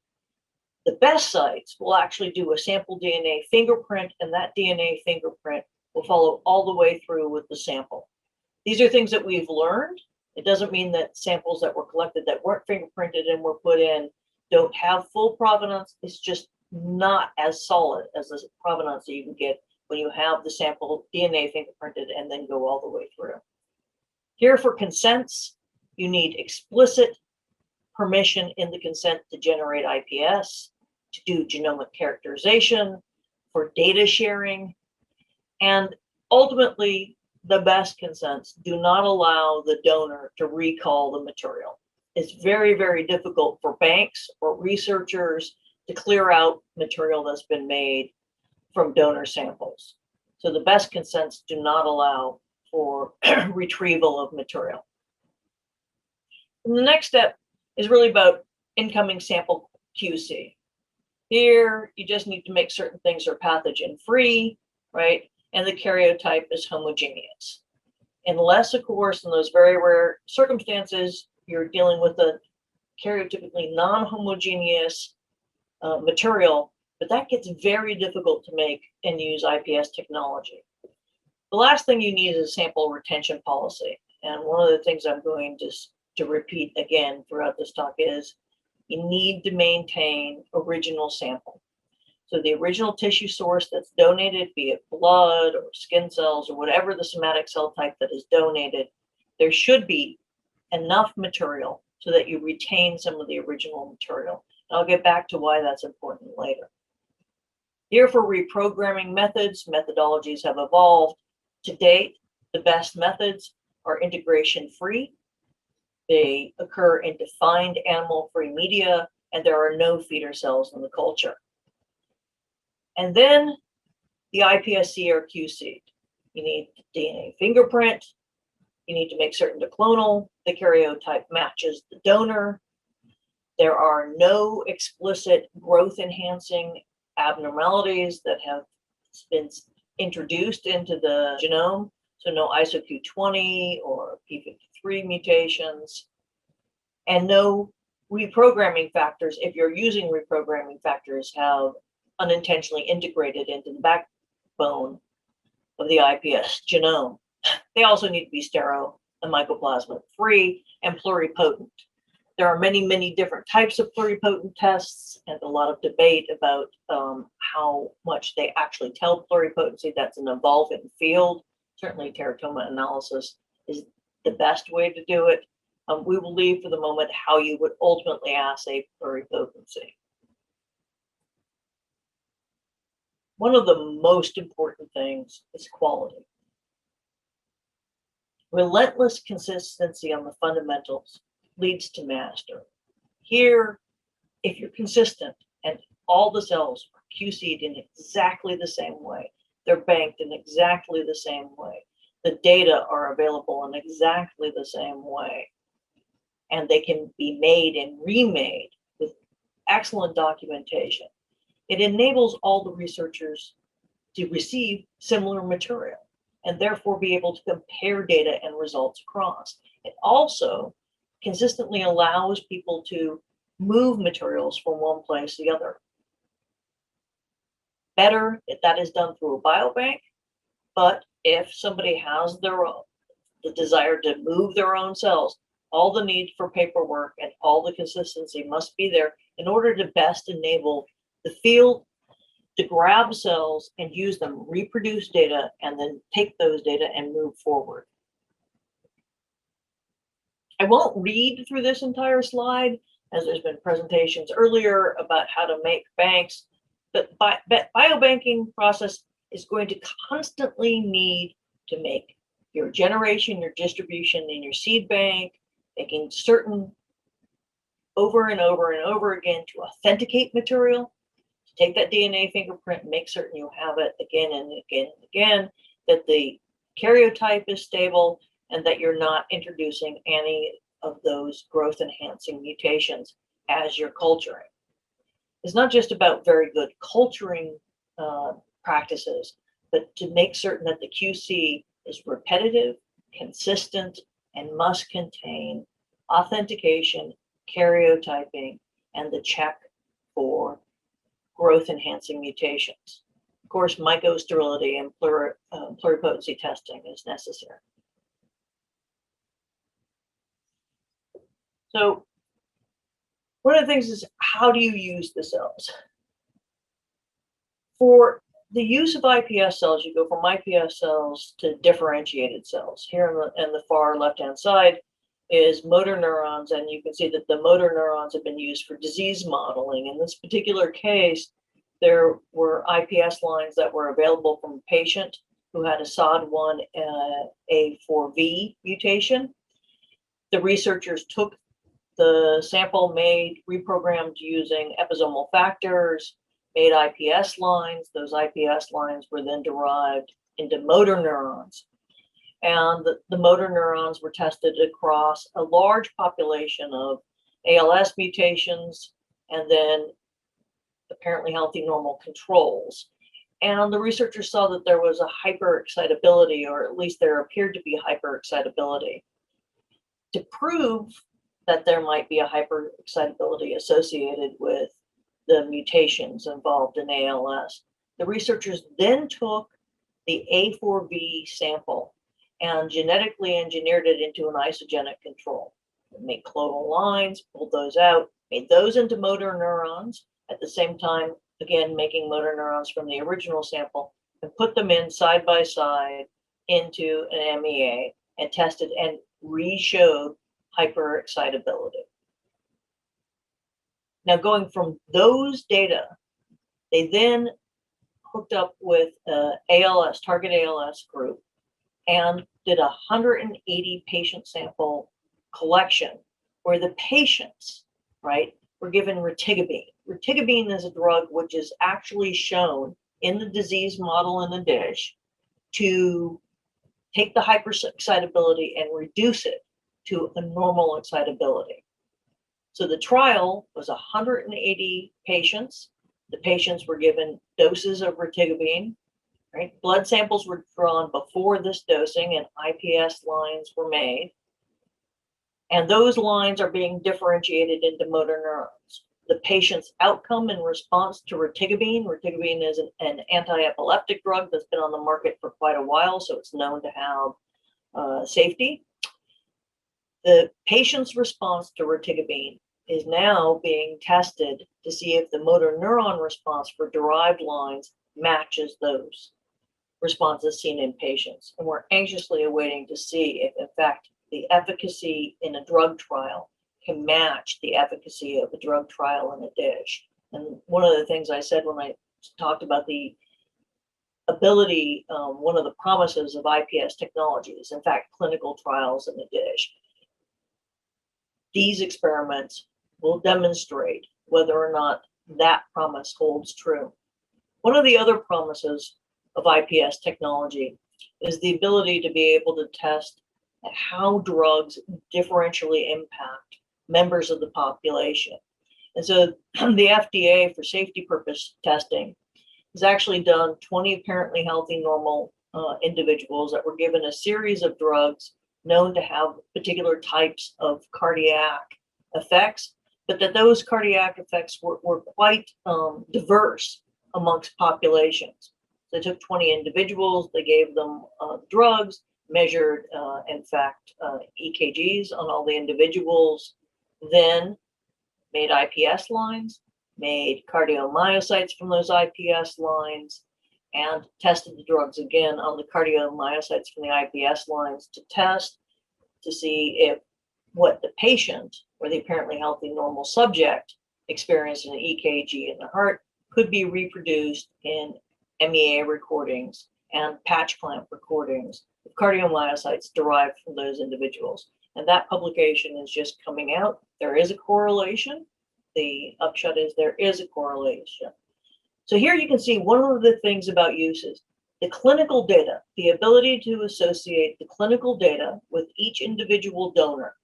The best sites will actually do a sample DNA fingerprint, and that DNA fingerprint will follow all the way through with the sample. These are things that we've learned. It doesn't mean that samples that were collected that weren't fingerprinted and were put in don't have full provenance. It's just not as solid as the provenance that you can get when you have the sample DNA fingerprinted and then go all the way through. Here for consents, you need explicit permission in the consent to generate iPS, to do genomic characterization, for data sharing, and ultimately the best consents do not allow the donor to recall the material. It's very, very difficult for banks or researchers to clear out material that's been made from donor samples. So the best consents do not allow for retrieval of material. And the next step is really about incoming sample QC. Here, you just need to make certain things are pathogen free, right? And the karyotype is homogeneous. Unless, of course, in those very rare circumstances, you're dealing with a karyotypically non-homogeneous material, but that gets very difficult to make and use iPS technology. The last thing you need is a sample retention policy. And one of the things I'm going to repeat again throughout this talk is you need to maintain original sample. So the original tissue source that's donated, be it blood or skin cells or whatever the somatic cell type that is donated, there should be enough material so that you retain some of the original material. And I'll get back to why that's important later. Here for reprogramming methods, methodologies have evolved. To date, the best methods are integration-free. They occur in defined animal-free media, and there are no feeder cells in the culture. And then the iPSC are QC'd. You need DNA fingerprint. You need to make certain the clonal, the karyotype matches the donor. There are no explicit growth-enhancing abnormalities that have been introduced into the genome. So no ISO-Q20 or P53 mutations, and no reprogramming factors, if you're using reprogramming factors, have unintentionally integrated into the backbone of the iPS genome. They also need to be sterile and mycoplasma free and pluripotent. There are many, many different types of pluripotent tests and a lot of debate about how much they actually tell pluripotency. That's an evolving field. Certainly teratoma analysis is the best way to do it. We will leave for the moment how you would ultimately assay pluripotency. One of the most important things is quality. Relentless consistency on the fundamentals leads to mastery. Here, if you're consistent and all the cells are QC'd in exactly the same way, they're banked in exactly the same way, the data are available in exactly the same way, and they can be made and remade with excellent documentation. It enables all the researchers to receive similar material and therefore be able to compare data and results across. It also consistently allows people to move materials from one place to the other. Better if that is done through a biobank, but if somebody has the desire to move their own cells, all the need for paperwork and all the consistency must be there in order to best enable the field to grab cells and use them, reproduce data, and then take those data and move forward. I won't read through this entire slide, as there's been presentations earlier about how to make banks, but biobanking process is going to constantly need to make your generation, your distribution in your seed bank, making certain over and over and over again to authenticate material, to take that DNA fingerprint, make certain you have it again and again and again, that the karyotype is stable, and that you're not introducing any of those growth enhancing mutations as you're culturing. It's not just about very good culturing practices, but to make certain that the QC is repetitive, consistent, and must contain authentication, karyotyping, and the check for growth enhancing mutations. Of course, mycosterility and pluripotency testing is necessary. So one of the things is, how do you use the cells? For the use of iPS cells, you go from iPS cells to differentiated cells. Here in the far left-hand side is motor neurons, and you can see that the motor neurons have been used for disease modeling. In this particular case, there were iPS lines that were available from a patient who had a SOD1 A4V mutation. The researchers took the sample, reprogrammed using episomal factors, made iPS lines. Those iPS lines were then derived into motor neurons. And the motor neurons were tested across a large population of ALS mutations and then apparently healthy normal controls. And the researchers saw that there was a hyperexcitability, or at least there appeared to be hyperexcitability. To prove that there might be a hyperexcitability associated with the mutations involved in ALS, the researchers then took the A4V sample and genetically engineered it into an isogenic control. They made clonal lines, pulled those out, made those into motor neurons, at the same time, again, making motor neurons from the original sample, and put them in side by side into an MEA and tested and re-showed hyperexcitability. Now, going from those data, they then hooked up with ALS, target ALS group, and did a 180 patient sample collection where the patients, right, were given retigabine. Retigabine is a drug which is actually shown in the disease model in the dish to take the hyperexcitability and reduce it to a normal excitability. So the trial was 180 patients. The patients were given doses of retigabine, right? Blood samples were drawn before this dosing and iPS lines were made. And those lines are being differentiated into motor neurons. The patient's outcome in response to retigabine is an anti-epileptic drug that's been on the market for quite a while, so it's known to have safety. The patient's response to retigabine is now being tested to see if the motor neuron response for derived lines matches those responses seen in patients. And we're anxiously awaiting to see if, in fact, the efficacy in a drug trial can match the efficacy of a drug trial in a dish. And one of the things I said when I talked about the ability, one of the promises of iPS technology is, in fact, clinical trials in a dish. These experiments will demonstrate whether or not that promise holds true. One of the other promises of iPS technology is the ability to be able to test how drugs differentially impact members of the population. And so the FDA, for safety purpose testing, has actually done 20 apparently healthy, normal individuals that were given a series of drugs known to have particular types of cardiac effects, but that those cardiac effects were quite diverse amongst populations. They took 20 individuals, they gave them drugs, measured, in fact, EKGs on all the individuals, then made IPS lines, made cardiomyocytes from those IPS lines, and tested the drugs again on the cardiomyocytes from the IPS lines to test to see if what the patient or the apparently healthy normal subject experienced in an EKG in the heart could be reproduced in MEA recordings and patch clamp recordings of cardiomyocytes derived from those individuals. And that publication is just coming out. There is a correlation. The upshot is there is a correlation. So here you can see one of the things about use is the clinical data, the ability to associate the clinical data with each individual donor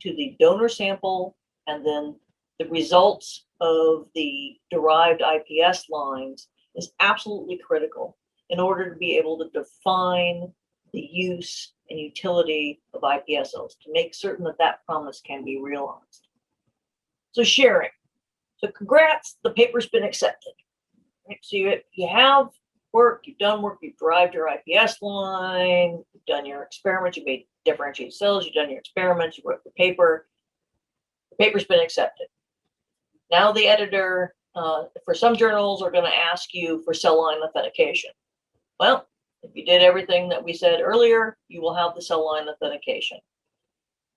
to the donor sample, and then the results of the derived IPS lines is absolutely critical in order to be able to define the use and utility of iPS cells to make certain that that promise can be realized. So sharing. So congrats, the paper's been accepted. Right? So you have work, you've done work, you've derived your IPS line, you've done your experiments, you've made differentiated cells, you've done your experiments, you wrote the paper. The paper's been accepted. Now the editor, for some journals, are going to ask you for cell line authentication. Well, if you did everything that we said earlier, you will have the cell line authentication.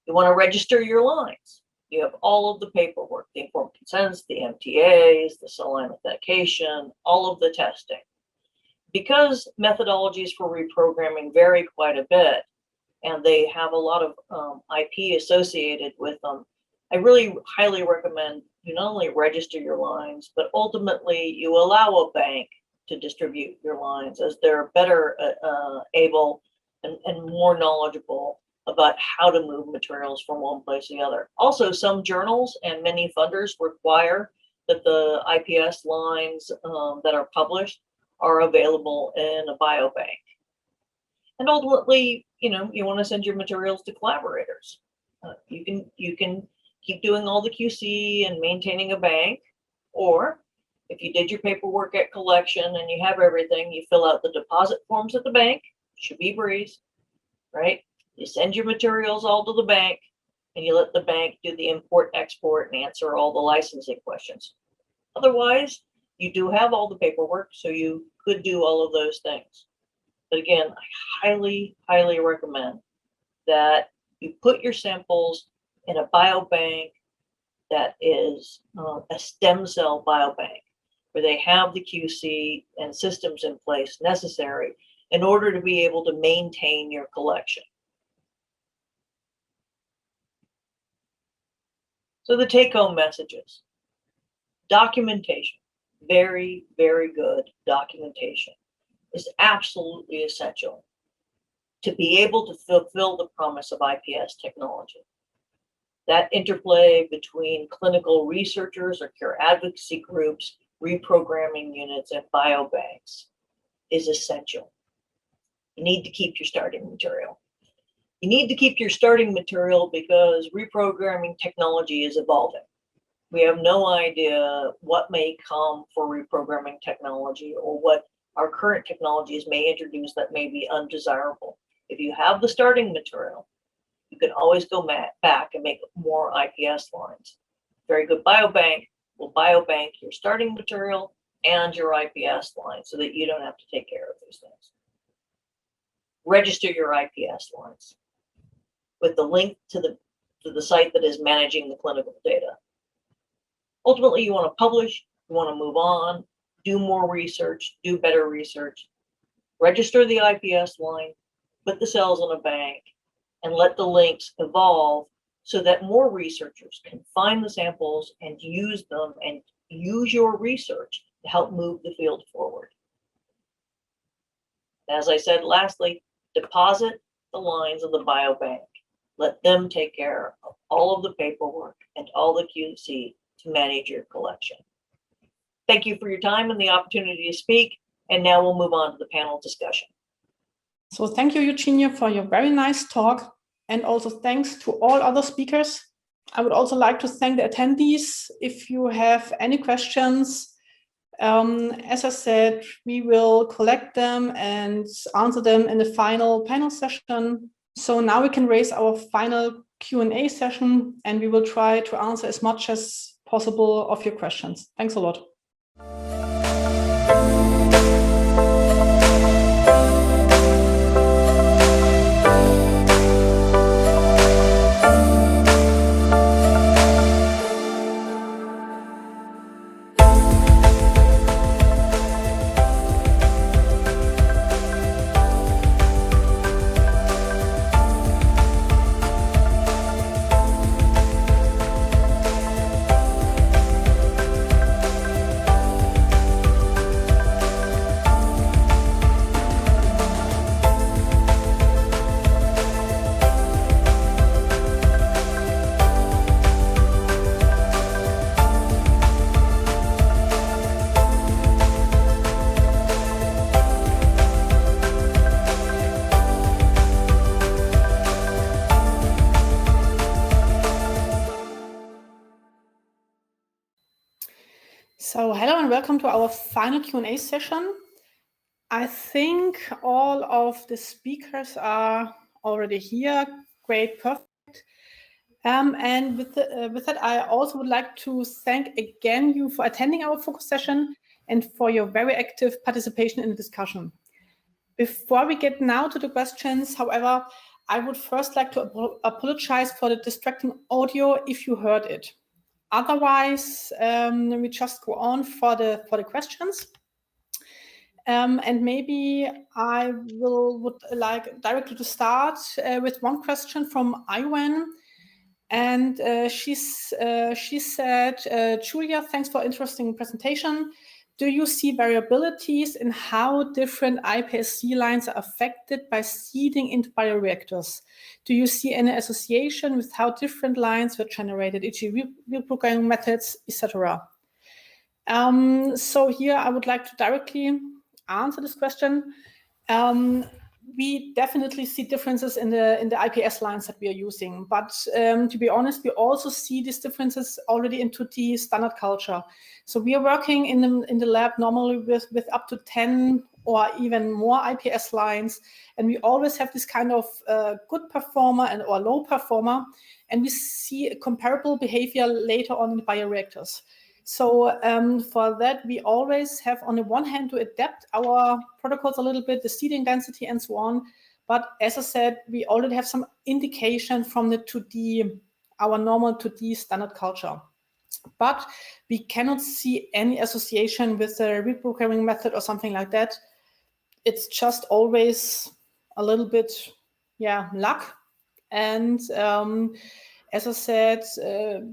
You want to register your lines. You have all of the paperwork, the informed consents, the MTAs, the cell line authentication, all of the testing. Because methodologies for reprogramming vary quite a bit, and they have a lot of IP associated with them, I really highly recommend you not only register your lines, but ultimately you allow a bank to distribute your lines, as they're better able and more knowledgeable about how to move materials from one place to the other. Also, some journals and many funders require that the IPS lines that are published are available in a biobank. And ultimately, you want to send your materials to collaborators. You can keep doing all the QC and maintaining a bank, or if you did your paperwork at collection and you have everything, you fill out the deposit forms at the bank. Should be a breeze, right? You send your materials all to the bank, and you let the bank do the import, export, and answer all the licensing questions. Otherwise, you do have all the paperwork, so you could do all of those things. But again, I highly, highly recommend that you put your samples in a biobank that is a stem cell biobank, where they have the QC and systems in place necessary in order to be able to maintain your collection. So the take-home messages. Documentation, very, very good documentation is absolutely essential to be able to fulfill the promise of iPS technology. That interplay between clinical researchers or care advocacy groups, reprogramming units, and biobanks is essential. You need to keep your starting material. You need to keep your starting material because reprogramming technology is evolving. We have no idea what may come for reprogramming technology or what our current technologies may introduce that may be undesirable. If you have the starting material, you can always go back and make more IPS lines. Very good biobank will biobank your starting material and your IPS line so that you don't have to take care of these things. Register your IPS lines with the link to the site that is managing the clinical data. Ultimately, you want to publish, you want to move on, do more research, do better research, register the IPS line, put the cells in a bank, and let the links evolve so that more researchers can find the samples and use them and use your research to help move the field forward. As I said, lastly, deposit the lines of the biobank. Let them take care of all of the paperwork and all the QC to manage your collection. Thank you for your time and the opportunity to speak. And now we'll move on to the panel discussion. So thank you, Eugenia, for your very nice talk. And also thanks to all other speakers. I would also like to thank the attendees. If you have any questions, as I said, we will collect them and answer them in the final panel session. So now we can raise our final Q&A session, and we will try to answer as much as possible of your questions. Thanks a lot. So hello and welcome to our final Q&A session. I think all of the speakers are already here. Great, perfect. And with that, I also would like to thank again you for attending our focus session and for your very active participation in the discussion. Before we get now to the questions, however, I would first like to apologize for the distracting audio if you heard it. Otherwise, we just go on for the questions. And maybe I would like directly to start with one question from Iwan. And she said, Julia, thanks for interesting presentation. Do you see variabilities in how different iPSC lines are affected by seeding into bioreactors? Do you see any association with how different lines were generated, e.g. reprogramming methods, etc.? So here I would like to directly answer this question. We definitely see differences in the IPS lines that we are using, but to be honest, we also see these differences already into the standard culture. So we are working in the lab normally with up to 10 or even more IPS lines, and we always have this kind of good performer and or low performer, and we see comparable behavior later on in the bioreactors. So for that, we always have on the one hand to adapt our protocols a little bit, the seeding density and so on. But as I said, we already have some indication from the 2D, our normal 2D standard culture. But we cannot see any association with the reprogramming method or something like that. It's just always a little bit, luck. And as I said,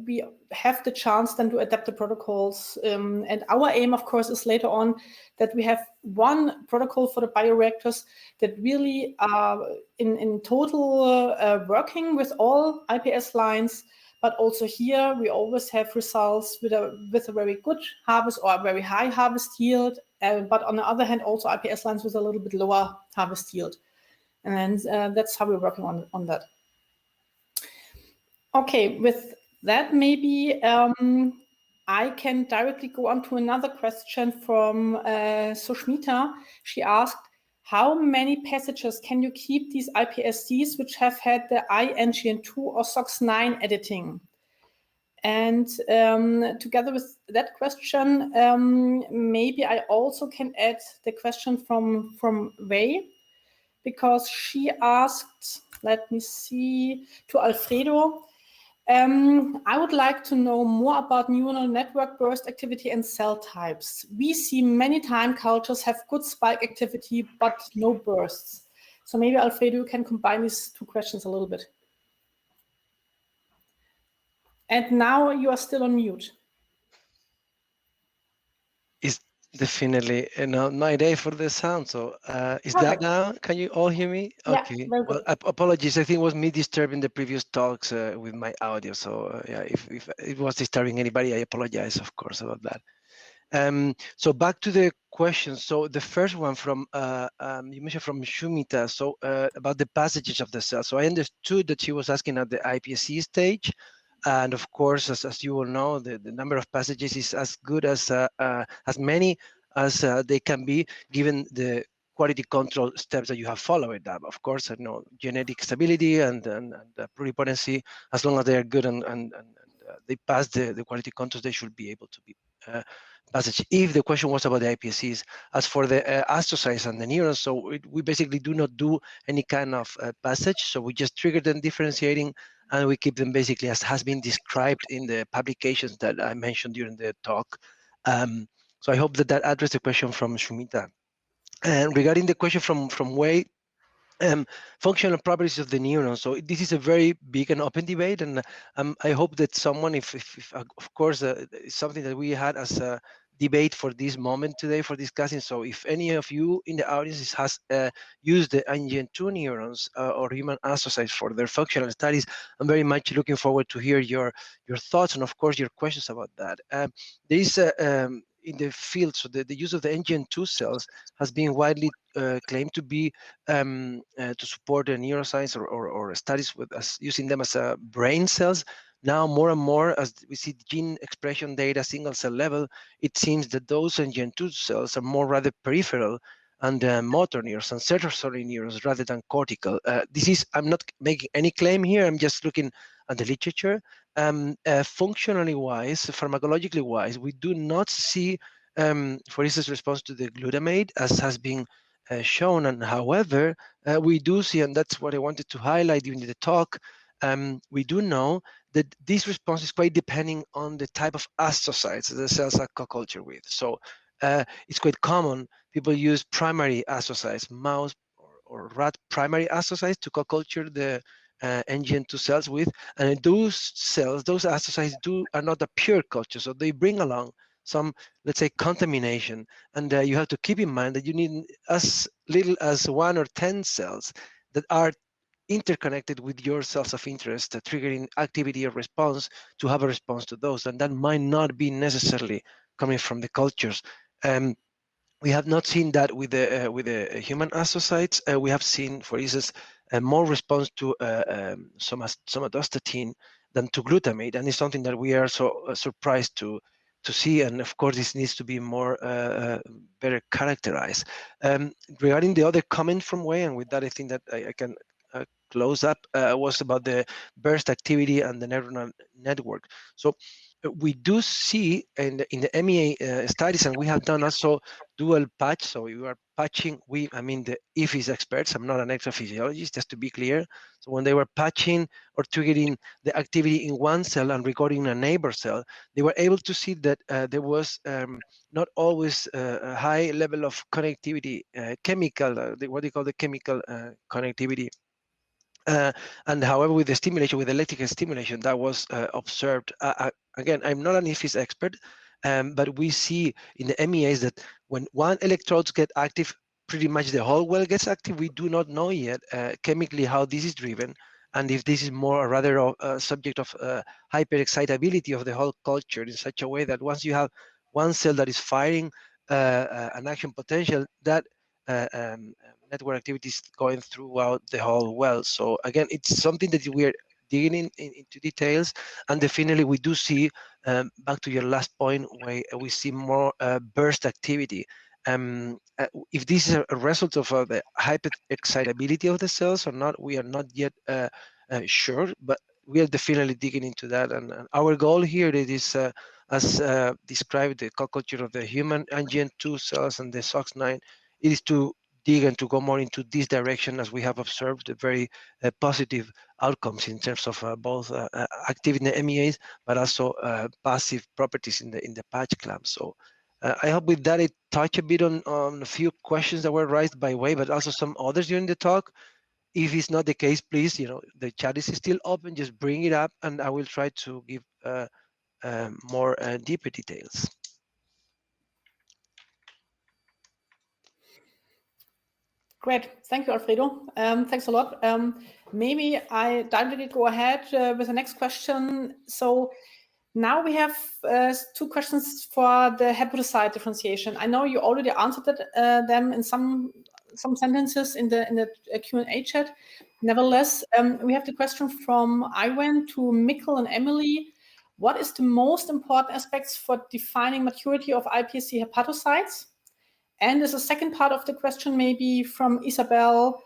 we have the chance then to adapt the protocols. And our aim, of course, is later on that we have one protocol for the bioreactors that really are in total working with all IPS lines. But also here, we always have results with a very good harvest or a very high harvest yield. But on the other hand, also IPS lines with a little bit lower harvest yield. And that's how we're working on that. Okay, with that, maybe I can directly go on to another question from Sushmita. She asked, how many passages can you keep these iPSCs which have had the INGN2 or SOX9 editing? And together with that question, maybe I also can add the question from Wei, because she asked, let me see, to Alfredo, I would like to know more about neural network burst activity and cell types. We see many time cultures have good spike activity, but no bursts. So maybe, Alfredo, you can combine these two questions a little bit. And now you are still on mute. Definitely. No, my day for the sound. So is that Perfect. now? Can you all hear me? Yeah, Okay. very Well, good. apologies. I think it was me disturbing the previous talks with my audio. So yeah, if it was disturbing anybody, I apologize, of course, about that. So back to the questions. So the first one from you mentioned from Shumita. So about the passages of the cell. So I understood that she was asking at the iPSC stage, and of course, as you all know, the number of passages is as good as many as they can be, given the quality control steps that you have followed up. Of course, you know, genetic stability and pluripotency, as long as they are good and they pass the quality controls, they should be able to be passage. If the question was about the iPSCs, as for the astrocytes and the neurons, so we basically do not do any kind of passage. So we just trigger them differentiating, and we keep them basically as has been described in the publications that I mentioned during the talk. So I hope that that addressed the question from Shumita. And regarding the question from Wei, functional properties of the neuron. So this is a very big and open debate, and I hope that someone, if of course, it's something that we had as a debate for this moment today for discussing. So if any of you in the audience has used the NGN2 neurons or human astrocytes for their functional studies, I'm very much looking forward to hear your thoughts and of course your questions about that. There is in the field, so the use of the NGN2 cells has been widely claimed to be to support the neuroscience or studies with us using them as brain cells. Now, more and more, as we see gene expression data, single cell level, it seems that those NGN2 cells are more rather peripheral and motor neurons and sensory neurons rather than cortical. This is, I'm not making any claim here, I'm just looking at the literature. Functionally wise, pharmacologically wise, we do not see, for instance, response to the glutamate as has been shown. And however, we do see, and that's what I wanted to highlight during the talk, we do know that this response is quite depending on the type of astrocytes the cells are co-cultured with. So it's quite common, people use primary astrocytes, mouse or rat primary astrocytes to co-culture the NGN2 cells with, and those cells, those astrocytes are not a pure culture, so they bring along some, let's say, contamination, and you have to keep in mind that you need as little as 1 or 10 cells that are interconnected with your cells of interest, triggering activity or response to have a response to those, and that might not be necessarily coming from the cultures. We have not seen that with the human astrocytes. We have seen, for instance, more response to somatostatin than to glutamate, and it's something that we are so surprised to see. And of course, this needs to be more better characterized. Regarding the other comment from Wei, and with that, I think that I can close up, was about the burst activity and the neuronal network. So we do see in the MEA studies, and we have done also dual patch. So we are patching, I mean the EBiSC experts, I'm not an electrophysiologist, just to be clear. So when they were patching or triggering the activity in one cell and recording a neighbor cell, they were able to see that there was not always a high level of connectivity, chemical, what they call the chemical connectivity. And however, with the stimulation, with electrical stimulation, that was observed. Again, I'm not an EBiSC expert, but we see in the MEAs that when one electrodes get active, pretty much the whole well gets active. We do not know yet chemically how this is driven, and if this is more or rather a subject of hyperexcitability of the whole culture in such a way that once you have one cell that is firing an action potential, that network activities going throughout the whole well. So again, it's something that we're digging into details, and definitely we do see, back to your last point, where we see more burst activity. If this is a result of the hyperexcitability of the cells or not, we are not yet sure, but we are definitely digging into that. And our goal here is, as described, the co-culture of the human NGN2 cells and the SOX9, it is to dig and to go more into this direction, as we have observed very positive outcomes in terms of both activity in the MEAs, but also passive properties in the patch clamp. So I hope with that it touched a bit on a few questions that were raised by Wei, but also some others during the talk. If it's not the case, please, the chat is still open, just bring it up and I will try to give more deeper details. Great. Thank you, Alfredo. Thanks a lot. Maybe I directly go ahead with the next question. So now we have 2 questions for the hepatocyte differentiation. I know you already answered them in some sentences in the Q&A chat. Nevertheless, we have the question from Iwan to Mikkel and Emily. What is the most important aspects for defining maturity of iPSC hepatocytes? And as a second part of the question, maybe from Isabel,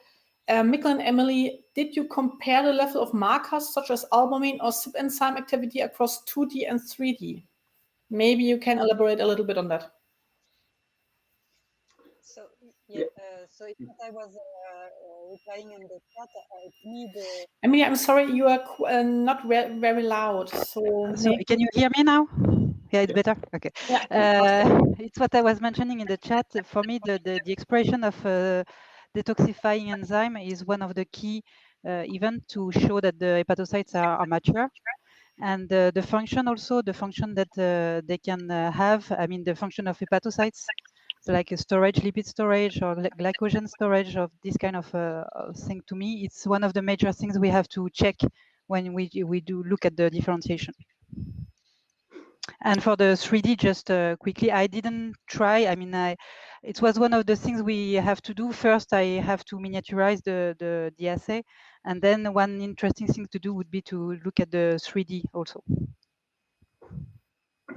Mikkel and Emily, did you compare the level of markers such as albumin or CYP enzyme activity across 2D and 3D? Maybe you can elaborate a little bit on that. So, yeah, so if I was replying in the chat, to me Emily, I'm sorry, you are not very loud. So can you hear me now? Yeah, it's better. Okay. Yeah. It's what I was mentioning in the chat. For me, the expression of detoxifying enzyme is one of the key events to show that the hepatocytes are mature. And the function also, the function that they can have, I mean, the function of hepatocytes, like a storage, lipid storage or glycogen storage of this kind of thing, to me, it's one of the major things we have to check when we do look at the differentiation. And for the 3D, just quickly, I didn't try. I mean, it was one of the things we have to do. First, I have to miniaturize the assay. And then one interesting thing to do would be to look at the 3D also.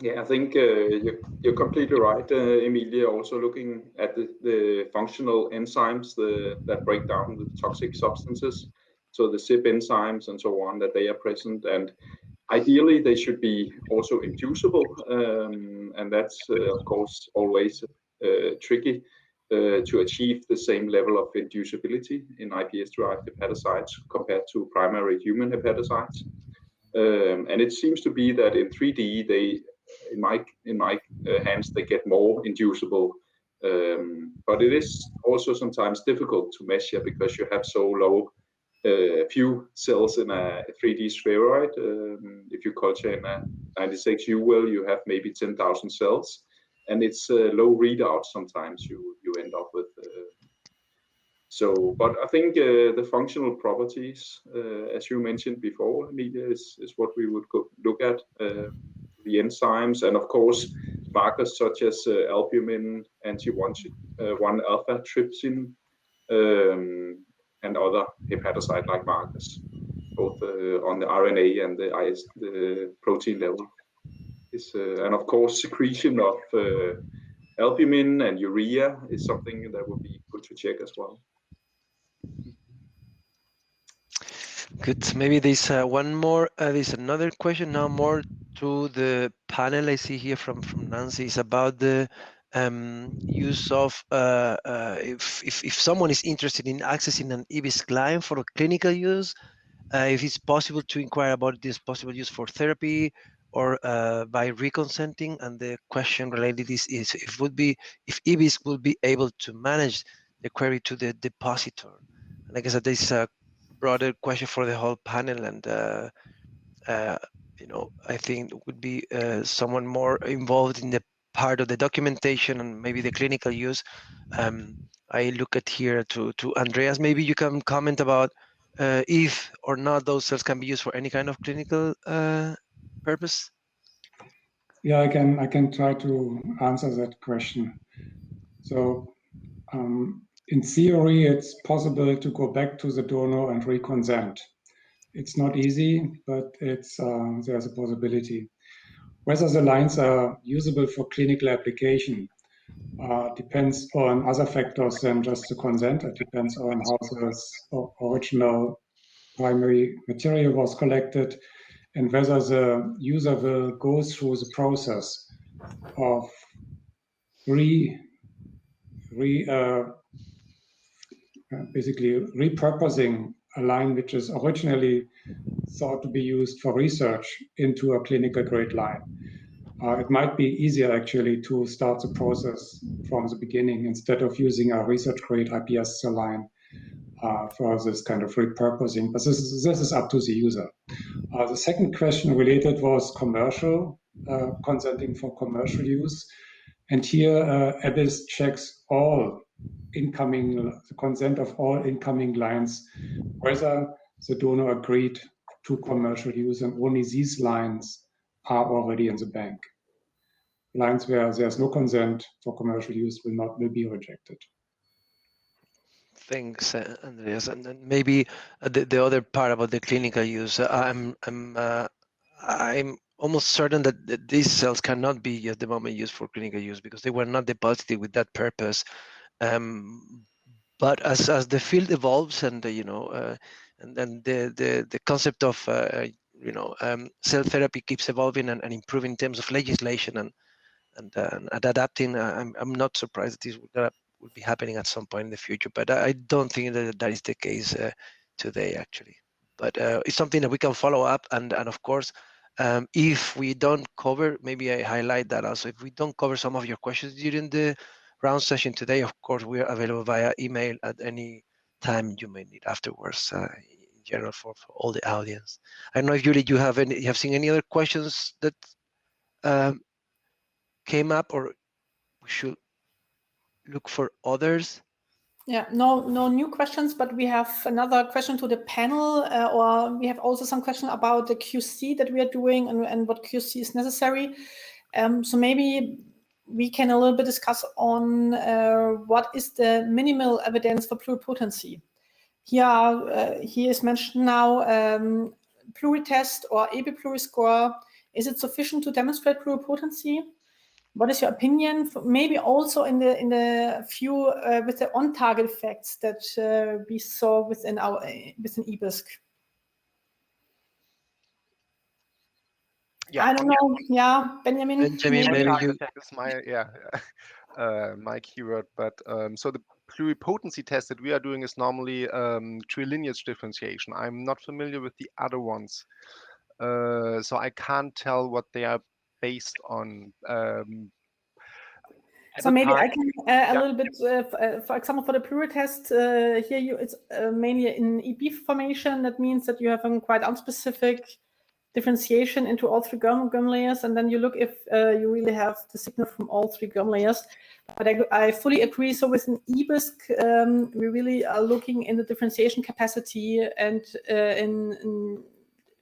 Yeah, I think you're completely right, Emilia. Also looking at the functional enzymes that break down the toxic substances, so the CYP enzymes and so on, that they are present, and ideally they should be also inducible, and that's of course always tricky to achieve the same level of inducibility in iPS-derived hepatocytes compared to primary human hepatocytes. And it seems to be that in 3D they, in my hands, they get more inducible, but it is also sometimes difficult to measure because you have so low few cells in a 3D spheroid. If you culture in a 96U well, you have maybe 10,000 cells, and it's low readout sometimes you end up with. So, but I think the functional properties, as you mentioned before, Emilia, is what we would look at. The enzymes, and of course markers such as albumin, anti-1 alpha trypsin, and other hepatocyte-like markers, both on the RNA and the protein level. And of course, secretion of albumin and urea is something that would be good to check as well. Good. Maybe there's one more. There's another question now, more to the panel. I see here from Nancy. It's about the use of if someone is interested in accessing an EBiSC line for clinical use, if it's possible to inquire about this possible use for therapy or by reconsenting. And the question related is if EBiSC will be able to manage the query to the depositor. And I guess that this is a broader question for the whole panel, and you know, I think it would be someone more involved in the part of the documentation and maybe the clinical use. I look at here to Andreas. Maybe you can comment about if or not those cells can be used for any kind of clinical purpose. Yeah, I can try to answer that question. So in theory, it's possible to go back to the donor and reconsent. It's not easy, but it's there's a possibility. Whether the lines are usable for clinical application depends on other factors than just the consent. It depends on how the original primary material was collected and whether the user will go through the process of basically repurposing a line which is originally thought to be used for research into a clinical grade line. It might be easier actually to start the process from the beginning instead of using a research grade iPSC line for this kind of repurposing. But this is up to the user. The second question related was commercial, consenting for commercial use. And here EBiSC checks all the consent of all incoming lines, whether the donor agreed to commercial use, and only these lines are already in the bank. Lines where there's no consent for commercial use will be rejected. Thanks, Andreas. And then maybe the other part about the clinical use. I'm almost certain that these cells cannot be at the moment used for clinical use because they were not deposited with that purpose. But as the field evolves, and and then the concept of cell therapy keeps evolving and improving in terms of legislation and adapting, I'm not surprised that this will be happening at some point in the future. But I don't think that is the case today, actually. But it's something that we can follow up, and of course, if we don't cover, maybe I highlight that also. If we don't cover some of your questions during the round session today, of course, we are available via email at any time you may need afterwards. In general, for all the audience. I don't know if Julie, you have seen any other questions that came up, or we should look for others. Yeah, no new questions, but we have another question to the panel, or we have also some question about the QC that we are doing and what QC is necessary. So maybe we can a little bit discuss on what is the minimal evidence for pluripotency. Here is mentioned now pluritest or EBiPluriscore. Is it sufficient to demonstrate pluripotency? What is your opinion? Maybe also in the few with the on-target effects that we saw within EBiSC. Yeah. I don't know. Yeah, Benjamin. Maybe you. Is my keyword, but so the pluripotency test that we are doing is normally trilineage differentiation. I'm not familiar with the other ones, so I can't tell what they are based on. So maybe I can a little bit, for example, for the pluritest, here it's mainly in EB formation. That means that you have a quite unspecific differentiation into all three germ layers, and then you look if you really have the signal from all three germ layers. But I fully agree. So with an EBiSC, we really are looking in the differentiation capacity and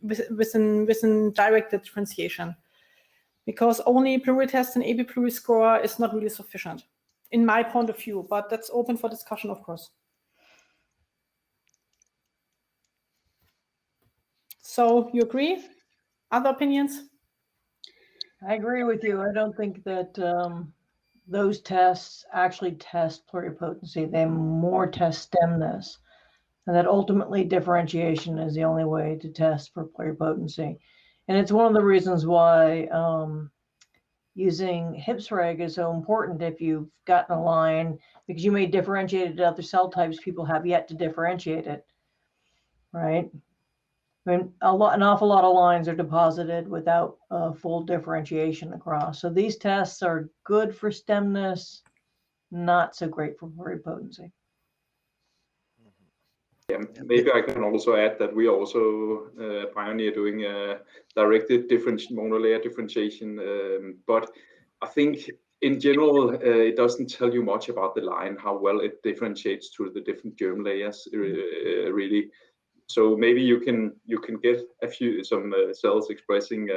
within directed differentiation, because only pluritest and EBiPluriscore is not really sufficient, in my point of view. But that's open for discussion, of course. So you agree? Other opinions? I agree with you. I don't think that those tests actually test pluripotency. They more test stemness, and that ultimately differentiation is the only way to test for pluripotency. And it's one of the reasons why using HIPSREG is so important if you've gotten a line, because you may differentiate it to other cell types. People have yet to differentiate it, right? I mean, an awful lot of lines are deposited without full differentiation across. So these tests are good for stemness, not so great for pluripotency. Yeah, maybe I can also add that we are also pioneer doing directed monolayer differentiation. But I think in general, it doesn't tell you much about the line, how well it differentiates to the different germ layers, really. So maybe you can get some cells expressing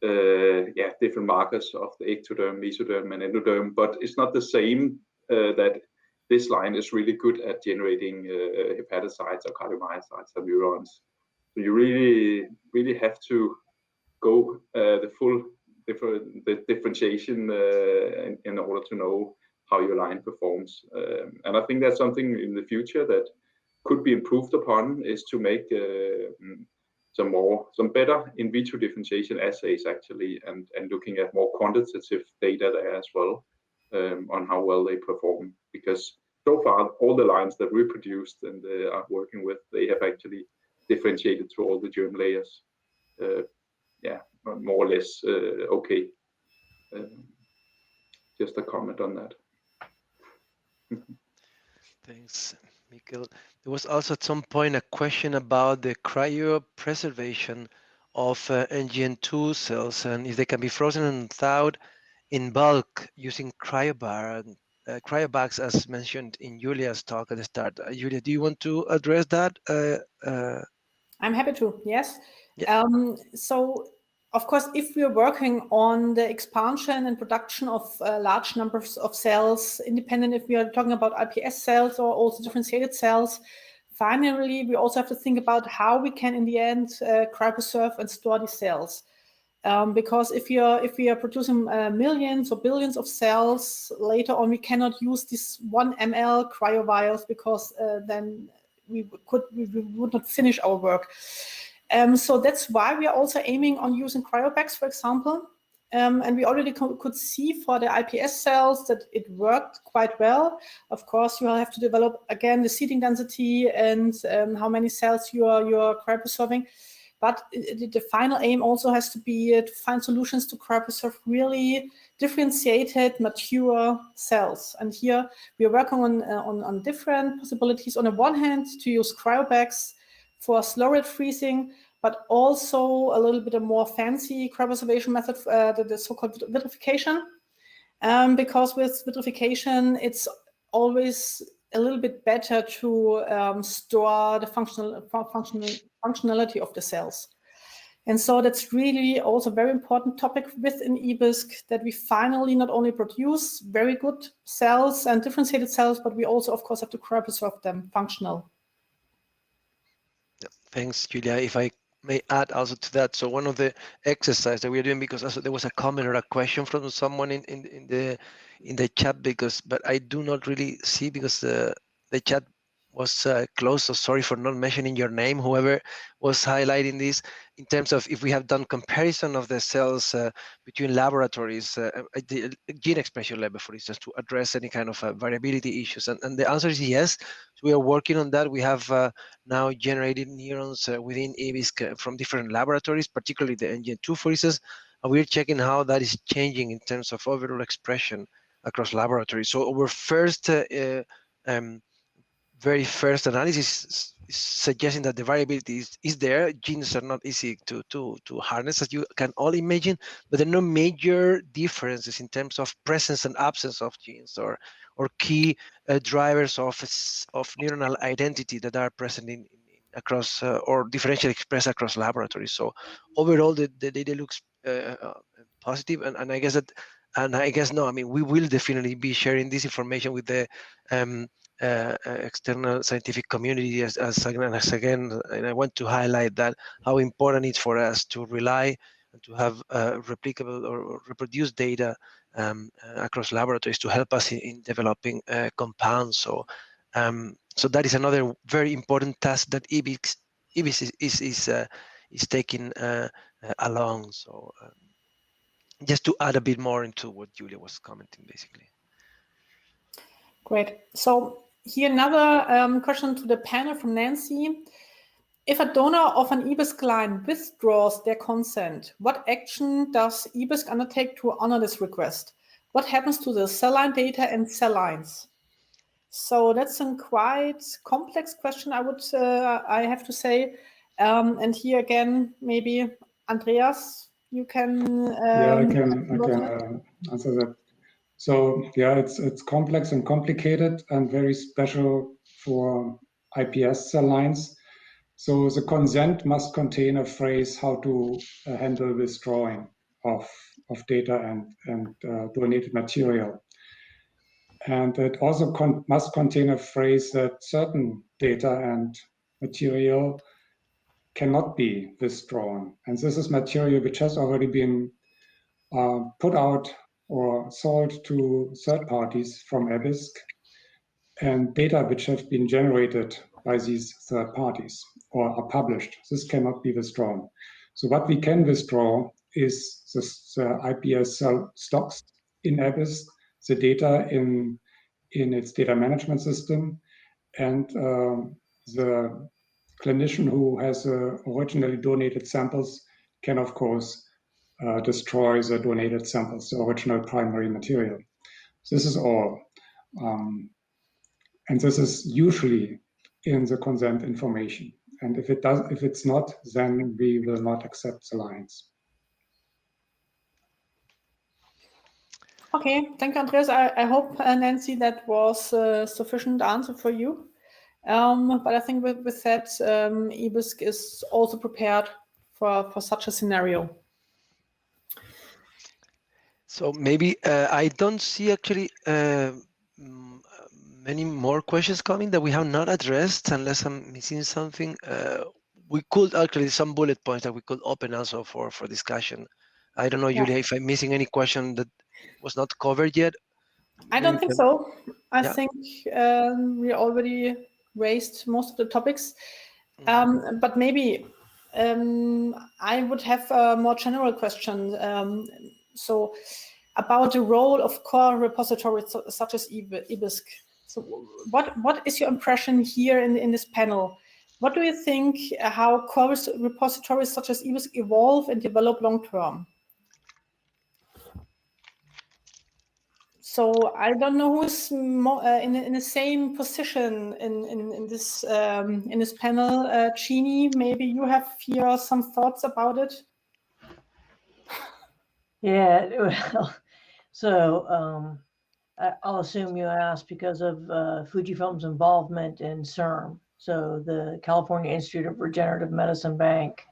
different markers of the ectoderm, mesoderm, and endoderm, but it's not the same that this line is really good at generating hepatocytes or cardiomyocytes or neurons. So you really have to go the full differentiation in order to know how your line performs. And I think that's something in the future that could be improved upon, is to make some better in vitro differentiation assays actually, and looking at more quantitative data there as well, on how well they perform. Because so far all the lines that we produced and are working with, they have actually differentiated through all the germ layers. More or less okay. Just a comment on that. Thanks, Mikkel. There was also at some point a question about the cryopreservation of NGN2 cells, and if they can be frozen and thawed in bulk using cryobar. cryobags, as mentioned in Julia's talk at the start. Julia, do you want to address that? I'm happy to, yes. Yeah. So, of course, if we're working on the expansion and production of large numbers of cells, independent if we are talking about iPS cells or also differentiated cells, finally, we also have to think about how we can, in the end, cryopreserve and store these cells. Because if we are producing millions or billions of cells, later on we cannot use this 1 ml cryovials because then we would not finish our work. So that's why we are also aiming on using cryobags, for example. And we already could see for the iPS cells that it worked quite well. Of course, you will have to develop again the seeding density and how many cells you are cryopreserving. But the final aim also has to be to find solutions to cryopreserve really differentiated, mature cells. And here we are working on different possibilities. On the one hand, to use cryobags for slow rate freezing, but also a little bit of more fancy cryopreservation method, the so-called vitrification. Because with vitrification, it's always a little bit better to store the functionality of the cells. And so that's really also a very important topic within EBiSC, that we finally not only produce very good cells and differentiated cells, but we also, of course, have to cryopreserve them functional. Yeah, thanks, Julia. If I may add also to that, so one of the exercises that we are doing, because also there was a comment or a question from someone in the chat, but I do not really see because the chat was closed, so sorry for not mentioning your name, whoever was highlighting this, in terms of if we have done comparison of the cells between laboratories at the gene expression level, for instance, to address any kind of variability issues. And the answer is yes. So we are working on that. We have now generated neurons within EBiSC from different laboratories, particularly the NGN2, for instance, and we're checking how that is changing in terms of overall expression across laboratories. So our very first analysis is suggesting that the variability is there. Genes are not easy to harness, as you can all imagine, but there are no major differences in terms of presence and absence of genes or key drivers of neuronal identity that are present in across or differentially expressed across laboratories. So overall, the data looks positive, and I guess that, and I guess no, I mean, we will definitely be sharing this information with the external scientific community as again, and I want to highlight that how important it's for us to rely and to have replicable or reproduced data across laboratories to help us in developing compounds. So so that is another very important task that EBiSC is taking along. So just to add a bit more into what Julia was commenting, basically. Great. So here another question to the panel from Nancy. If a donor of an EBiSC line withdraws their consent, what action does EBiSC undertake to honor this request? What happens to the cell line data and cell lines? So that's a quite complex question, I have to say. And here again, maybe Andreas, you can. I can answer that. So yeah, it's complex and complicated and very special for iPS cell lines. So the consent must contain a phrase how to handle withdrawing of data and donated material. And it also must contain a phrase that certain data and material cannot be withdrawn. And this is material which has already been put out or sold to third parties from EBiSC, and data which have been generated by these third parties or are published. This cannot be withdrawn. So what we can withdraw is the iPS cell stocks in EBiSC, the data in its data management system, and the clinician who has originally donated samples can, of course, destroy the donated samples, the original primary material. This is all. And this is usually in the consent information. And if it's not, then we will not accept the lines. Okay, thank you, Andreas. I hope, Nancy, that was a sufficient answer for you. But I think with that, EBiSC is also prepared for such a scenario. So maybe I don't see actually many more questions coming that we have not addressed, unless I'm missing something. We could actually some bullet points that we could open also for discussion. I don't know, Yeah. Julia, if I'm missing any question that was not covered yet. I don't think so. I Yeah. think we already raised most of the topics. But maybe I would have a more general question. So about the role of core repositories such as EBiSC. So what is your impression here in this panel? What do you think how core repositories such as EBiSC evolve and develop long term? So I don't know who's more, in the same position in this panel. Jeannie, maybe you have here some thoughts about it. Yeah, well, so I'll assume you asked because of Fujifilm's involvement in CIRM, so the California Institute of Regenerative Medicine Bank.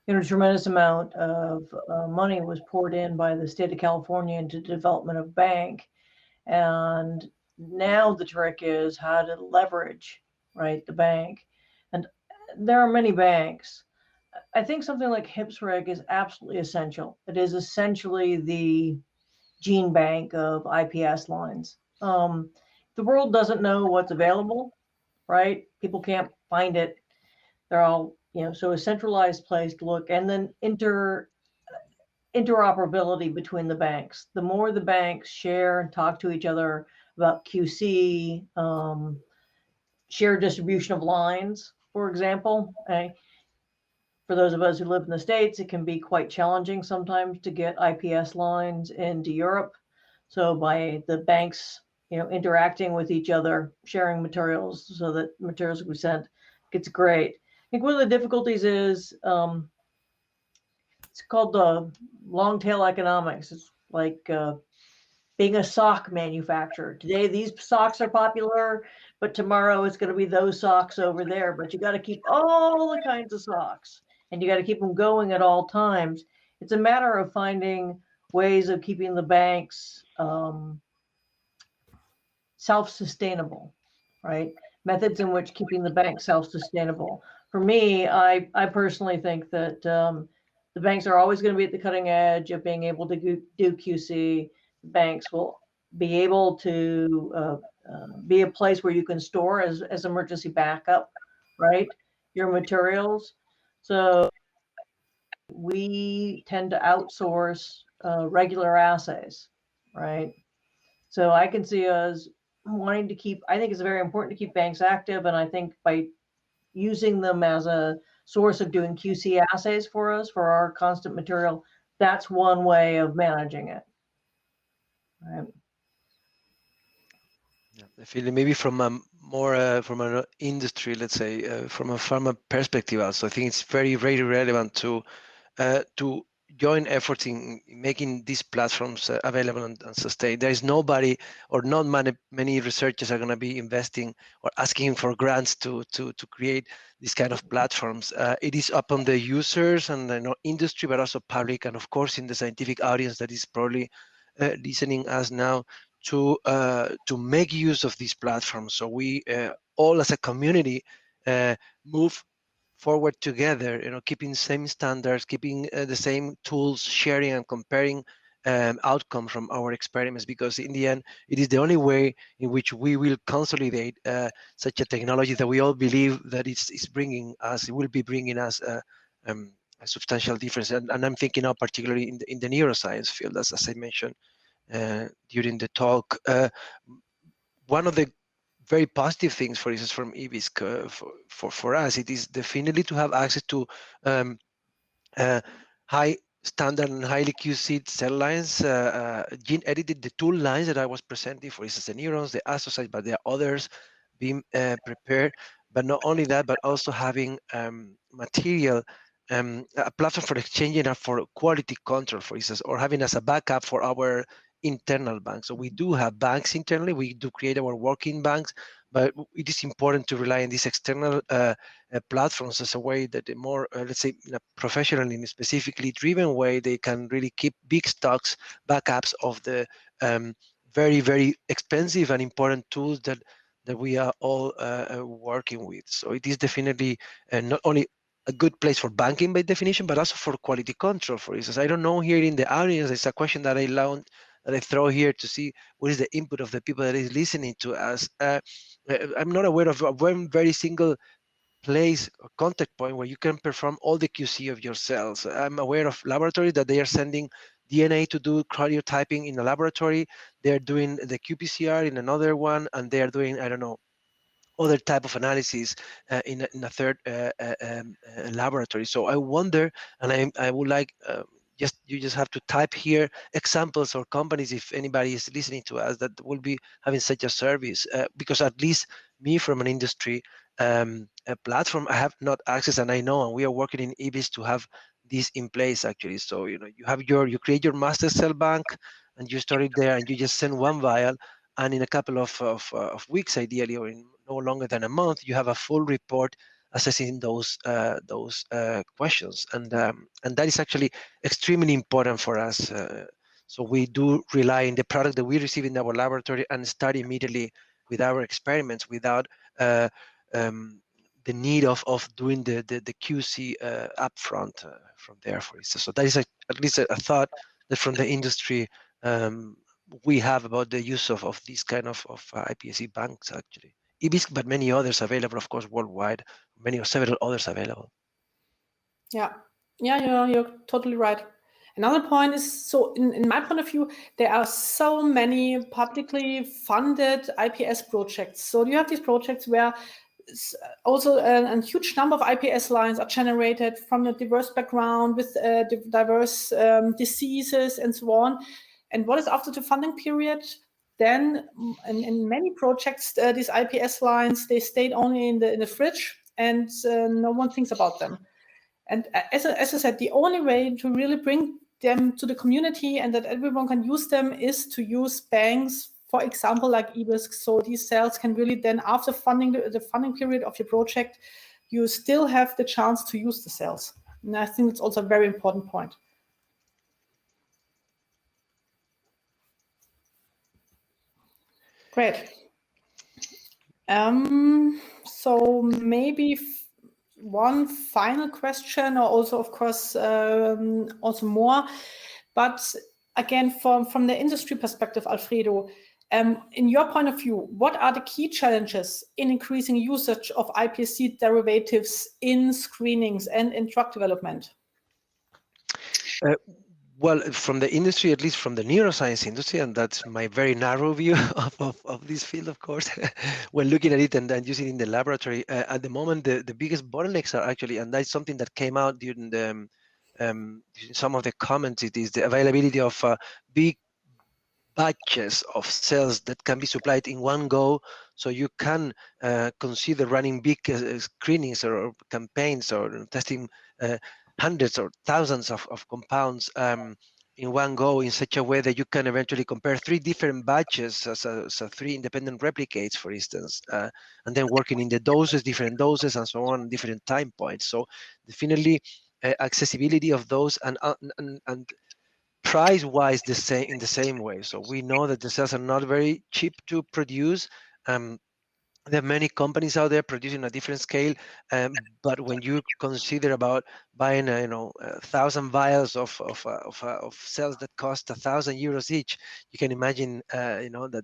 A tremendous amount of money was poured in by the state of California into development of bank, and now the trick is how to leverage, right, the bank. And there are many banks. I think something like HIPSREG is absolutely essential. It is essentially the gene bank of IPS lines. The world doesn't know what's available, right? People can't find it. They're all, so a centralized place to look, and then interoperability between the banks. The more the banks share and talk to each other about QC, shared distribution of lines, for example. For those of us who live in the States, it can be quite challenging sometimes to get IPS lines into Europe. So by the banks, interacting with each other, sharing materials so that materials we sent gets great. I think one of the difficulties is it's called the long tail economics. It's like being a sock manufacturer. Today, these socks are popular, but tomorrow it's going to be those socks over there. But you got to keep all the kinds of socks, and you got to keep them going at all times. It's a matter of finding ways of keeping the banks self-sustainable, right? Methods in which keeping the bank self-sustainable. For me, I personally think that the banks are always going to be at the cutting edge of being able to do QC. Banks will be able to be a place where you can store as emergency backup, right, your materials. So we tend to outsource regular assays, right? So I can see us wanting to keep, I think it's very important to keep banks active, and I think by using them as a source of doing QC assays for us, for our constant material, that's one way of managing it. Right. Yeah, I feel maybe from a more from an industry, let's say, from a pharma perspective also, I think it's very, very relevant to join efforts in making these platforms available and sustained. There is nobody or not many researchers are going to be investing or asking for grants to create these kind of platforms. It is upon the users and the industry, but also public, and of course in the scientific audience that is probably listening us now, to make use of these platforms. So we all as a community move forward together, keeping the same standards, keeping the same tools, sharing and comparing outcome from our experiments, because in the end, it is the only way in which we will consolidate such a technology that we all believe that it's bringing us, it will be bringing us a substantial difference. And I'm thinking now particularly in the neuroscience field, as I mentioned during the talk. One of the very positive things, for instance, from EBiSC for us, it is definitely to have access to high standard and highly QC'd cell lines, gene edited, the tool lines that I was presenting, for instance, the neurons, the astrocytes, but there are others being prepared. But not only that, but also having material a platform for exchanging and for quality control, for instance, or having as a backup for our internal banks. So we do have banks internally. We do create our working banks, but it is important to rely on these external platforms as a way that the more, let's say, in a professional and specifically driven way, they can really keep big stocks, backups of the very, very expensive and important tools that we are all working with. So it is definitely not only a good place for banking by definition, but also for quality control, for instance. I don't know here in the audience, it's a question that I throw here to see what is the input of the people that is listening to us. I'm not aware of one very single place or contact point where you can perform all the QC of your cells. I'm aware of laboratories that they are sending DNA to do cryotyping in a laboratory. They're doing the qPCR in another one, and they are doing, I don't know, other type of analysis in a third laboratory. So I wonder, and I would like you just have to type here examples or companies if anybody is listening to us that will be having such a service, because at least me from an industry a platform, I have not access, and I know, and we are working in EBiSC to have this in place actually. So you create your master cell bank and you store it there, and you just send one vial, and in a couple of weeks, ideally, or in no longer than a month, you have a full report assessing those questions, and that is actually extremely important for us. So we do rely on the product that we receive in our laboratory and start immediately with our experiments without the need of doing the QC upfront from there, for instance. So that is at least a thought that from the industry we have about the use of these kind of iPSC banks, actually. EBiSC, but many others available, of course, worldwide, many or several others available. Yeah, you're totally right. Another point is, so in my point of view, there are so many publicly funded IPS projects. So you have these projects where also a huge number of IPS lines are generated from a diverse background with diverse diseases and so on. And what is after the funding period? Then in many projects, these IPS lines, they stayed only in the fridge, and no one thinks about them. And as I said, the only way to really bring them to the community and that everyone can use them is to use banks, for example, like EBiSC. So these cells can really then, after funding the funding period of your project, you still have the chance to use the cells. And I think it's also a very important point. Great. So maybe one final question, or also, of course, also more. But again, from the industry perspective, Alfredo, in your point of view, what are the key challenges in increasing usage of iPSC derivatives in screenings and in drug development? Well, from the industry, at least from the neuroscience industry, and that's my very narrow view of this field, of course, when looking at it and using it in the laboratory, at the moment, the biggest bottlenecks are actually, and that's something that came out during the some of the comments, it is the availability of big batches of cells that can be supplied in one go, so you can consider running big screenings or campaigns or testing hundreds or thousands of compounds in one go in such a way that you can eventually compare 3 different batches as 3 independent replicates, for instance, and then working in the doses, different doses, and so on, different time points. So definitely accessibility of those and price-wise in the same way. So we know that the cells are not very cheap to produce. There are many companies out there producing a different scale, but when you consider about buying, 1,000 vials of cells that cost €1,000 each, you can imagine, that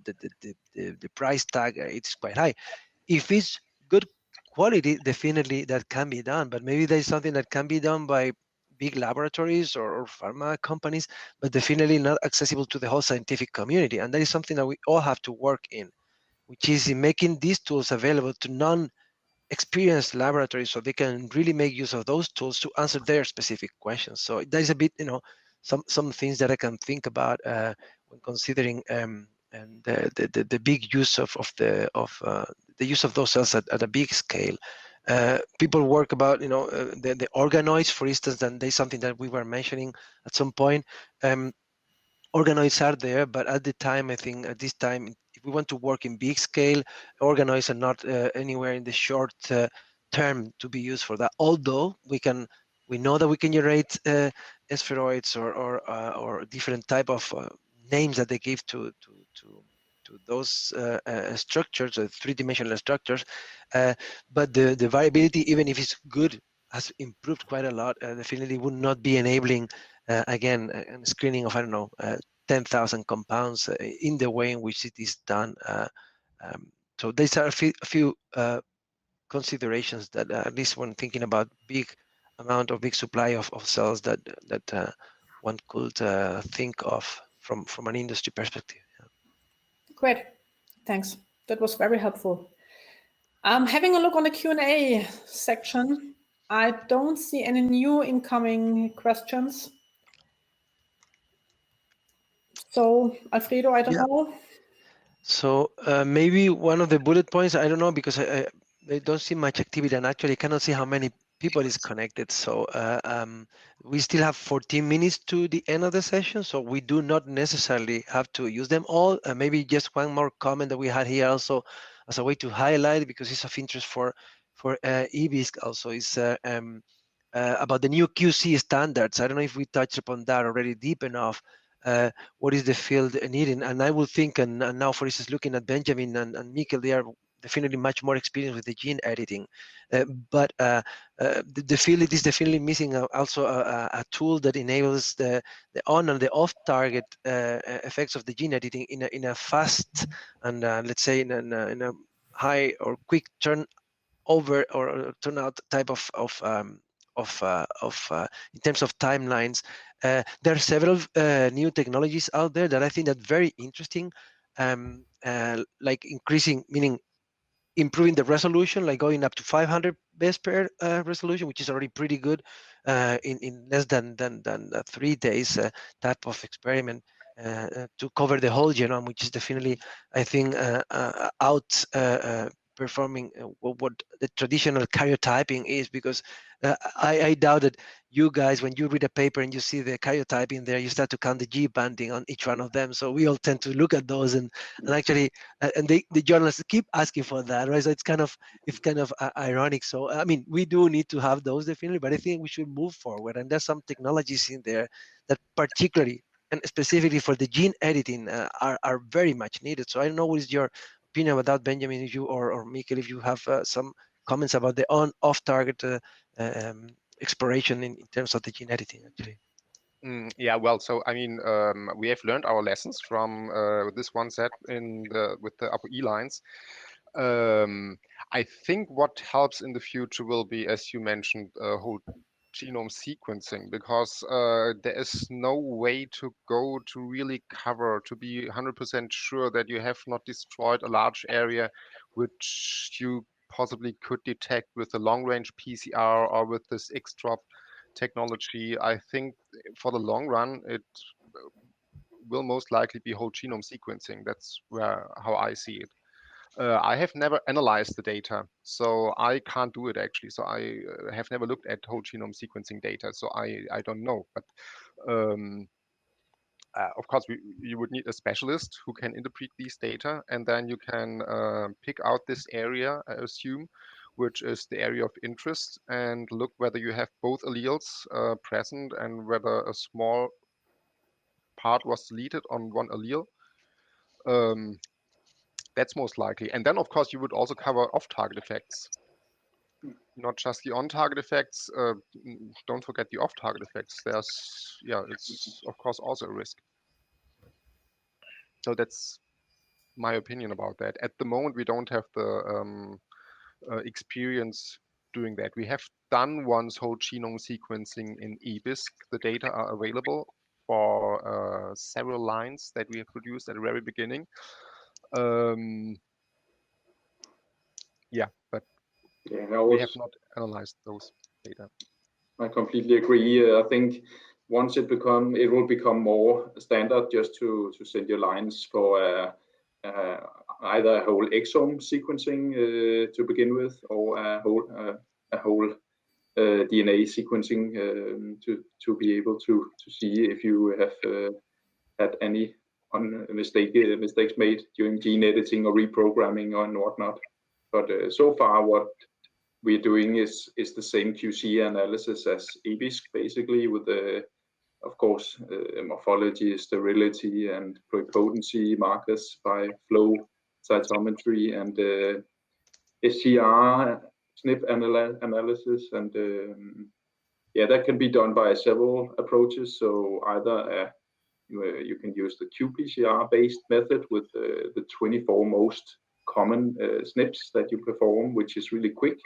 the price tag it's quite high. If it's good quality, definitely that can be done. But maybe there's something that can be done by big laboratories or pharma companies, but definitely not accessible to the whole scientific community. And that is something that we all have to work in, which is in making these tools available to non-experienced laboratories so they can really make use of those tools to answer their specific questions. So there's a bit, some things that I can think about when considering and the big use of the use of those cells at a big scale. People work about, the organoids, for instance, and there's something that we were mentioning at some point. Organoids are there, but at the time, I think at this time, if we want to work in big scale, organoids are not anywhere in the short term to be used for that. Although we know that we can generate spheroids or different type of names that they give to those structures, three-dimensional structures. But the variability, even if it's good, has improved quite a lot. Definitely would not be enabling again a screening of, I don't know, 10,000 compounds in the way in which it is done. So these are a few considerations that at least when thinking about big supply of cells that one could think of from an industry perspective. Yeah. Great, thanks. That was very helpful. Having a look on the Q&A section, I don't see any new incoming questions. So, Alfredo, I don't know. So maybe one of the bullet points, I don't know, because I don't see much activity, and actually cannot see how many people is connected. So we still have 14 minutes to the end of the session, so we do not necessarily have to use them all. Maybe just one more comment that we had here also as a way to highlight, because it's of interest for EBiSC also, is about the new QC standards. I don't know if we touched upon that already deep enough. What is the field needing? And I would think, and now for instance, looking at Benjamin and Mikkel, they are definitely much more experienced with the gene editing. But the field is definitely missing also a tool that enables the on and the off target effects of the gene editing in a fast and let's say in a high or quick turnover or turnout type of in terms of timelines. There are several new technologies out there that I think that very interesting, like increasing, meaning improving the resolution, like going up to 500 base pair resolution, which is already pretty good in less than 3 days type of experiment to cover the whole genome, which is definitely, I think, performing what the traditional karyotyping is, because I doubt that you guys, when you read a paper and you see the karyotyping there, you start to count the G banding on each one of them. So we all tend to look at those and actually, and the journalists keep asking for that, right? So it's kind of ironic. So I mean, we do need to have those definitely, but I think we should move forward. And there's some technologies in there that particularly and specifically for the gene editing are very much needed. So I don't know what is your opinion about that, Benjamin, if you or Mikkel, if you have some comments about the on-off target exploration in terms of the gene editing, actually. Yeah, well, so I mean, we have learned our lessons from this one set with the upper E lines. I think what helps in the future will be, as you mentioned, whole genome sequencing, because there is no way to go to really cover, to be 100% sure that you have not destroyed a large area which you possibly could detect with the long-range PCR or with this X-drop technology. I think for the long run, it will most likely be whole genome sequencing. That's how I see it. I have never analyzed the data, so I can't do it actually. So I have never looked at whole genome sequencing data, so I don't know. But of course, you would need a specialist who can interpret these data, and then you can pick out this area, I assume, which is the area of interest, and look whether you have both alleles present and whether a small part was deleted on one allele. That's most likely. And then, of course, you would also cover off-target effects, not just the on-target effects. Don't forget the off-target effects. It's of course also a risk. So that's my opinion about that. At the moment, we don't have the experience doing that. We have done once whole genome sequencing in EBiSC. The data are available for several lines that we have produced at the very beginning. Yeah, but we have not analyzed those data. I completely agree. I think once it will become more standard just to send your lines for either a whole exome sequencing to begin with, or a whole DNA sequencing to be able to see if you have had any mistakes made during gene editing or reprogramming or whatnot. But so far, what we're doing is the same QC analysis as EBiSC, basically, with the, of course, morphology, sterility, and pluripotency markers by flow cytometry, and SCR SNP analysis, and yeah, that can be done by several approaches. So either you can use the qPCR based method with the 24 most common SNPs that you perform, which is really quick.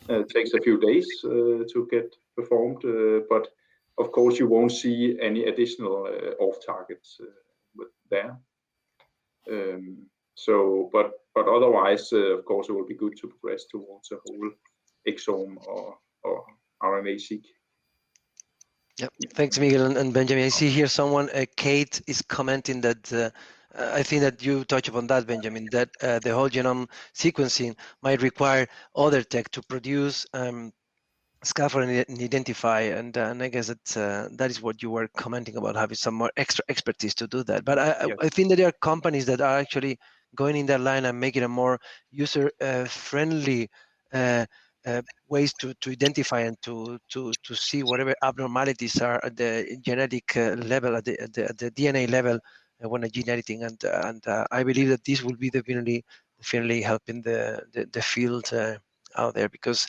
It takes a few days to get performed, but of course you won't see any additional off targets with there. So, but otherwise, of course, it will be good to progress towards a whole exome or RNA-seq. Yeah, thanks, Miguel and Benjamin. I see here someone, Kate, is commenting that I think that you touch upon that, Benjamin, that the whole genome sequencing might require other tech to produce scaffold and identify, and I guess that is what you were commenting about, having some more extra expertise to do that. But I think that there are companies that are actually going in that line and making a more user friendly ways to identify and to see whatever abnormalities are at the genetic level, at the DNA level when a gene editing, and I believe that this will be definitely helping the field out there, because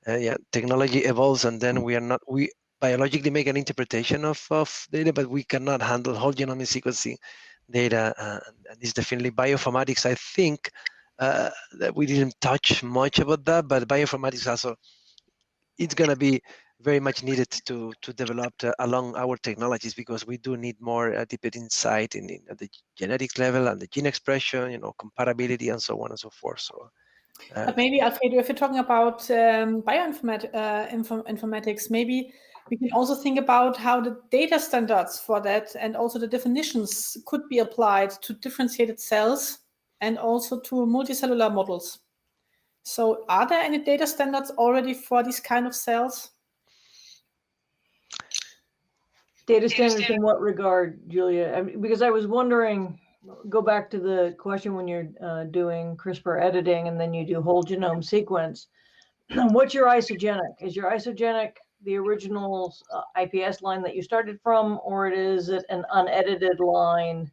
yeah, technology evolves, and then we biologically make an interpretation of data, but we cannot handle whole genomic sequencing data, and it's definitely bioinformatics. I think that we didn't touch much about that, but bioinformatics also, it's going to be very much needed to develop along our technologies, because we do need more deeper insight in at the genetics level and the gene expression, comparability, and so on and so forth. So. But maybe, Alfredo, if you're talking about bioinformatics, maybe we can also think about how the data standards for that and also the definitions could be applied to differentiated cells and also to multicellular models. So are there any data standards already for these kind of cells? Data standards in what regard, Julia? I mean, because I was wondering, go back to the question when you're doing CRISPR editing and then you do whole genome sequence. What's your isogenic? Is your isogenic the original IPS line that you started from, or is it an unedited line?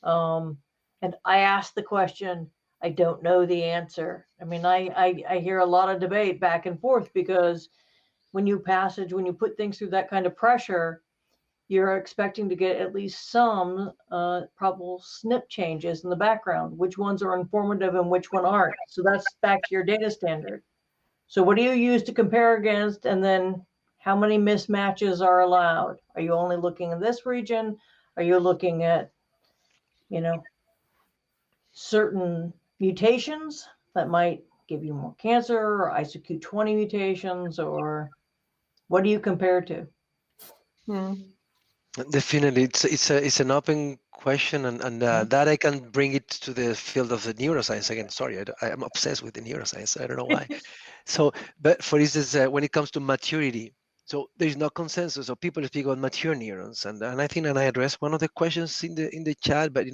And I asked the question, I don't know the answer. I mean, I hear a lot of debate back and forth, because when you put things through that kind of pressure, you're expecting to get at least some probable SNP changes in the background. Which ones are informative and which one aren't? So that's back to your data standard. So what do you use to compare against? And then how many mismatches are allowed? Are you only looking in this region? Are you looking at, certain mutations that might give you more cancer, or ISSCR mutations, or what do you compare to? Definitely, it's an open question, and that I can bring it to the field of the neuroscience again. Sorry, I am obsessed with the neuroscience. I don't know why. So, but for instance, when it comes to maturity, so there is no consensus. So people speak about mature neurons, and I think, and I addressed one of the questions in the chat. But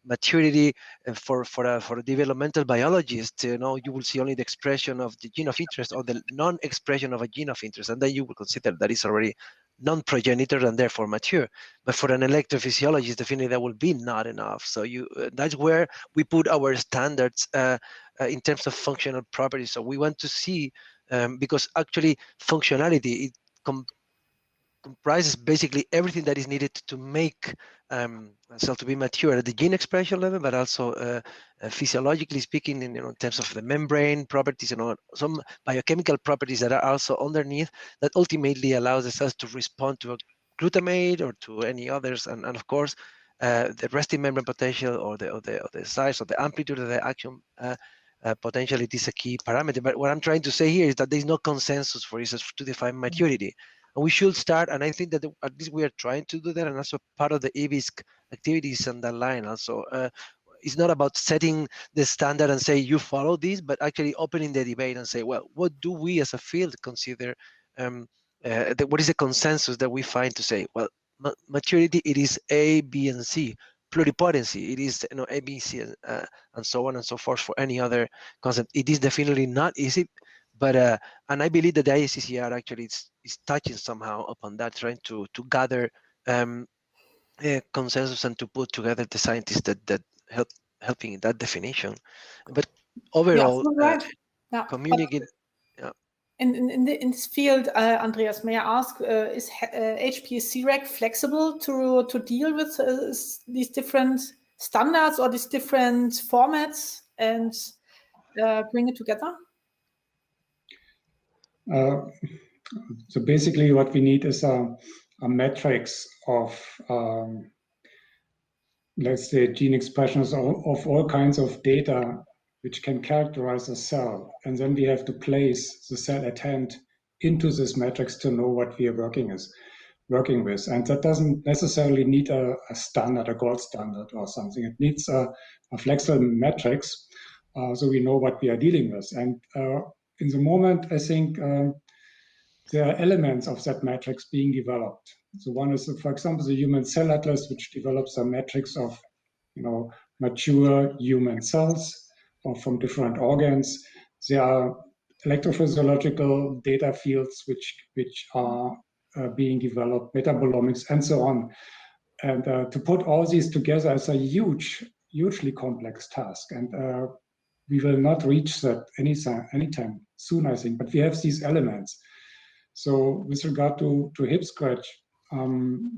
maturity for a developmental biologist, you will see only the expression of the gene of interest or the non-expression of a gene of interest, and then you will consider that is already non-progenitor and therefore mature. But for an electrophysiologist, definitely that will be not enough. So that's where we put our standards in terms of functional properties. So we want to see, because actually functionality, it comprises basically everything that is needed to make a cell to be mature at the gene expression level, but also physiologically speaking, in terms of the membrane properties and some biochemical properties that are also underneath, that ultimately allows the cells to respond to a glutamate or to any others, and of course the resting membrane potential or the size or the amplitude of the action potentially it is a key parameter. But what I'm trying to say here is that there is no consensus, for instance, to define maturity. And we should start, and I think that at least we are trying to do that, and also part of the EBiSC activities on that line also it's not about setting the standard and say you follow this, but actually opening the debate and say, well, what do we as a field consider? What is the consensus that we find to say, well, maturity, it is A, B, and C. Pluripotency, it is A, B, C, and so on and so forth for any other concept. It is definitely not easy, but and I believe that the ISSCR actually is touching somehow upon that, trying to gather consensus and to put together the scientists that helping in that definition. But overall, communicate. In this field, Andreas, may I ask, is HPSC-REC flexible to deal with these different standards or these different formats and bring it together? So basically what we need is a matrix of, let's say, gene expressions of all kinds of data which can characterize a cell. And then we have to place the cell at hand into this matrix to know what we are working with. And that doesn't necessarily need a standard, a gold standard or something. It needs a flexible matrix so we know what we are dealing with. And in the moment, I think there are elements of that matrix being developed. So one is, for example, the Human Cell Atlas, which develops a matrix of mature human cells from different organs. There are electrophysiological data fields which are being developed, metabolomics, and so on. And to put all these together is a hugely complex task. And we will not reach that anytime soon, I think. But we have these elements. So with regard to HipScratch,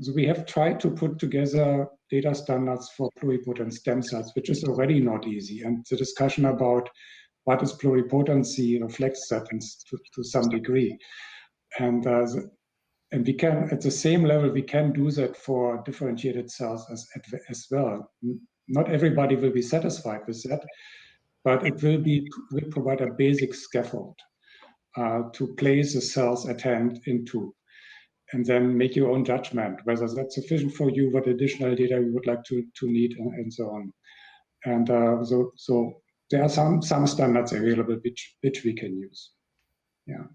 so we have tried to put together data standards for pluripotent stem cells, which is already not easy. And the discussion about what is pluripotency reflects that to some degree. And we can, at the same level, we can do that for differentiated cells as well. Not everybody will be satisfied with that, but it will provide a basic scaffold to place the cells at hand into, and then make your own judgment whether that's sufficient for you, what additional data you would like to need, and so on. And so there are some standards available which we can use. Yeah.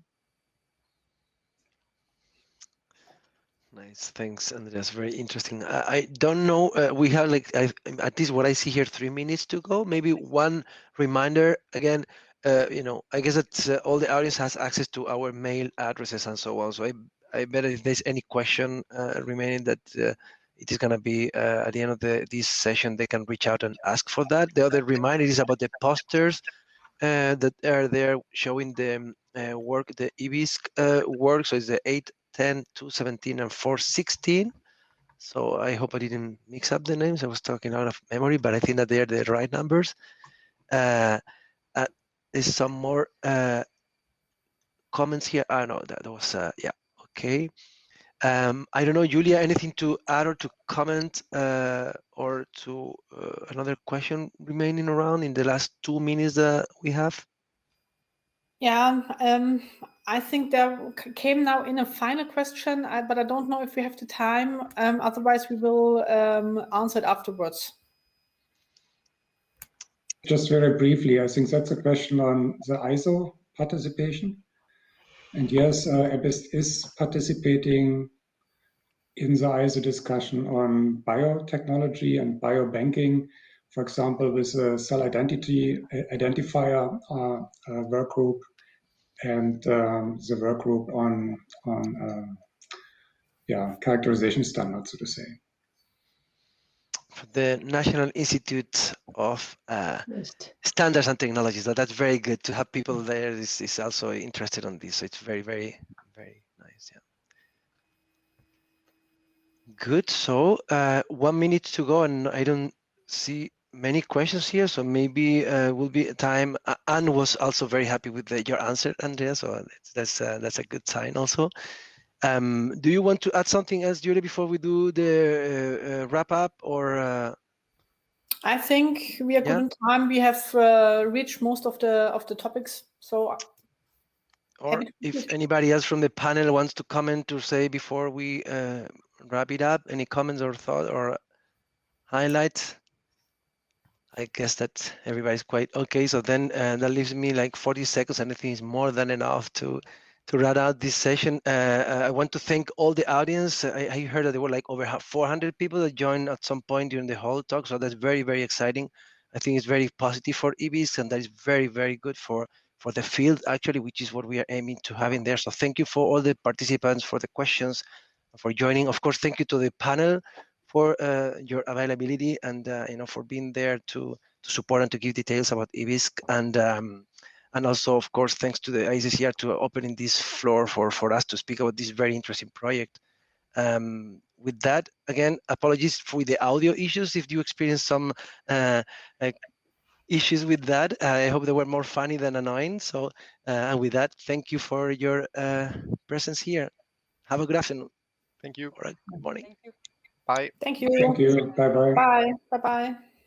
Nice, thanks, Andreas. Very interesting. I don't know. We have at least what I see here, 3 minutes to go. Maybe one reminder again. I guess that all the audience has access to our mail addresses and so on. So I bet if there's any question remaining that it is going to be at the end of this session, they can reach out and ask for that. The other reminder is about the posters that are there showing the work, the EBiSC work. So it's the 8, 10, 217, and 416. So I hope I didn't mix up the names. I was talking out of memory, but I think that they're the right numbers. There's some more comments here. No, that was, yeah, okay. I don't know, Julia, anything to add or to comment or to another question remaining around in the last 2 minutes that we have? Yeah, I think there came now in a final question, but I don't know if we have the time. Otherwise, we will answer it afterwards. Just very briefly, I think that's a question on the ISO participation. And yes, EBiSC is participating in the ISO discussion on biotechnology and biobanking, for example, with a cell identity identifier work group and the work group on characterization standards, so to say. The National Institute of Standards and Technologies. That's very good to have people there. This is also interested on this. So it's very, very, very nice. Yeah. Good. So 1 minute to go, and I don't see many questions here. So maybe will be a time. Anne was also very happy with your answer, Andrea. So that's a good sign also. Do you want to add something else, Julie, before we do the wrap up, or? I think we are good in time. We have reached most of the topics. So, or if anybody else from the panel wants to comment or say before we wrap it up, any comments or thought or highlights? I guess that everybody's quite okay. So then that leaves me like 40 seconds, and I think it's more than enough to round out this session. I want to thank all the audience. I heard that there were like over 400 people that joined at some point during the whole talk. So that's very, very exciting. I think it's very positive for EBiSC, and that is very, very good for the field, actually, which is what we are aiming to have in there. So thank you for all the participants, for the questions, for joining. Of course, thank you to the panel for your availability and for being there to support and to give details about EBiSC, and also, of course, thanks to the ISSCR to opening this floor for us to speak about this very interesting project. With that, again, apologies for the audio issues if you experienced some issues with that. I hope they were more funny than annoying. So, and with that, thank you for your presence here. Have a good afternoon. Thank you. Or a good morning. Thank you. Bye. Thank you. Thank you. Bye bye. Bye. Bye-bye.